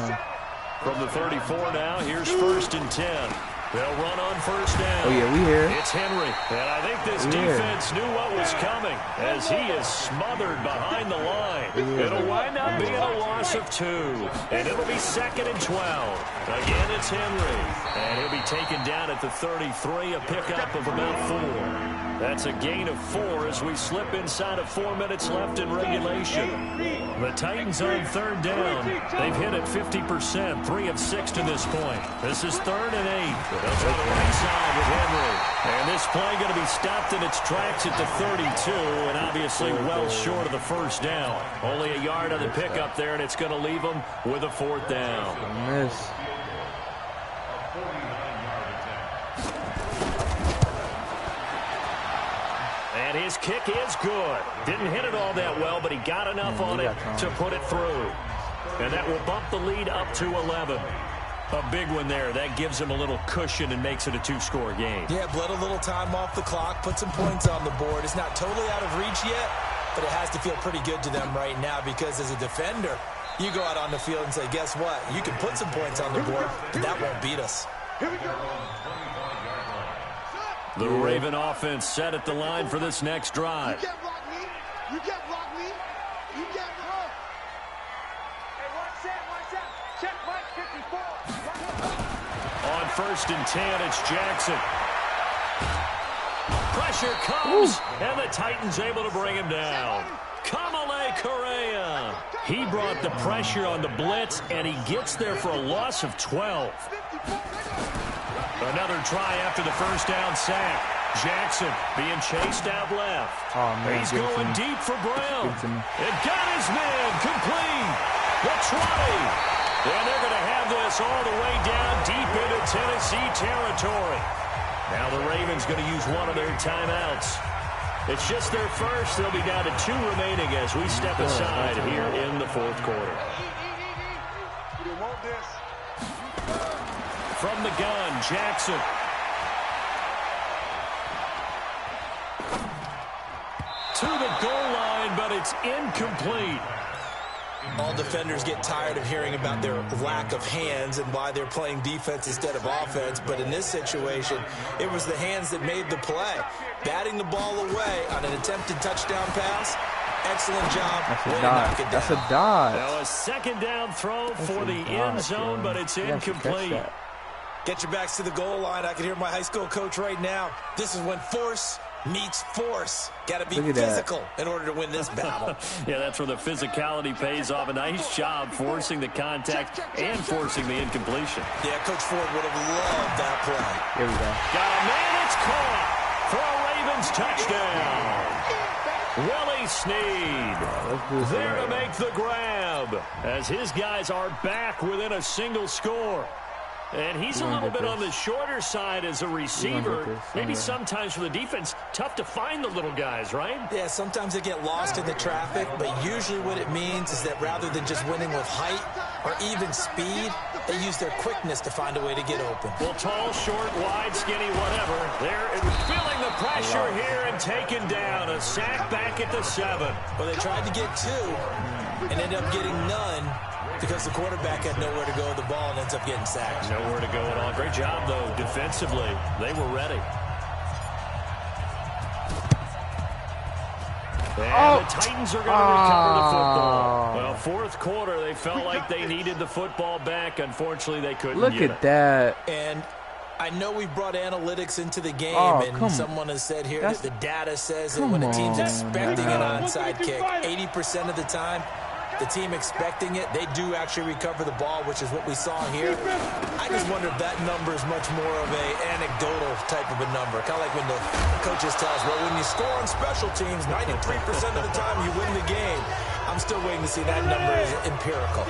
From the 34 now, here's 1st and 10. They'll run on first down. Oh, yeah, we here. It's Henry. And I think this defense knew what was coming as he is smothered behind the line. It'll wind up being a loss of 2. And it'll be 2nd and 12. Again, it's Henry. And he'll be taken down at the 33, a pickup of about 4. That's a gain of 4 as we slip inside of 4 minutes left in regulation. The Titans on 3rd down. They've hit it 50%, 3 of 6 to this point. This is 3rd and 8. They'll try the right side with Henry. And this play going to be stopped in its tracks at the 32, and obviously well short of the first down. Only a yard on the pickup there, and it's going to leave them with a 4th down. Miss. And his kick is good. Didn't hit it all that well, but he got enough on it to put it through. And that will bump the lead up to 11. A big one there. That gives him a little cushion and makes it a 2-score game. Yeah, bled a little time off the clock, put some points on the board. It's not totally out of reach yet, but it has to feel pretty good to them right now because as a defender, you go out on the field and say, guess what? You can put some points on the board, but that won't beat us. The Raven offense set at the line for this next drive. You can't block me. You can't block me. You can't block. Hey, watch that. Check Mike 54. On 1st and 10, it's Jackson. Pressure comes, and the Titans able to bring him down. Kamale Correa. He brought the pressure on the blitz, and he gets there for a loss of 12. Another try after the first down sack. Jackson being chased out left. Oh, man, he's going deep for Brown. And got his man complete. The 20. And they're going to have this all the way down deep into Tennessee territory. Now the Ravens going to use one of their timeouts. It's just their first. They'll be down to 2 remaining as we step aside here in the 4th quarter. From the gun, Jackson. To the goal line, but it's incomplete. All defenders get tired of hearing about their lack of hands and why they're playing defense instead of offense. But in this situation, it was the hands that made the play. Batting the ball away on an attempted touchdown pass. Excellent job. That's a dodge. Now a 2nd down throw for the end zone, but it's incomplete. Get your backs to the goal line. I can hear my high school coach right now. This is when force meets force. Got to be physical in order to win this battle. Yeah, that's where the physicality pays off. A nice job forcing the contact and forcing the incompletion. Yeah, Coach Ford would have loved that play. Here we go. Got a man, it's caught for a Ravens touchdown. Willie Snead there to make the grab as his guys are back within a single score. And he's a little bit on the shorter side as a receiver. Maybe sometimes for the defense, tough to find the little guys, right? Yeah, sometimes they get lost in the traffic, but usually what it means is that rather than just winning with height or even speed, they use their quickness to find a way to get open. Well, tall, short, wide, skinny, whatever. They're feeling the pressure here and taken down. A sack back at the 7. Well, they tried to get 2 and ended up getting none. because the quarterback had nowhere to go with the ball and ends up getting sacked. Nowhere to go at all. Great job, though, defensively. They were ready. And the Titans are going to recover the football. Well, fourth quarter, they felt like they needed the football back. Unfortunately, they couldn't Look get it. at that. And I know we brought analytics into the game, and someone has said here that the data says that when a team's expecting an onside kick, 80% of the time, the team expecting it, they do actually recover the ball, which is what we saw here. I just wonder if that number is much more of an anecdotal type of a number. Kind of like when the coaches tell us, well, when you score on special teams, 93% of the time you win the game. I'm still waiting to see that number is empirical.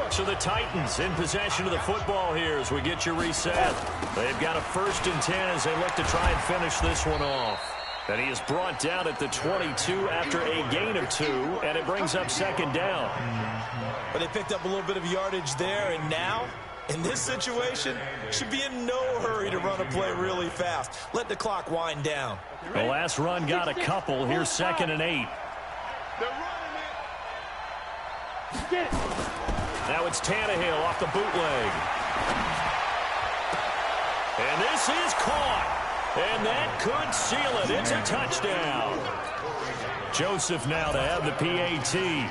So the Titans in possession of the football here as we get you reset. They've got a 1st and 10 as they look to try and finish this one off. And he is brought down at the 22 after a gain of 2, and it brings up 2nd down. But they picked up a little bit of yardage there, and now, in this situation, should be in no hurry to run a play really fast. Let the clock wind down. The last run got a couple. Here's 2nd and 8. Now it's Tannehill off the bootleg. And this is caught. And that could seal it. It's a touchdown. Joseph now to have the PAT. Man.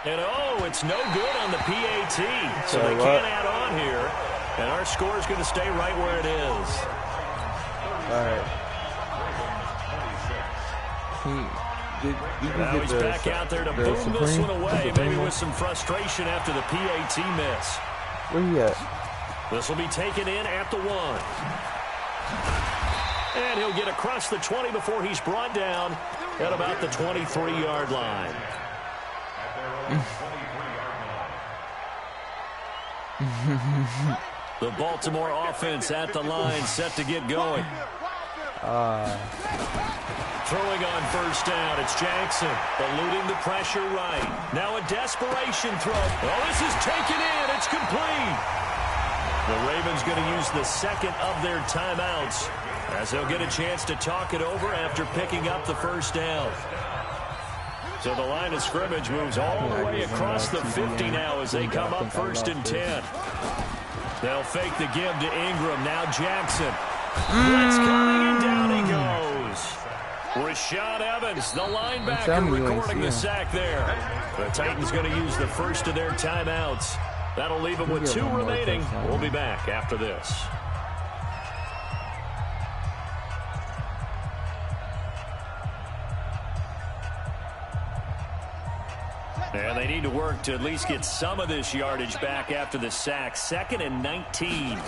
And it's no good on the PAT. So they can't add on here. And our score is going to stay right where it is. All right. Now he's back out there to boom this one away, maybe with some frustration after the PAT miss. Where you at? This will be taken in at the 1. And he'll get across the 20 before he's brought down at about the 23-yard line. The Baltimore offense at the line, set to get going. Throwing on 1st down, it's Jackson, eluding the pressure right. Now a desperation throw. Oh, this is taken in. It's complete. The Ravens going to use the 2nd of their timeouts as they'll get a chance to talk it over after picking up the 1st down. So the line of scrimmage moves all the way across the 50 now as they come up 1st and 10. They'll fake the give to Ingram. Now Jackson. Blitz coming, and down he goes. Rashad Evans, the linebacker, recording the sack there. The Titans going to use the 1st of their timeouts. That'll leave them with 2 remaining. We'll be back after this. And they need to work to at least get some of this yardage back after the sack. 2nd and 19.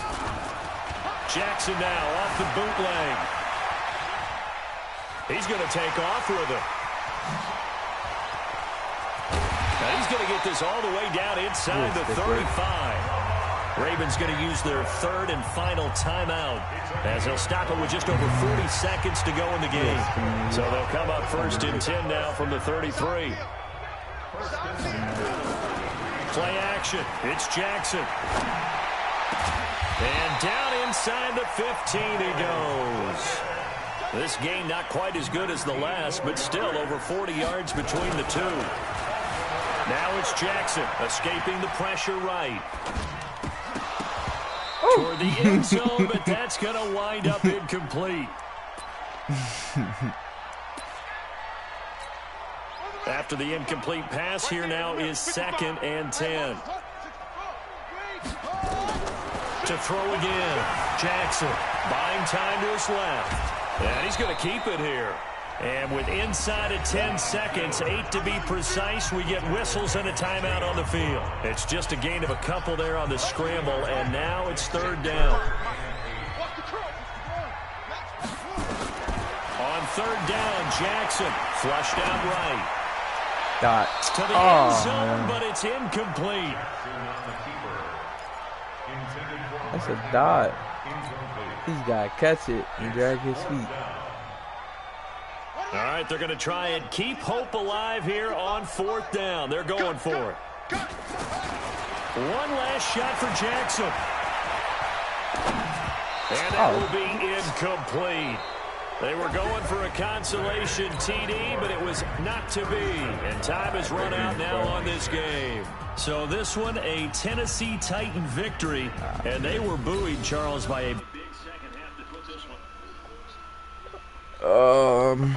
Jackson now off the bootleg. He's going to take off with it. Now he's going to get this all the way down inside the 35. Ravens going to use their 3rd and final timeout as they'll stop it with just over 40 seconds to go in the game. So they'll come up 1st and 10 now from the 33. Play action. It's Jackson. And down inside the 15 he goes. This game not quite as good as the last, but still over 40 yards between the two. Now it's Jackson escaping the pressure right. Toward the end zone, but that's going to wind up incomplete. After the incomplete pass, here now is 2nd and 10. To throw again. Jackson buying time to his left. And he's going to keep it here. And with inside of 10 seconds, 8 to be precise, we get whistles and a timeout on the field. It's just a gain of a couple there on the scramble, and now it's 3rd down. On 3rd down, Jackson flushed out right. Dot. To the end zone, but it's incomplete. That's a dot. He's got to catch it and drag his feet. All right, they're going to try and keep hope alive here on 4th down. They're going for it. One last shot for Jackson. And that will be incomplete. They were going for a consolation TD, but it was not to be. And time has run out now on this game. So this one, a Tennessee Titan victory. And they were buoyed, Charles, by a big second half that put this one.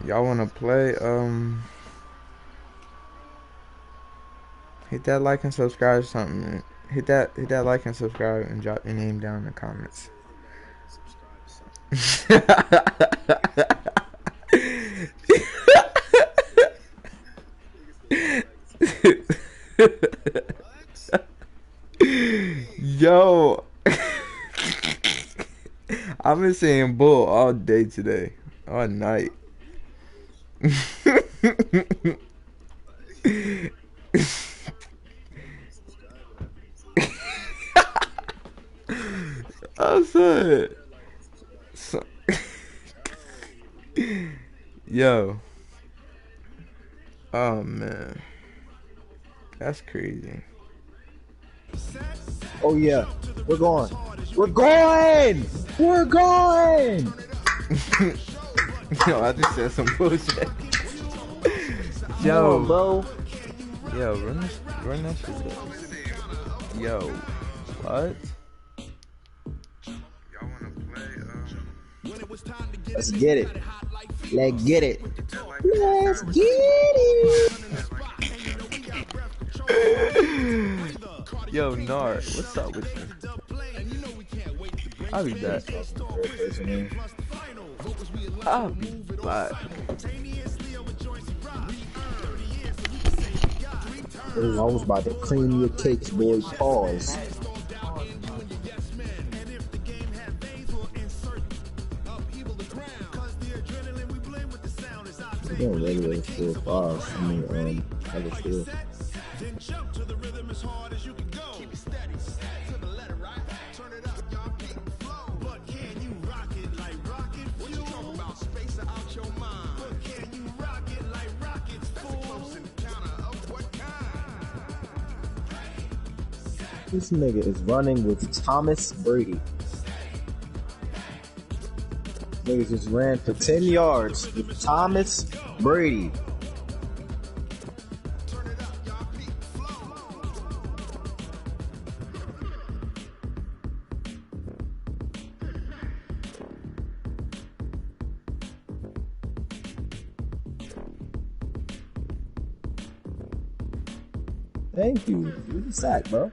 Y'all want to play? Hit that like and subscribe or something. Hit that like and subscribe and drop your name down in the comments. Yo, I've been saying bull all day today, all night. I said, yo, oh man, that's crazy. Oh yeah, we're going. We're going. We're going. Yo, I just said some bullshit. Yo, on, bro. Yo, run that shit up. Yo, what? Let's get it. Let's get it. Let's get it. Yo, Nard, what's up with you? I'll be back. I'll be back. I was about to clean your cakes, boy. Pause. Yeah, regular 4-5. I mean, level 4. Then jump to the rhythm as hard as you can go. Keep it steady, to the letter, right? Turn it up, y'all keep it flow. But can you rock it like rocket? What you talking about? Space out your mind. But can you rock it like rockets? That's a close encounter of what kind? This nigga is running with Thomas Brady. Niggas just ran for 10 yards with Thomas Brady. Thank you. You're the sack, bro.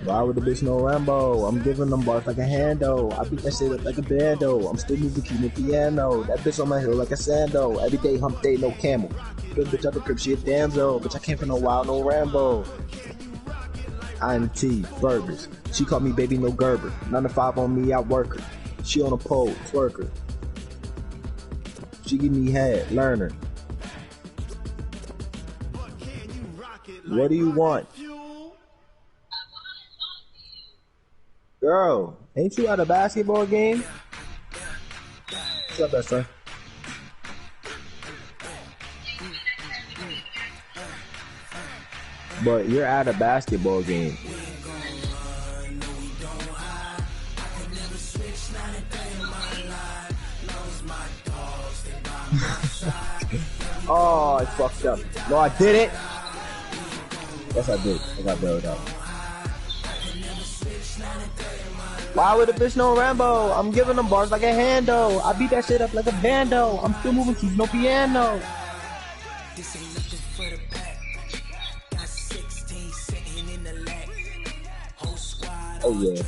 Why would the bitch no Rambo? I'm giving them bars like a hando. I beat that shit up like a bando. I'm still moving keep the piano. That bitch on my hill like a sando. Every day hump day, no camel. Good bitch out the crib, she a damsel. Bitch, I came from no wild, no Rambo. IMT, burgers. She called me baby, no Gerber. 9 to 5 on me, I work her. She on a pole, twerker. She give me head, learner. What do you want? Girl, ain't you at a basketball game? What's up, best friend? But you're at a basketball game. Oh, I fucked up. No, I did it. Yes, I did. I got bailed out. Why would a bitch no Rambo? I'm giving them bars like a hando. I beat that shit up like a bando. I'm still moving keys, no piano. Oh yeah.